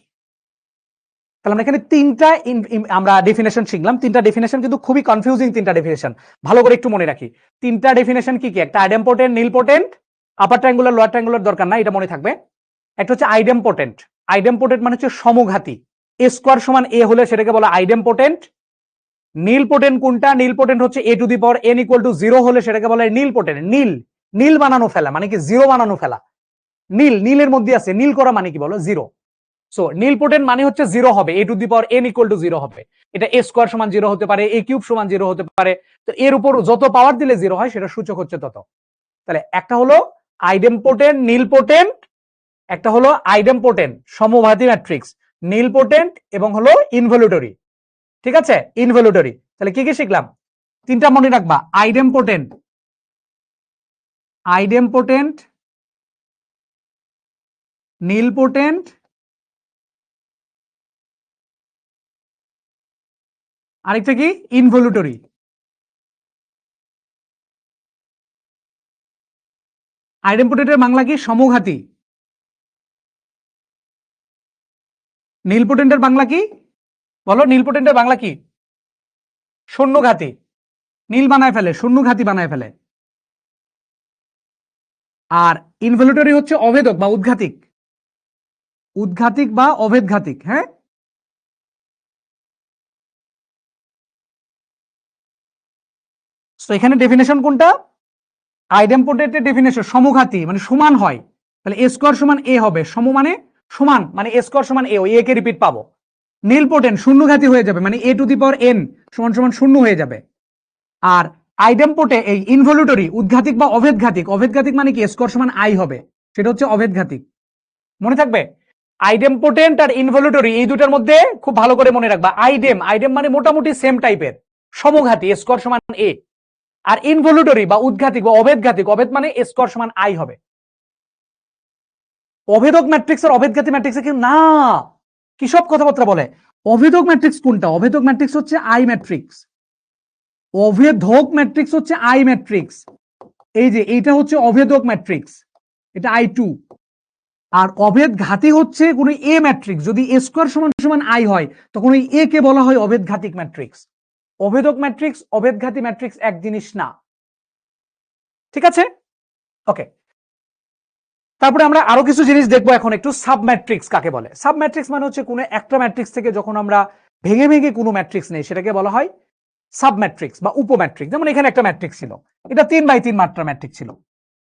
তাহলে আমরা এখানে তিনটা আমরা ডেফিনেশন শিখলাম। তিনটা ডেফিনেশন কিন্তু খুবই কনফিউজিং তিনটা ডেফিনেশন, ভালো করে একটু মনে রাখি। তিনটা ডেফিনেশন কি কি? একটা আইডেমপোটেন্ট, নীলপোটেন্ট, আপার ট্রায়াঙ্গুলার লোয়ার ট্রায়াঙ্গুলার দরকার না, এটা মনে থাকবে। একটা হচ্ছে আইডেমপোটেন্ট, আইডেমপোটেন্ট মানে হচ্ছে সমঘাতী, এ স্কোয়ার সমান এ হলে সেটাকে বলা আইডেমপোটেন্ট। নীলপোটেন্ট কোনটা? নীলপোটেন্ট হচ্ছে A to the power N equal to 0 হলে সেটাকে বলা নীলপোটেন্ট। নীল, নীল বানানো ফেলা মানে কি? জিরো বানানো ফেলা। নীল, নীলের মধ্যে আছে, নীল করা মানে কি বলো? জিরো। সো নীলপোটেন্ট মানে হচ্ছে 0 হবে, A to the power N equal to 0 হবে। এটা এ স্কোয়ার সমান 0 হতে পারে, এ কিউব সমান 0 হতে পারে। তো এর উপর যত পাওয়ার দিলে 0 হয় সেটা সূচক হচ্ছে তত। তাহলে একটা হলো আইডেমপোটেন্ট নীলপোটেন্ট, একটা হলো আইডেমপোটেন্ট সমঘাতী ম্যাট্রিক্স নীলপোটেন্ট, এবং হলো ইনভলিউটরি। ঠিক আছে, ইনভলিউটরি। তাহলে কি কি শিখলাম? তিনটা মনে রাখবা, আইডেমপোটেন্ট, আইডেমপোটেন্ট, নীলপোটেন্ট, আরেকটা কি? ইনভলিউটরি। আইডেমপোটেন্টের বাংলা কি? সমঘাতী। নীলপোটেন্টের বাংলা কি বলো? নীলপোটেন্টের বাংলা কি? শূন্যঘাতী। নীল বানায় ফেলে, শূন্যঘাতী বানায় ফেলে। আর ইনভলিউটরি হচ্ছে অভেদক বা উদ্ঘাতিক, উদ্ঘাতিক বা অভেদঘাতিক। হ্যাঁ, তো এখানে ডেফিনেশন কোনটা? আইডেমপোটেন্টের ডেফিনেশন সমঘাতী মানে সমান হয়, তাহলে এ স্কোয়ার সমান এ হবে, সম মানে সমান, মানে এ স্কোয়ার সমান এ, ওই এ কে রিপিট পাবো। নীলপোটেন্ট শূন্যঘাতী হয়ে যাবে, মানে এ টু দি পাওয়ার এন সমান সমান শূন্য হয়ে যাবে। আর আইডেমপোটে এই ইনভলিউটরি উদ্ঘাতিক বা অভেদঘাতিক, অভেদঘাতিক মানে কি? এ স্কোয়ার সমান আই হবে, সেটা হচ্ছে অভেদঘাতিক। মনে থাকবে, আইডেমপোটেন্ট আর ইনভলিউটরি এই দুটার মধ্যে খুব ভালো করে মনে রাখবা। আইডেম, আইডেম মানে মোটামুটি সেম টাইপের, সমঘাতী, এ স্কোয়ার সমান এ। আর ইনভলিউটরি বা উদ্ঘাতিক বা অভেদঘাতিক, অভেদ মানে এ স্কোয়ার সমান আই হবে। অভেদক ম্যাট্রিক্স আর অভেদঘাতী ম্যাট্রিক্সে কি না, কি সব কথাবার্তা বলে। অভেদক ম্যাট্রিক্স কোনটা? অভেদক ম্যাট্রিক্স হচ্ছে আই ম্যাট্রিক্স, অভেদক ম্যাট্রিক্স হচ্ছে আই ম্যাট্রিক্স। এই যে এইটা হচ্ছে অভেদক ম্যাট্রিক্স, এটা I2। আর অভেদঘাতী হচ্ছে কোন এ ম্যাট্রিক্স, যদি এ স্কোয়ার সমান সমান আই হয় তখন ওই এ কে বলা হয় অভেদঘাতিক ম্যাট্রিক্স। অভেদক ম্যাট্রিক্স অভেদঘাতী ম্যাট্রিক্স এক জিনিস না। ঠিক আছে, ওকে। তারপরে আমরা আরো কিছু জিনিস দেখবো এখন একটু। সাব ম্যাট্রিক্স কাকে বলে? সাব ম্যাট্রিক্স মানে হচ্ছে কোনো একটা ম্যাট্রিক্স থেকে যখন আমরা ভেঙে ভেঙে কোনো ম্যাট্রিক্স নেই সেটাকে বলা হয় সাব ম্যাট্রিক্স বা উপম্যাট্রিক্স। যেমন এখানে একটা ম্যাট্রিক্স ছিল, এটা 3x3 মাত্রা ম্যাট্রিক্স ছিল।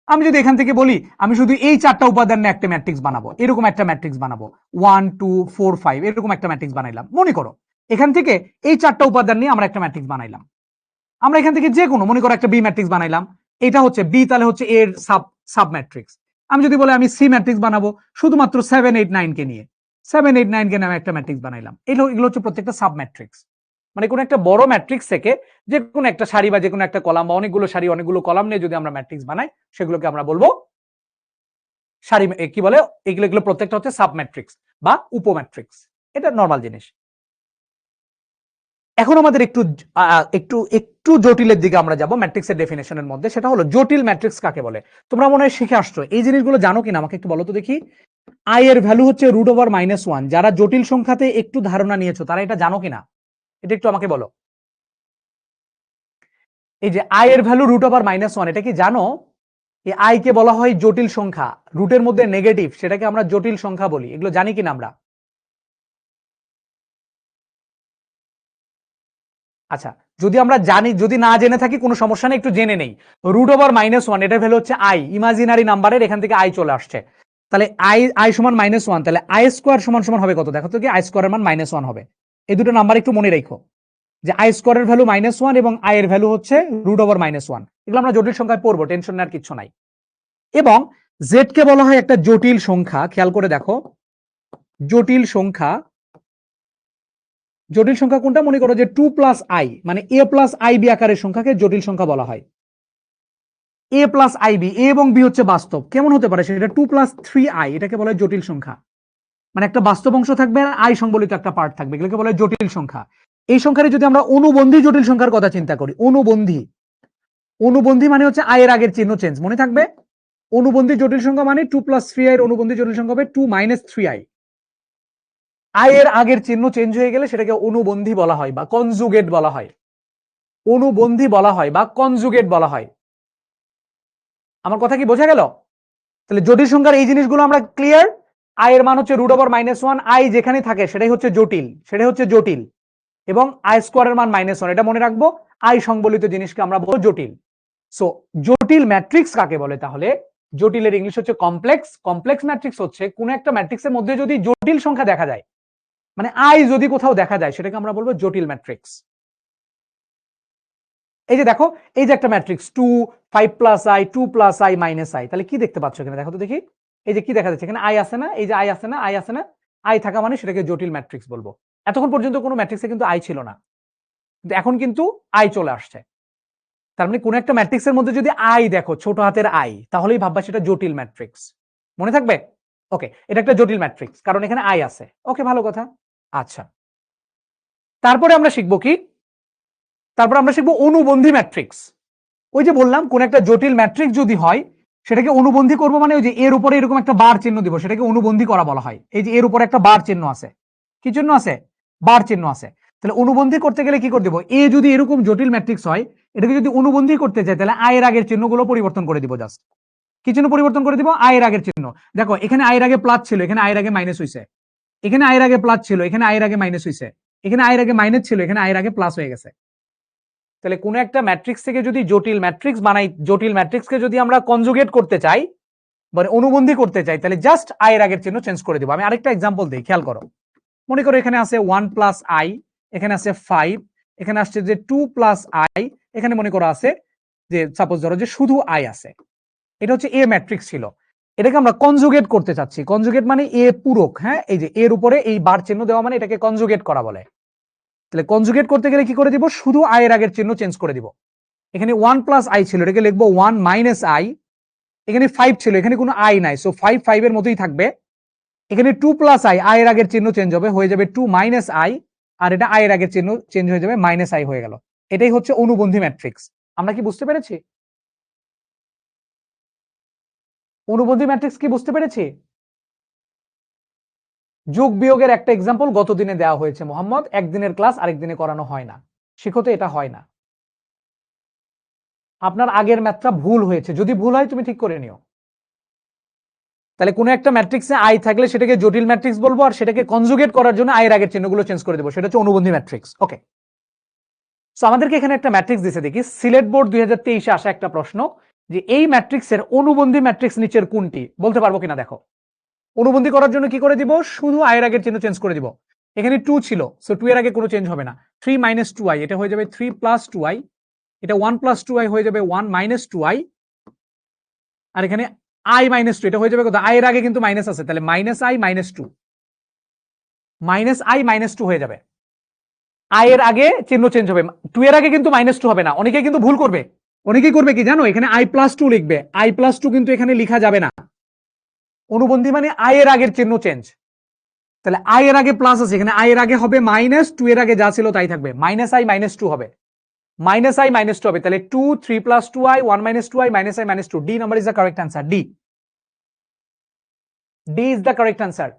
আমি যদি এখান থেকে বলি আমি শুধু এই চারটা উপাদান নিয়ে একটা ম্যাট্রিক্স বানাবো, এরকম একটা ম্যাট্রিক্স বানাবো, 1 2 4 5 এরকম একটা ম্যাট্রিক্স বানাইলাম। মনে করো এখান থেকে এই চারটা উপাদান নিয়ে আমরা একটা ম্যাট্রিক্স বানাইলাম। আমরা এখান থেকে যে কোনো, মনে করো একটা বি ম্যাট্রিক্স বানাইলাম, এটা হচ্ছে বি, তাহলে হচ্ছে এর সাব সাব ম্যাট্রিক্স। আমি যদি বলি আমি সি ম্যাট্রিক্স বানাবো শুধুমাত্র 7 8 9 কে নিয়ে, 7 8 9 কে নিয়ে আমি একটা ম্যাট্রিক্স বানাইলাম। এগুলো হচ্ছে প্রত্যেকটা সাব ম্যাট্রিক্স। মানে কোন একটা বড় ম্যাট্রিক্স থেকে যে কোনো একটা সারি বা যে কোনো একটা কলাম বা অনেকগুলো সারি অনেকগুলো কলাম নিয়ে যদি আমরা ম্যাট্রিক্স বানাই সেগুলোকে আমরা বলবো সারি, কি বলে, এগুলো প্রত্যেকটা হচ্ছে সাব ম্যাট্রিক্স বা উপম্যাট্রিক্স। এটা নরমাল জিনিস। এখন আমাদের একটু একটু একটু জটিলের দিকে আমরা যাব ম্যাট্রিক্সের ডেফিনেশনের মধ্যে, সেটা হলো জটিল ম্যাট্রিক্স কাকে বলে। তোমরা মনে হয় শিখে আসছো, এই জিনিসগুলো জানো কিনা আমাকে একটু বলো তো দেখি। আই এর ভ্যালু হচ্ছে √/-1। যারা জটিল সংখ্যাতে একটু ধারণা নিয়েছো তারা এটা জানো কিনা, এটা একটু আমাকে বলো। এই যে আই এর ভ্যালু √/-1, এটা কি জানো? এই আই কে বলা হয় জটিল সংখ্যা, রুটের মধ্যে নেগেটিভ, সেটাকে আমরা জটিল সংখ্যা বলি। এগুলো জানি কিনা আমরা? আচ্ছা, যদি আমরা জানি, যদি না জেনে থাকি কোনো সমস্যা নেই, একটু জেনে নেই। √-1 এটার ভ্যালু হচ্ছে আই, ইমাজিনারি নাম্বারের এখান থেকে আই চলে আসছে। তাহলে আই সমান -1, তাহলে আই স্কোয়ার সমান সমান হবে কত? দেখো তো কি, আই স্কোয়ারের মান -1 হবে। এই দুটো নাম্বার একটু মনে রাখো, যে আই স্কোয়ারের ভ্যালু -1 এবং আই এর ভ্যালু হচ্ছে √-1। এগুলো আমরা জটিল সংখ্যায় পড়বো, টেনশন নেওয়ার কিছু নাই। এবং জেড কে বলা হয় একটা জটিল সংখ্যা, খেয়াল করে দেখো, জটিল সংখ্যা। জটিল সংখ্যা কোনটা? মনে করো যে 2+i, মানে a+ib আকারের সংখ্যাকে জটিল সংখ্যা বলা হয়। a+ib, a এবং b হচ্ছে বাস্তব। কেমন হতে পারে সেটা? 2+3i, এটাকে বলা হয় জটিল সংখ্যা। মানে একটা বাস্তব অংশ থাকবে আর আই সংবলিত একটা পার্ট থাকবে, এগুলোকে বলা হয় জটিল সংখ্যা। এই সংখ্যার যদি আমরা অনুবন্ধী জটিল সংখ্যার কথা চিন্তা করি, অনুবন্ধী, অনুবন্ধী মানে হচ্ছে আই এর আগের চিহ্ন চেঞ্জ, মনে থাকবে। অনুবন্ধী জটিল সংখ্যা মানে 2+3i এর অনুবন্ধী জটিল সংখ্যা হবে 2-3i। আই এর আগের চিহ্ন চেঞ্জ হয়ে গেলে সেটাকে অনুবন্ধী বলা হয় বা কনজুগেট বলা হয়। অনুবন্ধী বলা হয় বা কনজুগেট বলা হয়। আমার কথা কি বোঝা গেল? তাহলে জটিল সংখ্যার এই জিনিসগুলো আমরা ক্লিয়ার। আই এর মান হচ্ছে √-1, আই যেখানে থাকে সেটাই হচ্ছে জটিল, সেটাই হচ্ছে জটিল। এবং আই স্কোয়ারের মান -1, এটা মনে রাখবো। আই সংবলিত জিনিসকে আমরা বলবো জটিল। সো জটিল ম্যাট্রিক্স কাকে বলে তাহলে? জটিলের ইংলিশ হচ্ছে কমপ্লেক্স। কমপ্লেক্স ম্যাট্রিক্স হচ্ছে কোন একটা ম্যাট্রিক্সের মধ্যে যদি জটিল সংখ্যা দেখা যায়, মানে আই যদি কোথাও দেখা যায়, সেটাকে আমরা বলবো জটিল ম্যাট্রিক্স। এই যে দেখো, এই যে একটা ম্যাট্রিক্স 2, 5+i, 2+i, -i, তাহলে কি দেখতে পাচ্ছ এখানে? দেখো তো দেখি, এই যে কি দেখা যাচ্ছে এখানে? আই আছে না? এই যে আই আছে না? আই আছে না? আই থাকা মানে সেটাকে জটিল ম্যাট্রিক্স বলবো। এতক্ষণ পর্যন্ত কোনো ম্যাট্রিক্সে কিন্তু আই ছিল না, কিন্তু এখন কিন্তু আই চলে আসছে। তার মানে কোন একটা ম্যাট্রিক্সের মধ্যে যদি আই দেখো, ছোট হাতের আই, তাহলেই ভাববা সেটা জটিল ম্যাট্রিক্স। মনে থাকবে? ওকে, এটা একটা জটিল ম্যাট্রিক্স কারণ এখানে আই আছে। ওকে, ভালো কথা। আচ্ছা, তারপরে আমরা শিখবো কি? তারপর আমরা শিখবো অনুবন্ধী ম্যাট্রিক্স। ওই যে বললাম, কোন একটা জটিল ম্যাট্রিক্স যদি হয়, সেটাকে অনুবন্ধী করবো মানে ওই যে এর উপরে এরকম একটা বার চিহ্ন দিব, সেটাকে অনুবন্ধী করা বলা হয়। এই যে এর উপরে একটা বার চিহ্ন আছে, কি চিহ্ন আছে? বার চিহ্ন আছে। তাহলে অনুবন্ধী করতে গেলে কি করে দেবো? এ যদি এরকম জটিল ম্যাট্রিক্স হয়, এটাকে যদি অনুবন্ধী করতে চাই, তাহলে আয়ের আগের চিহ্নগুলো পরিবর্তন করে দিব। জাস্ট কি চিহ্ন পরিবর্তন করে দিব? আয়ের আগের চিহ্ন। দেখো, এখানে আয়ের আগে প্লাস ছিল, এখানে আয়ের আগে মাইনাস হয়েছে। এখানে আয়ের আগে প্লাস ছিল, এখানে আয়ের আগে মাইনাস হয়েছে। এখানে আয়ের আগে মাইনাস ছিল, এখানে আয়ের আগে প্লাস হয়ে গেছে। তাহলে কোন একটা ম্যাট্রিক্স থেকে যদি জটিল ম্যাট্রিক্স বানাই, জটিল ম্যাট্রিক্সকে যদি আমরা কনজুগেট করতে চাই, মানে অনুবন্ধী করতে চাই, তাহলে জাস্ট আই এর আগের চিহ্ন চেঞ্জ করে দেব। আমি আরেকটা एग्जांपल দেই, খেয়াল করো। মনে করো এখানে আছে 1+i, এখানে আছে 5, এখানে আসছে যে 2+i, এখানে মনে করো আছে যে, সাপোজ ধরো যে শুধু i আছে। এটা হচ্ছে এ ম্যাট্রিক্স ছিল, এটাকে আমরা কনজুগেট করতে চাচ্ছি। কনজুগেট মানে এ পূরক। হ্যাঁ, এই যে এর উপরে এই বার চিহ্ন দেওয়া মানে এটাকে কনজুগেট করা বলে। তাহলে কনজুগেট করতে গেলে কি করে দিব? শুধু আই এর আগের চিহ্ন চেঞ্জ করে দিব। এখানে 1+i ছিল, এটাকে লিখবো 1-i। এখানে 5 ছিল, এখানে কোনো i নাই, সো 5 এর মতোই থাকবে। এখানে 2+i, i এর আগের চিহ্ন চেঞ্জ হবে, হয়ে যাবে 2-i, আর এটা i এর আগের চিহ্ন চেঞ্জ হয়ে যাবে, -i হয়ে গেল। এটাই হচ্ছে অনুবন্ধী ম্যাট্রিক্স। আমরা কি বুঝতে পেরেছি? অনুবন্ধী ম্যাট্রিক্স কি বুঝতে পেরেছি? যোগ বিয়োগের একটা एग्जांपल গত দিনে দেওয়া হয়েছে মোহাম্মদ। একদিনের ক্লাস আরেক দিনে করানো হয় না, শিখতে এটা হয় না। আপনার আগের ম্যাথটা ভুল হয়েছে, যদি ভুল হয় তুমি ঠিক করে নিও। তাহলে কোন একটা ম্যাট্রিক্সে আই থাকলে সেটাকে জটিল ম্যাট্রিক্স বলবো, আর সেটাকে কনজুগেট করার জন্য আই এর আগের চিহ্নগুলো চেঞ্জ করে দেবো, সেটা হচ্ছে অনুবন্ধী ম্যাট্রিক্স। ওকে, সো আমাদেরকে এখানে একটা ম্যাট্রিক্স দিয়েছে, দেখি সিলেট বোর্ড 2023-এ আসা একটা প্রশ্ন, যে এই ম্যাট্রিক্সের অনুবন্ধী ম্যাট্রিক্স নিচের কোনটি? বলতে পারবো কিনা দেখো। অনুবন্ধী করার জন্য কি করে দিব? শুধু আই এর আগের চিহ্ন চেঞ্জ করে দিব। এখানে 2 ছিল, সো 2 এর আগে কোনো চেঞ্জ হবে না। 3 - 2i, এটা হয়ে যাবে 3+2i। এটা 1+2i হয়ে যাবে 1 - 2i। আর এখানে i-2, এটা হয়ে যাবে কত? i এর আগে কিন্তু মাইনাস আছে, তাহলে -i-2, -i-2 হয়ে যাবে। i এর আগে চিহ্ন চেঞ্জ হবে, 2 এর আগে কিন্তু -2 হবে না। অনেকেই কিন্তু ভুল করবে, অনেকেই করবে কি জানো? এখানে i+2 লিখবে, i+2 কিন্তু এখানে লেখা যাবে না। অনুবন্ধী মানে i এর আগের চিহ্ন চেঞ্জ। তাহলে i এর আগে প্লাস আছে, এখানে i এর আগে হবে -2, এর আগে যা ছিল তাই থাকবে, -i-2 হবে, -i-2 হবে। তাহলে 2, 3+2i, 1 - 2i, -i-2, D number is the correct answer. D is the correct answer.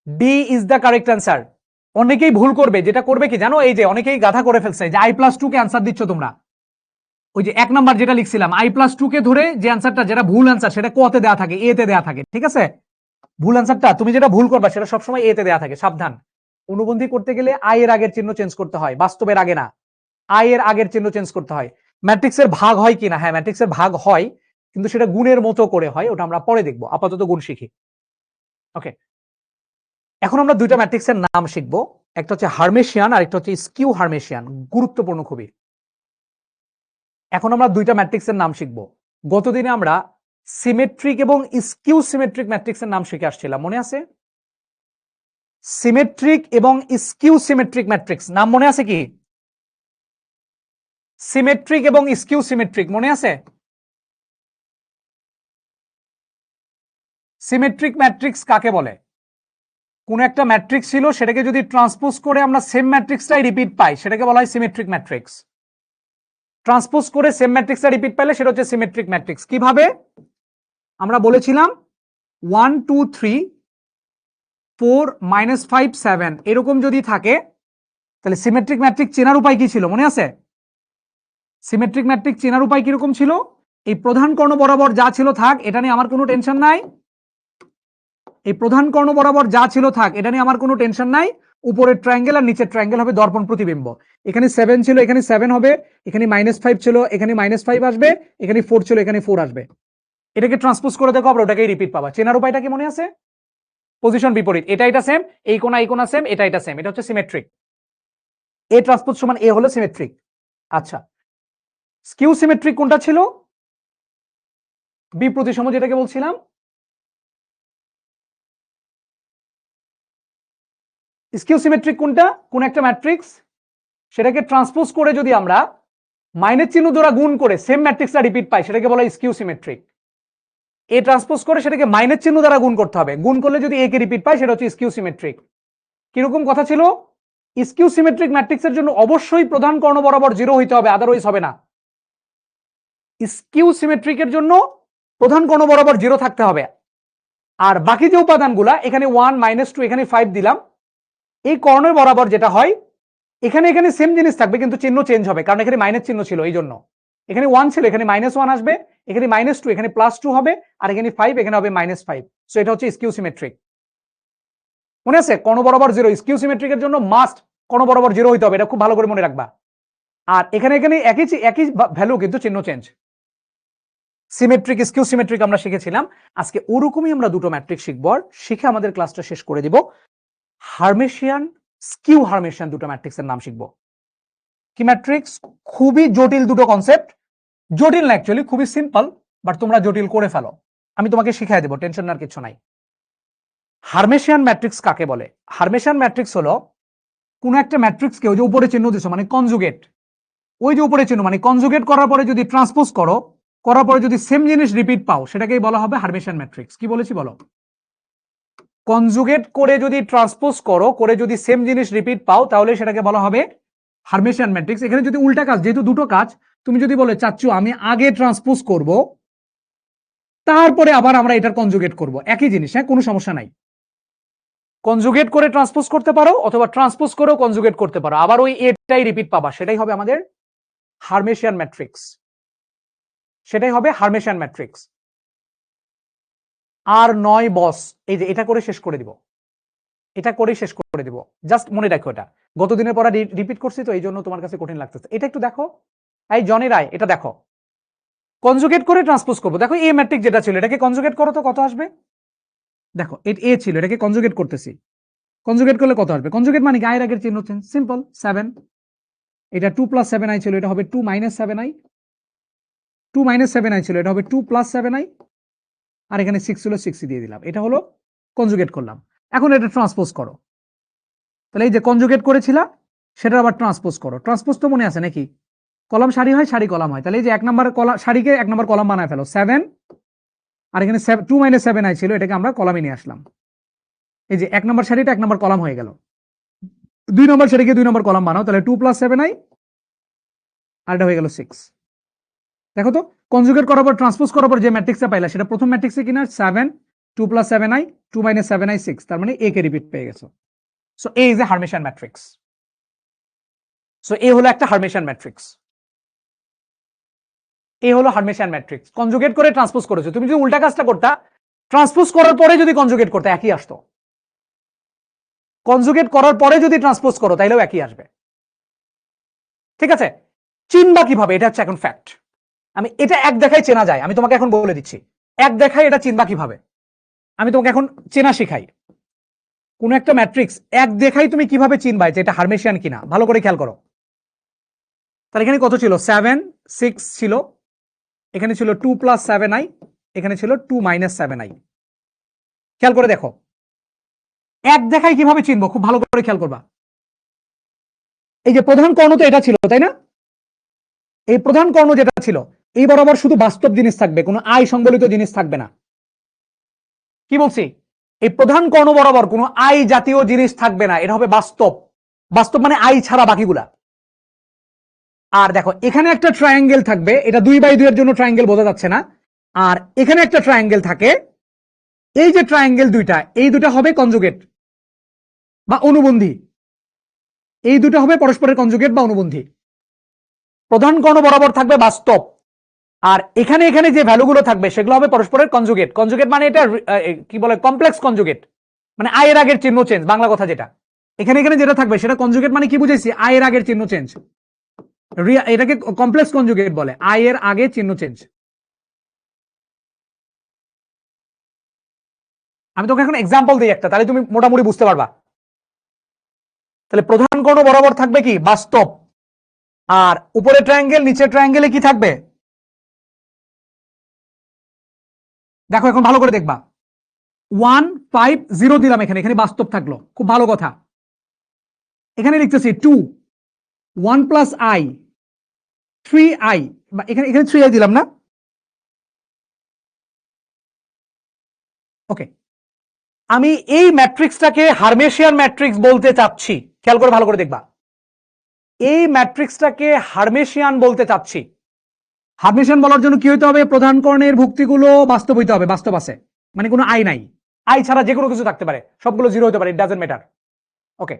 D is the correct answer. অনেকেই ভুল করবে, যেটা করবে কি জানো? এই যে অনেকেই গাধা করে ফেলছে, যে i+2 কে আনসার দিচ্ছ তোমরা। ওই যে 1 নাম্বার যেটা লিখছিলাম i+2 কে ধরে যে অ্যানসারটা যেটা ভুল অ্যানসার সেটা কতে দেয়া থাকে, এ তে দেয়া থাকে, ঠিক আছে? ভুল অ্যানসারটা তুমি যেটা ভুল করবা সেটা সবসময় এ তে দেয়া থাকে, সাবধান। অনুবন্ধী করতে গেলে আই এর আগের চিহ্ন চেঞ্জ করতে হয়, বাস্তবের আগে না, আই এর আগের চিহ্ন চেঞ্জ করতে হয়। ম্যাট্রিক্সের ভাগ হয় কিনা, হ্যাঁ ম্যাট্রিক্সের ভাগ হয়, কিন্তু সেটা গুণের মতো করে হয়, ওটা আমরা পরে দেখবো, আপাতত গুণ শিখি। ওকে, এখন আমরা দুইটা ম্যাট্রিক্সের নাম শিখবো, একটা হচ্ছে হার্মেশিয়ান আর একটা হচ্ছে স্কিউ হার্মেশিয়ান, গুরুত্বপূর্ণ খুবই। এখন আমরা দুইটা ম্যাট্রিক্সের নাম শিখবো। গতদিনে আমরা সিমেট্রিক এবং স্কিউ সিমেট্রিক ম্যাট্রিক্সের নাম শিখে আসছিলাম, মনে আছে? সিমেট্রিক এবং স্কিউ সিমেট্রিক ম্যাট্রিক্স নাম মনে আছে কি? সিমেট্রিক এবং স্কিউ সিমেট্রিক মনে আছে? সিমেট্রিক ম্যাট্রিক্স কাকে বলে? কোন একটা ম্যাট্রিক্স ছিল, সেটাকে যদি ট্রান্সপোজ করে আমরা সেম ম্যাট্রিক্সটাই রিপিট পাই, সেটাকে বলা হয় সিমেট্রিক ম্যাট্রিক্স। ট্রান্সপোজ করে সেম ম্যাট্রিক্সটা রিপিট পাইলে সেটা হচ্ছে সিমেট্রিক ম্যাট্রিক্স। কিভাবে? আমরা বলেছিলাম 1 2 3 4 -5 7 এরকম যদি থাকে তাহলে সিমেট্রিক ম্যাট্রিক্স চেনার উপায় কি ছিল, মনে আছে? সিমেট্রিক ম্যাট্রিক্স চেনার উপায় কিরকম ছিল? এই প্রধান কর্ণ বরাবর যা ছিল থাক, এটা নিয়ে আমার কোনো টেনশন নাই। এই প্রধান কর্ণ বরাবর যা ছিল থাক, এটা নিয়ে আমার কোনো টেনশন নাই। উপরের ট্রায়াঙ্গেল আর নিচের ট্রায়াঙ্গেল হবে দর্পণ প্রতিবিম্ব। এখানে 7 ছিল, এখানে 7 হবে, এখানে -5 ছিল, এখানে -5 আসবে, এখানে 4 ছিল, এখানে 4 আসবে। এটাকে ট্রান্সপোজ করে দেখো, আবার ওটাকেই রিপিট পাবা। চেনার উপায়টা কি মনে আছে? পজিশন বিপরীত, এটা সেম, এই কোণা সেম, এটা সেম, এটা হচ্ছে সিমেট্রিক। এ ট্রান্সপোজ সমান এ হলো সিমেট্রিক। আচ্ছা, স্কিউ সিমেট্রিক কোনটা ছিল? বি প্রতিসম যেটাকে বলছিলাম। স্কিউ সিমেট্রিক কোনটা? কোন একটা ম্যাট্রিক্স সেটাকে ট্রান্সপোজ করে যদি আমরা মাইনাস চিহ্ন দ্বারা গুণ করে সেম ম্যাট্রিক্সটা রিপিট পাই, সেটাকে বলা হয় স্কিউ সিমেট্রিক। এ ট্রান্সপোজ করে সেটাকে মাইনাস চিহ্ন দ্বারা গুণ করতে হবে, গুণ করলে যদি এ কে রিপিট পাই সেটা হচ্ছে স্কিউ সিমেট্রিক। কিরকম কথা ছিল? স্কিউ সিমেট্রিক ম্যাট্রিক্সের জন্য অবশ্যই প্রধান কর্ণ বরাবর 0 হইতে হবে, আদারওয়াইজ হবে না। স্কিউ সিমেট্রিকের জন্য প্রধান কর্ণ বরাবর 0 থাকতে হবে। আর বাকি যে উপাদানগুলা, এখানে 1 -2 এখানে 5 দিলাম, এই কর্ণের বরাবর যেটা হয়, এখানে এখানে সেম জিনিস থাকবে কিন্তু চিহ্ন চেঞ্জ হবে, কারণ এখানে মাইনাস চিহ্ন ছিল, এই জন্য এখানে 1 ছিল, এখানে -1 আসবে, এখানে -2 এখানে +2 হবে, আর এখানে 5 এখানে হবে -5। সো এটা হচ্ছে স্কিউ সিমেট্রিক। মনে আছে? কর্ণ বরাবর 0, স্কিউ সিমেট্রিকের জন্য মাস্ট কর্ণ বরাবর 0 হইতে হবে, এটা খুব ভালো করে মনে রাখবা। আর এখানে এখানে একই ভ্যালু কিন্তু চিহ্ন চেঞ্জ। সিমেট্রিক স্কিউ সিমেট্রিক আমরা শিখেছিলাম। আজকে ওরকমই আমরা দুটো ম্যাট্রিক্স শিখব, আর শিখে আমাদের ক্লাসটা শেষ করে দিব। হার্মেশিয়ান, স্কিউ হার্মেশিয়ান দুটো ম্যাট্রিক্সের নাম শিখব। কি ম্যাট্রিক্স? খুবই জটিল দুটো কনসেপ্ট। জটিল না, অ্যাকচুয়ালি খুবই সিম্পল, বাট তোমরা জটিল করে ফেলো। আমি তোমাকে শিখাই দেবো, টেনশন নেওয়ার কিছু নাই। হার্মেশিয়ান ম্যাট্রিক্স কাকে বলে? হার্মেশিয়ান ম্যাট্রিক্স হলো কোন একটা ম্যাট্রিক্সকে, ওই যে উপরে চিহ্ন দিছো মানে কনজুগেট, ওই যে উপরে চিহ্ন মানে কনজুগেট করার পরে যদি ট্রান্সপোজ করো, করার পরে যদি সেম জিনিস রিপিট পাও, সেটাকেই বলা হবে হার্মেশিয়ান ম্যাট্রিক্স। কি বলেছি বলো? কনজুগেট করে যদি ট্রান্সপোজ করো, করে যদি সেম জিনিস রিপিট পাও, তাহলে সেটাকে বলা হবে হার্মেশিয়ান ম্যাট্রিক্স। এখানে যদি উল্টা কাজ, যেহেতু দুটো কাজ, তুমি যদি বলে চাচ্ছু আমি আগে ট্রান্সপোজ করব, তারপরে আবার আমরা এটার কনজুগেট করব, একই জিনিস, হ্যাঁ কোনো সমস্যা নাই। কনজুগেট করে ট্রান্সপোজ করতে পারো, অথবা ট্রান্সপোজ করেও কনজুগেট করতে পারো, আবার ওই এটাই রিপিট পাবা, সেটাই হবে আমাদের হার্মেশিয়ান ম্যাট্রিক্স। সেটাই হবে হার্মেশিয়ান ম্যাট্রিক্স। আর 9 বস, এই যে এটা করে শেষ করে দিব, এটা করে শেষ করে দিব, জাস্ট মনে রাখো এটা। গতদিনের পড়া রিপিট করছি তো, এই জন্য তোমার কাছে কঠিন লাগতেছে। এটা একটু দেখো, এই জনি রায়, এটা দেখো, কনজুগেট করে ট্রান্সপোজ করবো। দেখো এ ম্যাট্রিক্স যেটা ছিল, এটাকে কনজুগেট করো তো কত আসবে? দেখো এ ছিল, এটাকে কনজুগেট করতেছি, কনজুগেট করলে কত আসবে? কনজুগেট মানে গায়ের আগের চিহ্ন চেঞ্জ, সিম্পল 7। এটা 2 + 7i ছিল, এটা হবে 2 - 7i। 2 - 7i ছিল, এটা হবে 2 + 7i। আর এখানে 6 ছিল, 6 দিয়ে দিলাম, এটা হলো কনজুগেট করলাম। এখন এটা ট্রান্সপোজ করো, তাহলে এই যে কনজুগেট করেছিলা সেটা আবার ট্রান্সপোজ করো। ট্রান্সপোজ তো মনে আছে নাকি? কলাম সারি হয়, সারি কলাম হয়, তাহলে এই যে 1 নম্বর সারিকে 1 নম্বর কলাম বানায় ফেলো, 7। আর এখানে 2 - 7i ছিল, এটাকে আমরা কলামে নিয়ে আসলাম। এই যে 1 নম্বর সারিটা 1 নম্বর কলাম হয়ে গেল। 2 নম্বর সারিকে 2 নম্বর কলাম বানাও, তাহলে 2 + 7i, আর এটা হয়ে গেল 6। দেখো তো, কনজুগেট করার পর ট্রান্সপোজ করার পর যে ম্যাট্রিক্সটা পাইলা, সেটা প্রথম ম্যাট্রিক্সে কিনা 7, 2 + 7i, 2 - 7i 6, তার মানে এ কে রিপিট পেয়ে গেছো। So A is a Hermitian matrix. So A হলো একটা হার্মেশিয়ান ম্যাট্রিক্স। এই হলো হার্মেশিয়ান ম্যাট্রিক্স। কনজুগেট করে ট্রান্সপোজ করেছো। তুমি যদি উল্টা কাজটা করতা, ট্রান্সপোজ করার পরে যদি কনজুগেট করতে একই আসতো। কনজুগেট করার পরে যদি ট্রান্সপোজ করো তাইলেও একই আসবে। ঠিক আছে, চিনবা কিভাবে, এটা হচ্ছে এখন ফ্যাক্ট। আমি এটা এক দেখায় চেনা যায়, আমি তোমাকে এখন বলে দিচ্ছি। এক দেখায় এটা চিনবা কিভাবে, আমি তোমাকে এখন চেনা শিখাই। কোন একটা ম্যাট্রিক্স এক দেখাই তুমি কিভাবে চিনবা যে এটা হার্মেশিয়ান কিনা, ভালো করে খেয়াল করো। তাহলে এখানে কত ছিল? 7 6 ছিল, এখানে ছিল 2 + 7i, এখানে ছিল 2 - 7i। খেয়াল করে দেখো, এক দেখায় কিভাবে চিনবো, খুব ভালো করে খেয়াল করবা। এই যে প্রধান কর্ণ তো এটা ছিল, তাই না? এই প্রধান কর্ণ যেটা ছিল, এই বরাবর শুধু বাস্তব জিনিস থাকবে, কোনো আই সংবলিত জিনিস থাকবে না। কি বলছি? এই প্রধান কর্ণ বরাবর কোনো আই জাতীয় জিনিস থাকবে না, এটা হবে বাস্তব। বাস্তব মানে আই ছাড়া বাকিগুলা। আর দেখো এখানে একটা ট্রায়াঙ্গেল থাকবে, এটা 2/2 এর জন্য ট্রায়াঙ্গেল বোঝা যাচ্ছে না। আর এখানে একটা ট্রায়াঙ্গেল থাকে, এই যে ট্রায়াঙ্গেল দুইটা, এই দুটা হবে কনজুগেট বা অনুবন্ধী। এই দুটো হবে পরস্পরের কনজুগেট বা অনুবন্ধী। প্রধান কর্ণ বরাবর থাকবে বাস্তব, আর এখানে এখানে যে ভ্যালুগুলো থাকবে সেগুলো হবে পরস্পরের কনজুগেট। কনজুগেট মানে এটা কি বলে, কমপ্লেক্স কনজুগেট, মানে আয়ের আগের চিহ্ন চেঞ্জ, বাংলা কথা যেটা। এখানে এখানে যেটা থাকবে সেটা কনজুগেট, মানে কি বুঝেছি? আয়ের আগের চিহ্ন চেঞ্জ। এটাকে কমপ্লেক্স কনজুগেট বলে, আয়ের আগে চিহ্ন চেঞ্জ। আমি তোকে এখন এক্সাম্পল দিই একটা, তাহলে তুমি মোটামুটি বুঝতে পারবা। তাহলে প্রধান কর্ণ বরাবর থাকবে কি? বাস্তব। আর উপরে ট্রায়াঙ্গেল, নিচে ট্রায়াঙ্গেলে কি থাকবে? দেখো এখন ভালো করে দেখবা। 1 5 0 দিলাম, এখানে এখানে বাস্তব থাকলো, খুব ভালো কথা। এখানে লিখতেছি 2 1 + i 3i, এখানে এখানে 3i দিলাম না? ওকে, আমি এই ম্যাট্রিক্সটাকে হার্মেশিয়ান ম্যাট্রিক্স বলতে চাচ্ছি। খেয়াল করে ভালো করে দেখবা, এই ম্যাট্রিক্সটাকে হার্মেশিয়ান বলতে চাচ্ছি। হার্মেশিয়ান বলার জন্য কি হইতে হবে? প্রধান কর্ণের ভুক্তিগুলো বাস্তব হইতে হবে, বাস্তব আছে, মানে কোনো আই নাই। আই ছাড়া যে কোনো কিছু থাকতে পারে, সবগুলো 0 হতে পারে, ইট ডাজন্ট ম্যাটার। ওকে,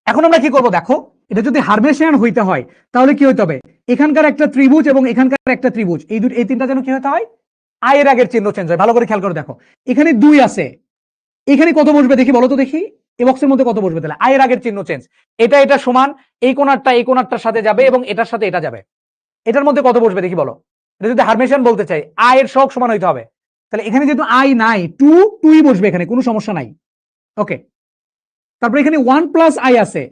এখন আমরা কি করব দেখো, এটা যদি হার্মেশিয়ান হইতে হয় তাহলে কি হইতে হবে? এখানকার একটা ত্রিভুজ এবং এখানকার একটা ত্রিভুজ, এই তিনটা যেন কি হতে হয়? আয়ের আগের চিহ্ন চেঞ্জ হয়। ভালো করে খেয়াল করে দেখো, এখানে 2 আছে, এখানে কত বসবে দেখি, বলো তো দেখি, এই বক্সের মধ্যে কত বসবে? তাহলে আয়ের আগের চিহ্ন চেঞ্জ, এটা এটা সমান, এই কোণারটা এই কোণারটার সাথে যাবে এবং এটার সাথে এটা যাবে। এটার মধ্যে কত বসবে দেখি, বলো। এটা যদি হার্মেশিয়ান বলতে চাই, আয়ের সহগ সমান হইতে হবে। তাহলে এখানে যেহেতু আই নাই, 2 বসবে, এখানে কোনো সমস্যা নাই। ওকে, তারপর এখানে 1 + i আছে,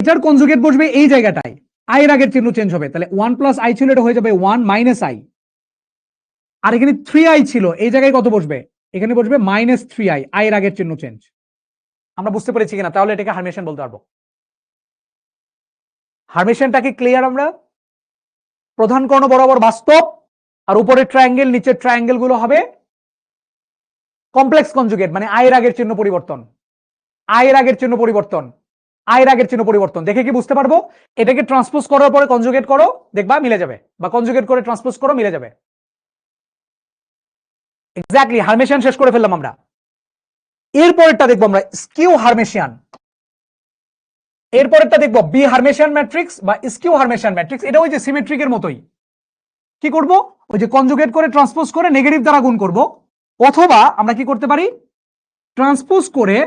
এটার কনজুগেট বসবে এই জায়গাটায়, আয়ের আগের চিহ্ন চেঞ্জ হবে। তাহলে 1 + i ছিল, এটা হয়ে যাবে 1 - i। আর এখানে 3i ছিল, এই জায়গায় কত বসবে? এখানে বসবে -3i, আয়ের আগের চিহ্ন চেঞ্জ। আমরা বুঝতে পেরেছি কিনা? তাহলে এটাকে হার্মেশিয়ান বলতে পারবো। হার্মেশিয়ানটাকে ক্লিয়ার? আমরা প্রধান কর্ণ বরাবর বাস্তব, আর উপরের ট্রায়াঙ্গেল নিচের ট্রায়াঙ্গেল গুলো হবে কমপ্লেক্স কনজুগেট, মানে আয়ের আগের চিহ্ন পরিবর্তন, আয়ের আগের চিহ্ন পরিবর্তন, আয়ের আগের চিহ্ন পরিবর্তন। দেখে কি বুঝতে পারবো? এটাকে ট্রান্সপোজ করার পরে কনজুগেট করো, দেখবা মিলে যাবে, বা কনজুগেট করে ট্রান্সপোজ করো, মিলে যাবে। এক্স্যাক্টলি, হার্মেশিয়ান শেষ করে ফেললাম আমরা। এরপরেরটা দেখবো আমরা স্কিউ হার্মেশিয়ান। এরপরেরটা দেখবো বি হার্মেশিয়ান ম্যাট্রিক্স বা স্কিউ হার্মেশিয়ান ম্যাট্রিক্স। এটা ওই যে সিমেট্রিকের মতোই। কি করব? ওই যে কনজুগেট করে ট্রান্সপোজ করে নেগেটিভ দ্বারা গুণ করব, অথবা আমরা কি করতে পারি? ট্রান্সপোজ করে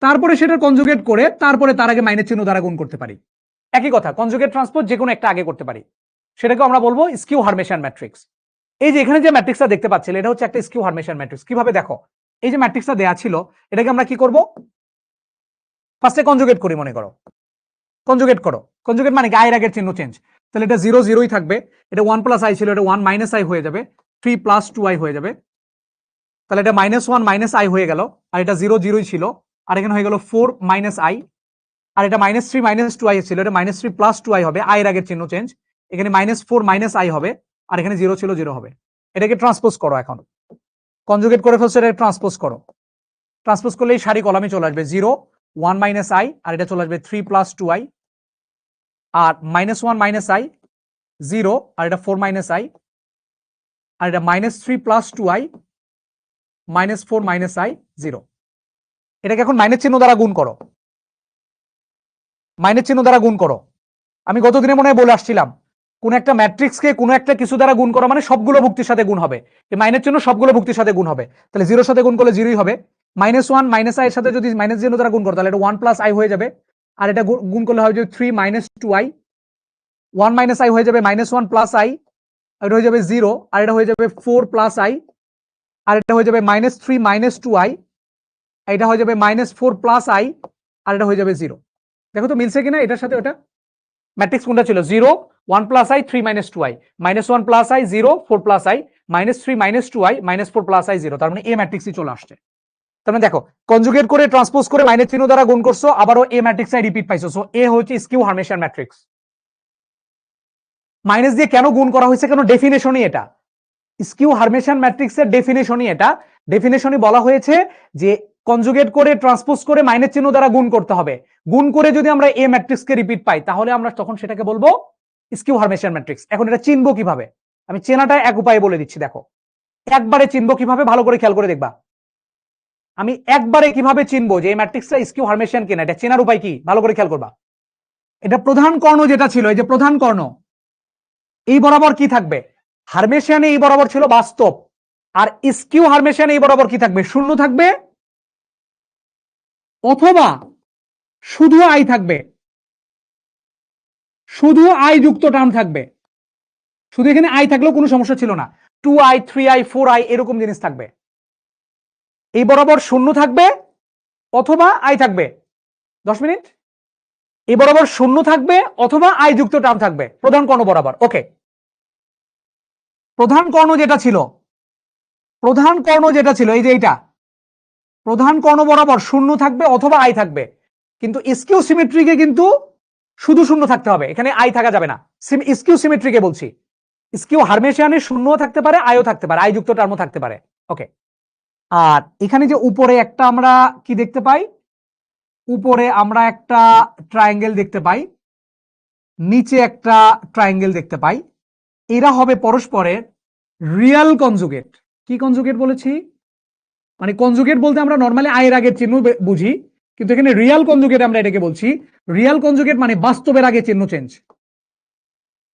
তারপরে সেটা কনজুগেট করে তারপরে তার আগে মাইনাস চিহ্ন দ্বারা গুণ করতে পারি। একই কথা, কনজুগেট ট্রান্সপোজ যে কোনো একটা আগে করতে পারি, সেটাকে আমরা বলবো স্কিউ হার্মেশিয়ান ম্যাট্রিক্স। এই যে এখানে যে ম্যাট্রিক্সটা দেখতে পাচ্ছিলে, এটা হচ্ছে একটা স্কিউ হার্মেশিয়ান ম্যাট্রিক্স। কিভাবে দেখো, এই যে ম্যাট্রিক্সটা দেয়া ছিল, এটাকে আমরা কি করব? ফার্স্টে কনজুগেট করি, মনে করো, কনজুগেট করো। কনজুগেট মানে আয়ের আগের চিহ্ন চেঞ্জ। তাহলে এটা 0 0ই থাকবে, এটা 1 + i ছিল, এটা 1 - i হয়ে যাবে, 3 + 2i হয়ে যাবে। তাহলে এটা -1 - i হয়ে গেল, আর এটা 0 0ই ছিল, আর এখানে হয়ে গেল 4 - i, আর এটা -3 - 2i ছিল, এটা -3 + 2i হবে, আয়ের আগের চিহ্ন চেঞ্জ। এখানে -4 - i হবে, আর এখানে 0 ছিল 0 হবে। এটাকে ট্রান্সপোজ করো, এখন কনজুগেট করে ফেলছো, এটা ট্রান্সপোজ করো। ট্রান্সপোজ করলে এই সারি কলামে চলে আসবে 0 1 - i, আর এটা চলে আসবে 3 + 2i, আর -1 - i 0, আর এটা 4 - i, আর এটা -3 + 2i -4 - i 0। এটাকে এখন মাইনাস চিহ্ন দ্বারা গুণ করো, মাইনাস চিহ্ন দ্বারা গুণ করো। আমি গতদিনে মনে হয় বলে আসছিলাম, কোন একটা ম্যাট্রিক্সকে কোন একটা কিছু দ্বারা গুণ করা মানে সবগুলো ভুক্তির সাথে গুণ হবে, এই মাইনের জন্য সবগুলো ভুক্তির সাথে গুণ হবে, তাহলে জিরোর সাথে গুণ করলে জিরোই হবে। -1 মাইনাস আই এর সাথে যদি মাইনাস জিরো দ্বারা গুণ করো তাহলে এটা 1 প্লাস আই হয়ে যাবে, আর এটা গুণ করলে হবে যে 3 মাইনাস 2i, 1 মাইনাস আই হয়ে যাবে -1 প্লাস আই, এটা হয়ে যাবে 0, আর এটা হয়ে যাবে 4 প্লাস আই, আর এটা হয়ে যাবে -3 মাইনাস 2i, এটা হয়ে যাবে -4 প্লাস আই, আর এটা হয়ে যাবে 0। দেখো তো মিলছে কিনা এটার সাথে ওটা? ম্যাট্রিক্স কোনটা ছিল? 0 1 plus I 3 minus 2i, -1 plus I 0 4 plus I, -3 minus 2i, -4 plus I 0, তার মানে এ ম্যাট্রিক্সই চলে আসছে। তার মানে দেখো কনজুগেট করে ট্রান্সপোজ করে মাইনাস চিহ্ন দ্বারা গুণ করছো, আবারও এ ম্যাট্রিক্সে রিপিট পাইছো, সো এ হচ্ছে স্কিউ হার্মেশিয়ান ম্যাট্রিক্স। মাইনাস দিয়ে কেন গুণ করা হয়েছে, কেন ডেফিনেশনই এটা, স্কিউ হার্মেশিয়ান ম্যাট্রিক্সের ডেফিনেশনই এটা। ডেফিনেশনই বলা হয়েছে যে কনজুগেট করে ট্রান্সপোজ করে মাইনাস চিহ্ন দ্বারা গুণ করতে হবে, গুণ করে যদি আমরা এ ম্যাট্রিক্সকে রিপিট পাই তাহলে আমরা তখন সেটাকে বলবো স্কিউ হার্মেশিয়ান ম্যাট্রিক্স। এখন এটা চিনবো কিভাবে, আমি চেনাটা এক উপায়ে বলে দিচ্ছি। দেখো একবারে চিনবো কিভাবে, ভালো করে খেয়াল করে দেখবা। আমি একবারে কিভাবে চিনবো যে এই ম্যাট্রিক্সটা স্কিউ হার্মেশিয়ান কিনা, এটা চেনার উপায় কি, ভালো করে খেয়াল করবা। এটা প্রধান কর্ণ যেটা ছিল, এই যে প্রধান কর্ণ, এই বরাবর কি থাকবে, হার্মেশিয়ানে এই বরাবর ছিল বাস্তব, আর স্কিউ হার্মেশিয়ানে এই বরাবর কি থাকবে, শূন্য থাকবে অথবা শুধু আই থাকবে, শুধু আই যুক্ত টার্ম থাকবে। শুধু এখানে আই থাকলেও কোনো সমস্যা ছিল না, 2i 3i 4i এরকম জিনিস থাকবে। এই বরাবর শূন্য থাকবে অথবা আই থাকবে, 10 মিনিট, এই বরাবর শূন্য থাকবে অথবা আই যুক্ত টার্ম থাকবে প্রধান কর্ণ বরাবর। ওকে, প্রধান কর্ণ যেটা ছিল, প্রধান কর্ণ যেটা ছিল এই যে এইটা, প্রধান কর্ণ বরাবর শূন্য থাকবে অথবা আই থাকবে, কিন্তু স্কিউ সিমেট্রিকে কিন্তু শুধু শূন্য থাকতে হবে, এখানে আই থাকা যাবে না। স্কিউ সিমেট্রিকে বলছি, স্কিউ হার্মেশিয়ানে শূন্যও থাকতে পারে আইও থাকতে পারে, আই যুক্ত টার্মও থাকতে পারে। ওকে, আর এখানে যে উপরে একটা আমরা কি দেখতে পাই, উপরে আমরা একটা ট্রায়াঙ্গেল দেখতে পাই, নিচে একটা ট্রায়াঙ্গেল দেখতে পাই, এরা হবে পরস্পরের রিয়াল কনজুগেট। কি কনজুগেট বলেছি, মানে কনজুগেট বলতে আমরা নরমালি আয়ের আগের চিহ্ন বুঝি, কিন্তু এখানে রিয়াল কনজুগেট আমরা এটাকে বলছি। রিয়াল কনজুগেট মানে বাস্তবের আগে চিহ্ন চেঞ্জ,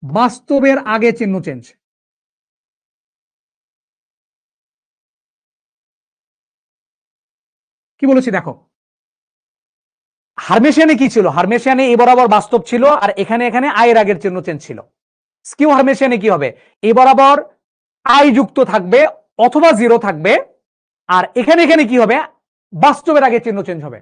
বাস্তবের আগে চিহ্ন চেঞ্জ। কি বলেছি দেখো, হার্মেশিয়ানে কি ছিল, হার্মেশিয়ানে এই বরাবর বাস্তব ছিল, আর এখানে এখানে আয়ের আগের চিহ্ন চেঞ্জ ছিল। স্কিউ হার্মেশিয়ানে কি হবে, এই বরাবর আই যুক্ত থাকবে অথবা জিরো থাকবে, আর এখানে এখানে কি হবে, বাস্তবের আগে চিহ্ন চেঞ্জ হবে,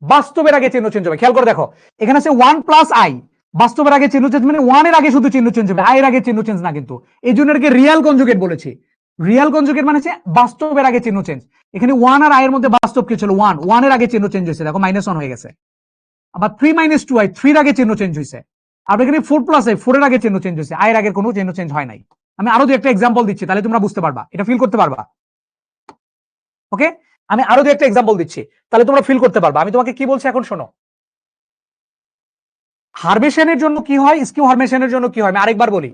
বাস্তবের আগে চিহ্ন চেঞ্জ হবে। খেয়াল করে দেখো এখানে আছে 1 প্লাস আই, বাস্তবের আগে চিহ্ন চেঞ্জ মানে 1 এর আগে শুধু চিহ্ন চেঞ্জ হবে, আয়ের আগে চিহ্ন চেঞ্জ না, কিন্তু এই জন্য এটাকে রিয়াল কনজুগেট বলেছি। রিয়াল কনজুগেট মানে হচ্ছে বাস্তবের আগে চিহ্ন চেঞ্জ। এখানে 1 আর আয়ের মধ্যে বাস্তব কি ছিল, 1 এর আগে চিহ্ন চেঞ্জ হয়েছে, দেখো -1 হয়ে গেছে। আবার 3 মাইনাস 2i 3 এর আগে চিহ্ন চেঞ্জ হয়েছে, আর এখানে 4 প্লাস আই 4 এর আগে চিহ্ন চেঞ্জ হয়েছে, আয়ের আগে কোনো চিহ্ন চেঞ্জ হয় নাই। আমি আরো দু একটা এক্সাম্পল দিচ্ছি তাহলে তোমরা বুঝতে পারবা, এটা ফিল করতে পারবা। ওকে, আমি আরো দু একটা এক্সাম্পল দিচ্ছি তাহলে তোমরা ফিল করতে পারবা। আমি তোমাকে কি বলছি এখন শোনো, হার্মেশিয়ানের জন্য কি হয়, স্কিউ হার্মেশিয়ানের জন্য কি হয়, আমি আরেকবার বলি।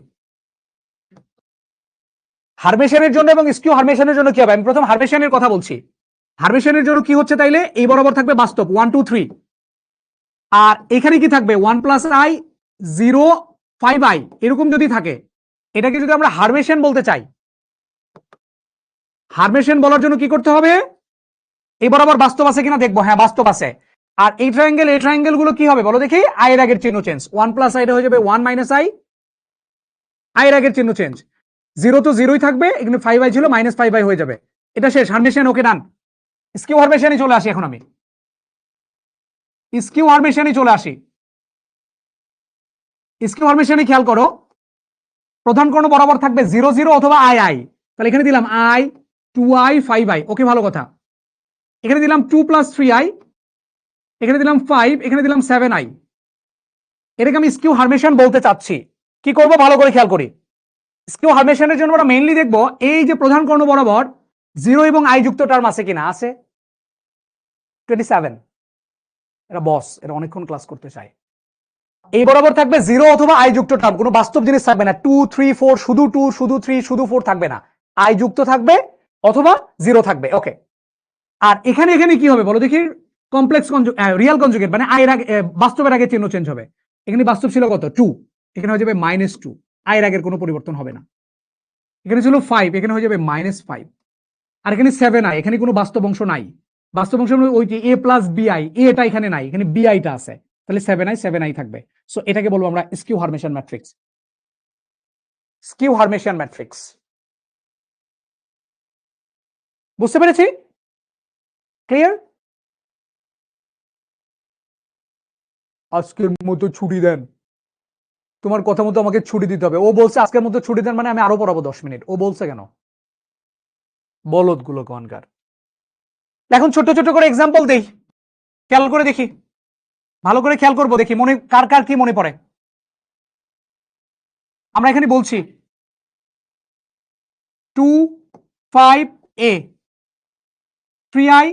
হার্মেশিয়ানের জন্য এবং স্কিউ হার্মেশিয়ানের জন্য কি হবে, আমি প্রথম হার্মেশিয়ানের কথা বলছি। হার্মেশিয়ানের জন্য কি হচ্ছে, তাইলে এই বরাবর থাকবে বাস্তব 1 2 3, আর এখানে কি থাকবে 1 প্লাস আই 0 5i, এরকম যদি থাকে, এটাকে যদি আমরা হার্মেশিয়ান বলতে চাই, হার্মেশিয়ান বলার জন্য কি করতে হবে, এই বরাবর বাস্তব আছে কিনা দেখবো, হ্যাঁ বাস্তব আছে। আর এই ট্রায়াঙ্গেল গুলো কি হবে বলো দেখি, আয়ের আগের চিহ্ন চেঞ্জ, 1 প্লাস আই হয়ে যাবে 1 মাইনাস আই, আয়ের আগের চিহ্ন চেঞ্জ, 0 তো 0ই থাকবে, এখানে 5i ছিল -5i হয়ে যাবে, এটা শেষ, হার্মেশিয়ান ওকে ডান। স্কিউ হার্মেশিয়ানে চলে আসি এখন, আমি স্কিউ হার্মেশিয়ানে চলে আসি। স্কিউ হার্মেশিয়ানে খেয়াল করো, প্রধান কর্ণ বরাবর থাকবে 0 0 অথবা আই, তাহলে এখানে দিলাম i 2i 5i, ওকে ভালো কথা। এখানে দিলাম 2 প্লাস 3i, এখানে দিলাম 5, এখানে দিলাম 7i, এটাকে আমি স্কিউ হার্মেশিয়ান বলতে চাচ্ছি। কি করব ভালো করে খেয়াল করি, স্কিউ হার্মেশিয়ানের জন্য আমরা মেইনলি দেখবো এই যে প্রধান কর্ণ বরাবর 0 এবং আই যুক্ত টার্ম আছে কিনা, আছে 27, এরা বস, এরা অনেকক্ষণ ক্লাস করতে চায়। এই বরাবর থাকবে 0 অথবা আই যুক্ত টার্ম, কোনো বাস্তব জিনিস থাকবে না, 2 3 4 শুধু 2 শুধু 3 শুধু 4 থাকবে না, আই যুক্ত থাকবে অথবা 0 থাকবে। ওকে, আর এখানে এখানে কি হবে বলো দেখি, কমপ্লেক্স রিয়াল কনজুগেট মানে আয়ের আগে বাস্তবের আগে চিহ্ন চেঞ্জ হবে। এখানে বাস্তব ছিল কত 2, এখানে হয়ে যাবে -2, আয়ের আগের কোনো পরিবর্তন হবে না। এখানে ছিল 5, এখানে হয়ে যাবে -5। আর এখানে 7i, এখানে কোনো বাস্তব অংশ নাই। বাস্তব অংশ ওই যে a প্লাস bi, এটা এখানে নাই, এখানে biটা আছে, তাহলে 7i থাকবে। সো এটাকে বলবো আমরা স্কিউ হারমেশিয়ান ম্যাট্রিক্স। স্কিউ হারমেশিয়ান ম্যাট্রিক্স, বুঝতে পেরেছি? ক্লিয়ার? আজকের মতো ছুটি দেন, তোমার কথা মতো আমাকে ছুটি দিতে হবে। ও বলছে আজকের মতো ছুটি দেন মানে আমি আরো পড়াবো 10 মিনিট। ও বলছে কেন? বলদ গুলো কনকার। এখন ছোট ছোট করে এক্সাম্পল দেই, খেয়াল করে দেখি, ভালো করে খেয়াল করবো, দেখি মনে কার কার কি মনে পড়ে। আমরা এখানে বলছি 2, 5a, 3i,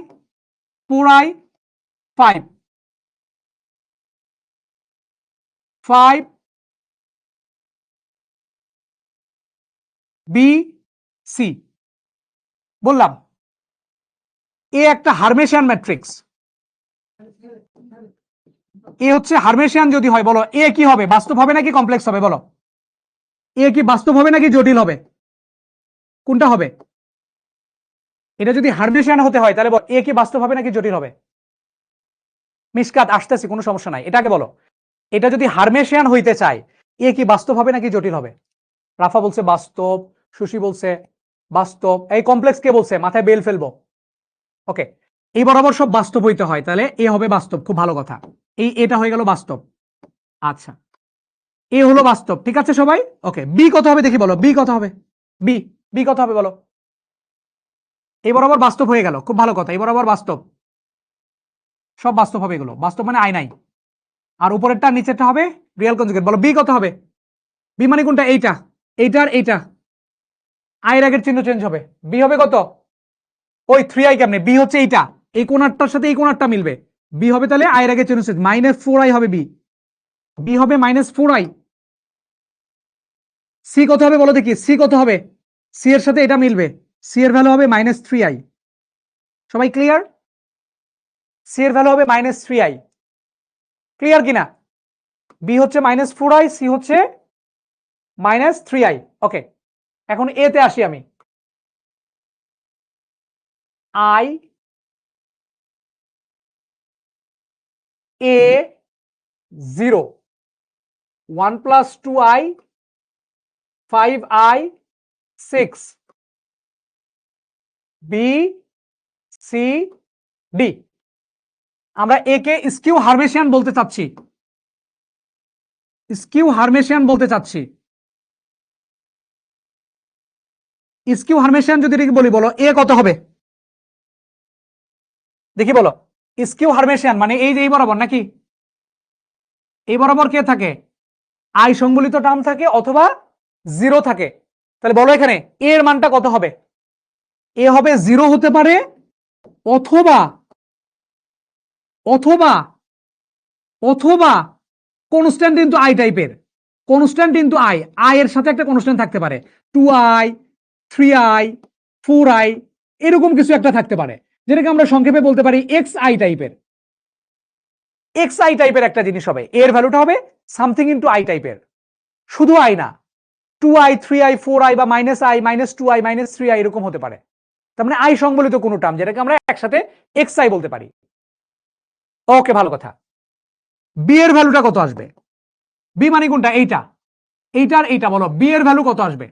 4i, 5, 5, b, c। বললাম এ একটা হারমেশিয়ান ম্যাট্রিক্স। এ হচ্ছে হারমেশিয়ান যদি হয়, বলো এ কি হবে, বাস্তব হবে নাকি কমপ্লেক্স হবে? বলো এ কি বাস্তব হবে নাকি জটিল হবে? কোনটা হবে? এটা যদি হারমেশিয়ান হতে হয় তাহলে এ কি বাস্তব হবে নাকি জটিল হবে? মিশকাত আসতেছি, কোনো সমস্যা নাই, এটাকে বলো। এটা যদি হারমেশিয়ান হইতে চায়, এ কি বাস্তব হবে নাকি জটিল হবে? রাফা বলছে বাস্তব, সুশি বলছে বাস্তব, এই কমপ্লেক্স কে বলছে? মাথায় বেল ফেলবো। ওকে, এই বরাবর সব বাস্তব হইতে হয়, তাহলে এ হবে বাস্তব, খুব ভালো কথা। এটা হয়ে গেল বাস্তব। আচ্ছা, এ হলো বাস্তব, ঠিক আছে সবাই? ওকে, বি কত হবে দেখি, বলো বি কত হবে? বি, বি কত হবে বলো? এই বরাবর বাস্তব হয়ে গেল, খুব ভালো কথা, এই বরাবর বাস্তব, সব বাস্তব হবে এগুলো, বাস্তব মানে আই নাই। আর উপরেরটা নিচেরটা হবে রিয়েল কনজুগেট। বলো বি কত হবে? বি মানে কোনটা? এইটা, এইটার এইটা, আয়ের আগের চিহ্ন চেঞ্জ হবে। বি হবে কত? ওই 3i কেমনে? বি হচ্ছে এইটা, এই কোণারটার সাথে এই কোণারটা মিলবে, বি হবে তাহলে আয়ের আগের চিহ্ন চেঞ্জ, -4i হবে বি, বি হবে -4i। সি কত হবে বলো দেখি, সি কত হবে? সি এর সাথে এটা মিলবে, সি এর ভ্যালু হবে -3i। সবাই ক্লিয়ার? সি এর ভ্যালু হবে -3i, ক্লিয়ার কিনা? বি হচ্ছে -4i, সি হচ্ছে -3i। ওকে, এখন এ তে আসি আমি। I, A, 0, 1 + 2i, 5i, 6, B, C, D. আমরা এ কে স্কিউ হারমেশিয়ান বলতে চাচ্ছি, স্কিউ হারমেশিয়ান বলতে চাচ্ছি। স্কিউ হারমেশিয়ান যদি বলি, বলো এ কত হবে দেখি, বলো। স্কিউ হারমেশিয়ান মানে এই যে এই বরাবর নাকি? এই বরাবর কে থাকে? আই সংবলিত টার্ম থাকে অথবা 0 থাকে। তাহলে বলো এখানে এ এর মানটা কত হবে? এ হবে 0 হতে পারে, অথবা অথবা অথবা কনস্ট্যান্ট ইনটু আই টাইপের, কনস্ট্যান্ট ইনটু আই, আই এর সাথে একটা কনস্ট্যান্ট থাকতে পারে, 2i, 3i, 4i, এরকম কিছু একটা থাকতে পারে, যেটাকে আমরা সংক্ষেপে বলতে পারি xi টাইপের। xi টাইপের একটা জিনিস হবে, এর ভ্যালুটা হবে সামথিং ইনটু আই টাইপের, শুধু আই না, 2i, 3i, 4i বা -i, -2i, -3i এরকম হতে পারে। তার মানে আই সংবলিত কোনো টার্ম, যেটাকে আমরা একসাথে xi বলতে পারি। ওকে, ভালো কথা। বি এর ভ্যালুটা কত আসবে? বি মানে কোনটা? এইটা, এইটার এইটা, বলো বি এর ভ্যালু কত আসবে?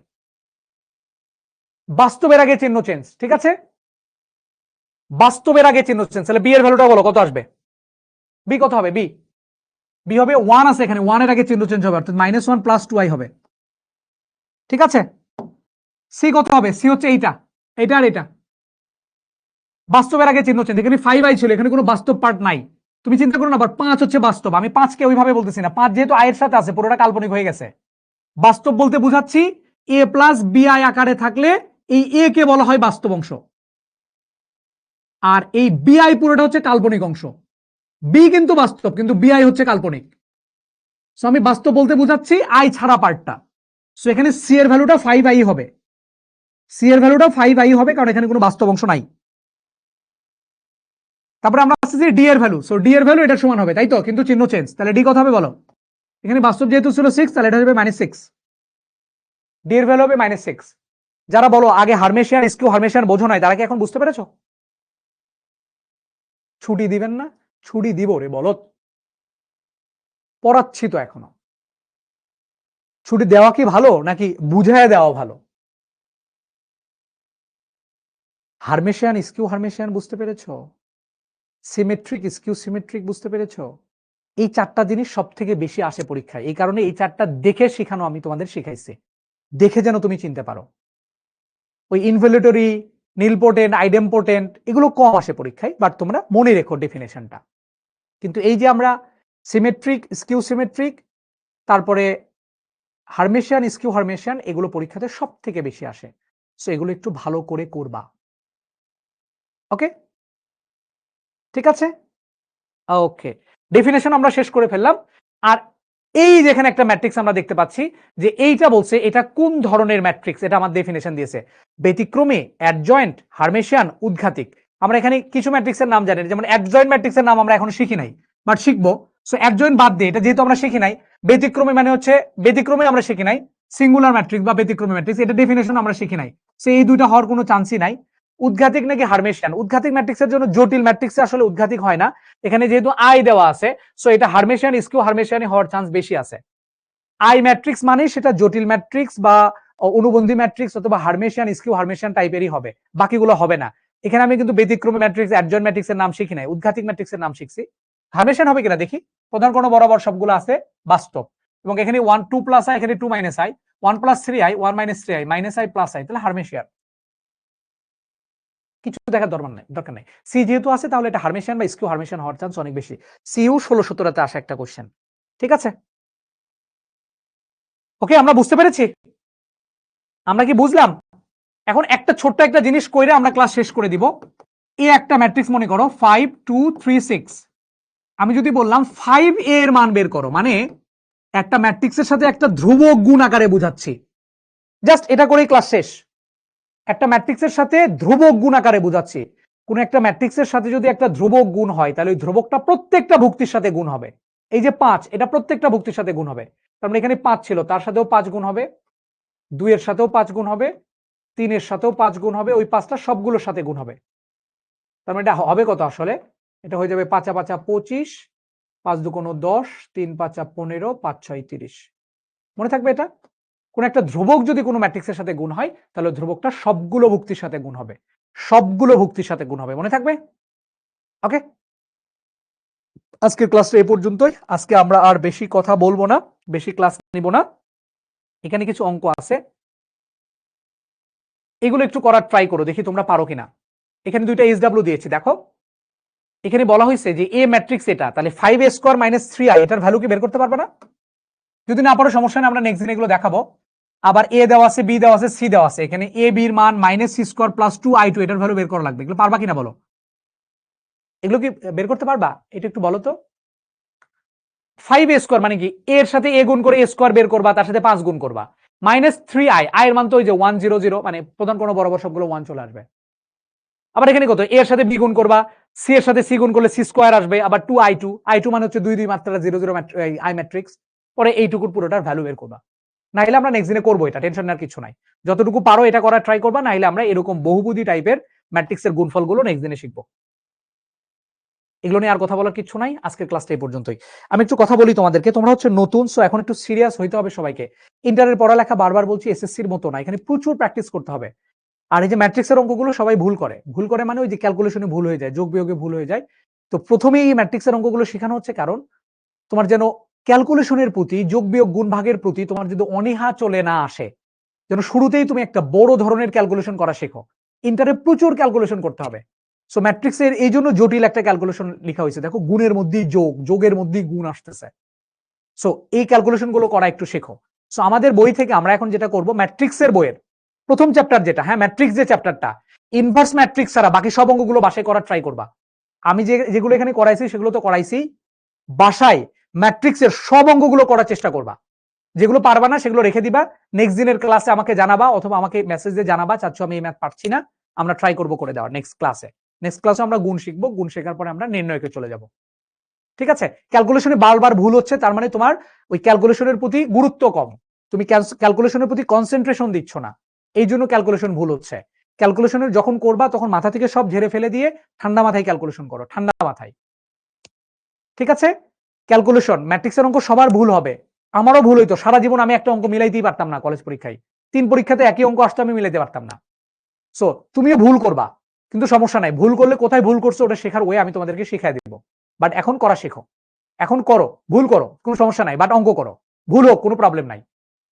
বাস্তবের আগে চিহ্ন চেঞ্জ, ঠিক আছে? বাস্তবের আগে চিহ্ন চেঞ্জ, তাহলে বি এর ভ্যালুটা বলো কত আসবে? বি কত হবে? বি, বি হবে 1 আছে এখানে, 1 এর আগে চিহ্ন চেঞ্জ হবে, অর্থাৎ -1 + 2i হবে, ঠিক আছে? সি কত হবে? সি হচ্ছে এইটা, এইটা আর এটা, বাস্তবের আগে চিহ্ন চেঞ্জ, এখানে 5i ছিল, এখানে কোনো বাস্তব পার্ট নাই। তুমি চিন্তা করো না, আবার 5 হচ্ছে বাস্তব, আমি 5 কে ওইভাবে বলতেছি না, 5 যেহেতু আয়ের সাথে আছে পুরোটা কাল্পনিক হয়ে গেছে। বাস্তব বলতে বুঝাচ্ছি a + bi আকারে থাকলে এই a কে বলা হয় বাস্তব অংশ, আর এই bi পুরোটা হচ্ছে কাল্পনিক অংশ। বি কিন্তু বাস্তব, কিন্তু বিআই হচ্ছে কাল্পনিক। সো আমি বাস্তব বলতে বুঝাচ্ছি আই ছাড়া পার্টটা। সো এখানে সি এর ভ্যালুটা 5i হবে, সি এর ভ্যালুটা 5i হবে, কারণ এখানে কোনো বাস্তব অংশ নাই। তারপরে আমরা আসছি ডি এর ভ্যালু, সো ডি এর ভ্যালু এটার সমান হবে, তাই তো? কিন্তু চিহ্ন চেঞ্জ, তাহলে ডি কত হবে বলো? এখানে বাস্তব যেহেতু ছিল 6 তাহলে এটা হবে -6, ডি এর ভ্যালু হবে -6। যারা বলো আগে হারমেশিয়ান স্কিউ হারমেশিয়ান বোঝো নাই তারা কি এখন বুঝতে পেরেছো? ছুটি দিবেন না? ছুটি দিব রে বলত, পড়াচ্ছি তো এখনো। ছুটি দেওয়া কি ভালো নাকি বুঝায় দেওয়া ভালো? হারমেশিয়ান স্কিউ হারমেশিয়ান বুঝতে পেরেছো? সিমেট্রিক স্কিউ সিমেট্রিক বুঝতে পেরেছো? এই 4টা জিনিস সবথেকে বেশি আসে পরীক্ষায়। এই কারণে এই 4টা দেখে শেখানো আমি তোমাদের শিখাইছি। দেখে যেন তুমি চিনতে পারো। ওই ইনভলিউটরি, নিলপোটেন্ট, আইডেমপোটেন্ট এগুলো কম আসে পরীক্ষায়, বাট তোমরা মনে রেখো ডেফিনেশনটা। কিন্তু এই যে আমরা সিমেট্রিক, স্কিউ সিমেট্রিক, তারপরে হারমেশিয়ান, স্কিউ হারমেশিয়ান এগুলো পরীক্ষাতে সবথেকে বেশি আসে। সো এগুলো একটু ভালো করে করবা। ওকে? ঠিক আছে? ওকে। ডেফিনেশন আমরা শেষ করে ফেললাম। আর এই যেখানে একটা ম্যাট্রিক্স আমরা দেখতে পাচ্ছি যে এইটা বলছে এটা কোন ধরনের ম্যাট্রিক্স, এটা আমার ডেফিনেশন দিয়েছে। ব্যতিক্রমী, অ্যাডজয়েন্ট, হারমেশিয়ান, উদ্ঘাতিক। আমরা এখানে কিছু ম্যাট্রিক্সের নাম জানি, যেমন অ্যাডজয়েন্ট ম্যাট্রিক্সের নাম আমরা এখনো শিখি নাই, বাট শিখবো। সো অ্যাডজয়েন্ট বাদ দিয়ে, এটা যেহেতু আমরা শিখি নাই। ব্যতিক্রমী মানে হচ্ছে ব্যতিক্রমী আমরা শিখি নাই, সিঙ্গুলার ম্যাট্রিক্স বা ব্যতিক্রমী ম্যাট্রিক্স এটা ডেফিনেশন আমরা শিখি নাই। সো এই দুইটা হওয়ার কোনো চান্সই নাই। উদ্ঘাতিক নাকি হারমেশিয়ান, উদ্ঘাতিক ম্যাট্রিক্সের জন্য জটিল ম্যাট্রিক্সে আসলে উদ্ঘাতিক হয় না। এখানে যেহেতু আই দেওয়া আছে, সো এটা হারমেশিয়ান স্কিউ হারমেশিয়ানি হওয়ার চান্স বেশি আছে। আই ম্যাট্রিক্স মানে সেটা জটিল ম্যাট্রিক্স বা অনুবন্ধী ম্যাট্রিক্স অথবা হারমেশিয়ান স্কিউ হারমেশিয়ান টাইপেরই হবে, বাকিগুলো হবে না। এখানে আমি কিন্তু ব্যতিক্রমী ম্যাট্রিক্স, অ্যাডজয়েন্ট ম্যাট্রিক্সের নাম শিখি নাই, উদ্ঘাতিক ম্যাট্রিক্সের নাম শিখছি। হারমেশিয়ান হবে কিনা দেখি। প্রধান কোণ বরাবর সবগুলো আছে বাস্তব, এবং এখানে 1 2 প্লাস আই, এখানে 2 minus I, 1 plus 3i, 1 minus 3i, minus I plus I, তাহলে হারমেশিয়ান। কিছু দেখার দরকার নাই। সি যেহেতু আছে তাহলে এটা হারমেশিয়ান বা স্কিউ হারমেশিয়ান হওয়ার চান্স অনেক বেশি। সিইউ 16 17তে আসা একটা কোশ্চেন। ঠিক আছে? ওকে, আমরা বুঝতে পেরেছি? আমরা কি বুঝলাম? এখন একটা ছোট্ট একটা জিনিস কইরা আমরা ক্লাস শেষ করে দিব। এই একটা ম্যাট্রিক্স মনে করো 5 2 3 6। আমি যদি বললাম 5 এর মান বের করো, মানে একটা ম্যাট্রিক্সের সাথে একটা ধ্রুবক গুণ আকারে বুঝাচ্ছি। জাস্ট এটা করেই ক্লাস শেষ। একটা ম্যাট্রিক্সের সাথে ধ্রুবক গুণ আকারে বুঝাচ্ছি। কোন একটা ম্যাট্রিক্সের সাথে যদি একটা ধ্রুবক গুণ হয় তাহলে ওই ধ্রুবকটা প্রত্যেকটা ভুক্তির সাথে গুণ হবে। এই যে 5, এটা প্রত্যেকটা ভুক্তির সাথে গুণ হবে। তার মানে এখানে 5 ছিল, তার সাথেও 5 গুণ হবে, 2 এর সাথেও 5 গুণ হবে, 3 এর সাথেও 5 গুণ হবে, ওই 5টা সবগুলোর সাথে গুণ হবে। তার মানে এটা হবে কত আসলে? এটা হয়ে যাবে 5 5 25, 5 2 10, 3 5 15, 5 6 30। মনে থাকবে এটা? কোন একটা ধ্রুবক যদি কোনো ম্যাট্রিক্সের সাথে গুণ হয় তাহলে ধ্রুবকটা সবগুলো ভুক্তির সাথে গুণ হবে, সবগুলো ভুক্তির সাথে গুণ হবে। মনে থাকবে? ওকে, আজকের ক্লাসটা এ পর্যন্তই। আজকে আমরা আর বেশি কথা বলবো না, বেশি ক্লাস নিব না। এখানে কিছু অঙ্ক আছে, এগুলো একটু করার ট্রাই করো, দেখি তোমরা পারো কিনা। এখানে দুইটা SW দিয়েছি, দেখো। এখানে বলা হয়েছে যে এ ম্যাট্রিক্স এটা, তাহলে 5a স্কয়ার মাইনাস 3i এটার ভ্যালু কি বের করতে পারবে না? যদি না পারো সমস্যা নেই, আমরা নেক্সট দিন এগুলো দেখাবো। আবার এ দেওয়া আছে, বি দেওয়া আছে, সি দেওয়া আছে। এখানে এ বির মান minus C square plus 2i2 এটার ভ্যালু বের করা লাগবে। এগুলো পারবা কিনা বলো? এগুলো কি বের করতে পারবা? এটা একটু বলো তো। 5a স্কয়ার মানে কি? এর সাথে এ গুণ করে এ স্কয়ার বের করবা, তার সাথে 5 গুণ করবা। মাইনাস 3i, i এর মান তো ওই যে 1 0 0, মানে প্রধান কোণ বরাবর সবগুলো 1 চলে আসবে। আবার এখানে কত? এর সাথে বি গুণ করবা, সি এর সাথে সি গুণ করলে সি স্কয়ার আসবে, আবার 2i2, i2 মানে হচ্ছে 2 2 মাত্রা 0 0 আই ম্যাট্রিক্স। পরে এইটুকুর পুরোটার ভ্যালু বের করবা। নাইলে আমরা নেক্সট দিনে করবো, এটা টেনশন নেওয়ার কিছু নাই। যতটুকু পারো এটা করার ট্রাই করবা, নাইলে আমরা এরকম বহুপদী টাইপের ম্যাট্রিক্সের গুণফলগুলো নেক্সট দিনে শিখবো। এগুলো নিয়ে আর কথা বলার কিছু নাই, আজকের ক্লাসটা এই পর্যন্তই। আমি একটু কথা বলি তোমাদেরকে, তোমরা হচ্ছে নতুন, সো এখন একটু সিরিয়াস হইতে হবে সবাইকে। ইন্টারের পড়ালেখা বারবার বলছি এসএসসির মতো না, এখানে প্রচুর প্র্যাকটিস করতে হবে। আর এই যে ম্যাট্রিক্সের অঙ্কগুলো সবাই ভুল করে মানে ওই যে ক্যালকুলেশনে ভুল হয়ে যায়, যোগ বিয়োগে ভুল হয়ে যায়। তো প্রথমেই এই ম্যাট্রিক্সের অঙ্কগুলো শেখানো হচ্ছে কারণ তোমার যেন ক্যালকুলেশনের প্রতি, যোগ বিয়োগ গুণ ভাগের প্রতি তোমার যদি অনীহা চলে না আসে, যেন শুরুতেই তুমি একটা বড় ধরনের ক্যালকুলেশন করা শেখো। ইন্টারে প্রচুর ক্যালকুলেশন করতে হবে। সো ম্যাট্রিক্সের এই জন্য জটিল একটা ক্যালকুলেশন লেখা হয়েছে, দেখো গুণের মধ্যেই যোগ, যোগের মধ্যেই গুণ আসতেছে। সো এই ক্যালকুলেশন গুলো করা একটু শেখো। সো আমাদের বই থেকে আমরা এখন যেটা করব, ম্যাট্রিক্সের বইয়ের প্রথম চ্যাপ্টার যেটা, হ্যাঁ ম্যাট্রিক্স যে চ্যাপ্টারটা, ইনভার্স ম্যাট্রিক্স ছাড়া বাকি সব অঙ্কগুলো বাসায় করার ট্রাই করবা। আমি যেগুলো এখানে করাইছি সেগুলো তো করাইছি, বাসায় ম্যাট্রিক্সের সব অঙ্কগুলো করার চেষ্টা করবা। যেগুলো পারবা না সেগুলো রেখে দিবা, নেক্সট দিনের ক্লাসে আমাকে জানাবা, অথবা আমাকে মেসেজ দিয়ে জানাবা চাচ্ছ আমি এই ম্যাথ পারছি না, আমরা ট্রাই করবো করে দেওয়ার নেক্সট ক্লাসে। নেক্সট ক্লাসে আমরা গুণ শিখবো, গুণ শেখার পরে আমরা নির্ণয়কে চলে যাব। ঠিক আছে, ক্যালকুলেশনে বারবার ভুল হচ্ছে, তার মানে তোমার ওই ক্যালকুলেশনের প্রতি গুরুত্ব কম, তুমি ক্যালকুলেশনের প্রতি কনসেন্ট্রেশন দিচ্ছ না, এই জন্য ক্যালকুলেশন ভুল হচ্ছে। ক্যালকুলেশনের যখন করবা তখন মাথা থেকে সব ঝেড়ে ফেলে দিয়ে ঠান্ডা মাথায় ক্যালকুলেশন করো, ঠান্ডা মাথায়। ঠিক আছে, ক্যালকুলেশন ম্যাট্রিক্সের অঙ্ক সবার ভুল হবে, আমারও ভুল হইতো, সারা জীবন আমি একটা অঙ্ক মিলাইতেই পারতাম না, কলেজ পরীক্ষায় 3 পরীক্ষাতে একই অঙ্ক আসতো, আমি মিলাইতে পারতাম না। সো তুমিও ভুল করবা, কিন্তু সমস্যা নাই, ভুল করলে কোথায় ভুল করছো ওটা শেখার ওয়ে আমি তোমাদেরকে শিখাই দিব। বাট এখন করা শেখো, এখন করো, ভুল করো কোনো সমস্যা নাই, বাট অঙ্ক করো, ভুল হোক কোনো প্রবলেম নাই।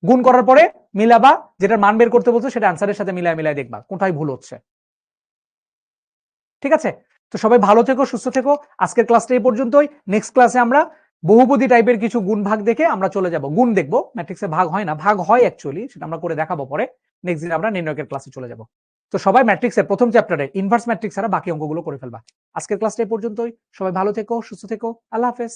গুণ করার পরে মিলাবা, যেটা মান বের করতে বলছো সেটা আনসারের সাথে মিলায় মিলায় দেখবা কোথায় ভুল হচ্ছে। ঠিক আছে, তো সবাই ভালো থেকো, সুস্থ থেকো। আজকের ক্লাসটা এই পর্যন্তই। নেক্সট ক্লাসে আমরা বহুপদী টাইপের কিছু গুণ ভাগ দেখে আমরা চলে যাব, গুণ দেখবো, ম্যাট্রিক্সে ভাগ হয় না, ভাগ হয় অ্যাকচুয়ালি, সেটা আমরা করে দেখাবো পরে। নেক্সট দিন আমরা নির্ণয়কের ক্লাসে চলে যাব। তো সবাই ম্যাট্রিক্সের প্রথম চ্যাপ্টারে ইনভার্স ম্যাট্রিক্স ছাড়া বাকি অঙ্কগুলো করে ফেলবা। আজকের ক্লাসটা এই পর্যন্তই, সবাই ভালো থেকো, সুস্থ থেকো, আল্লাহ হাফেজ।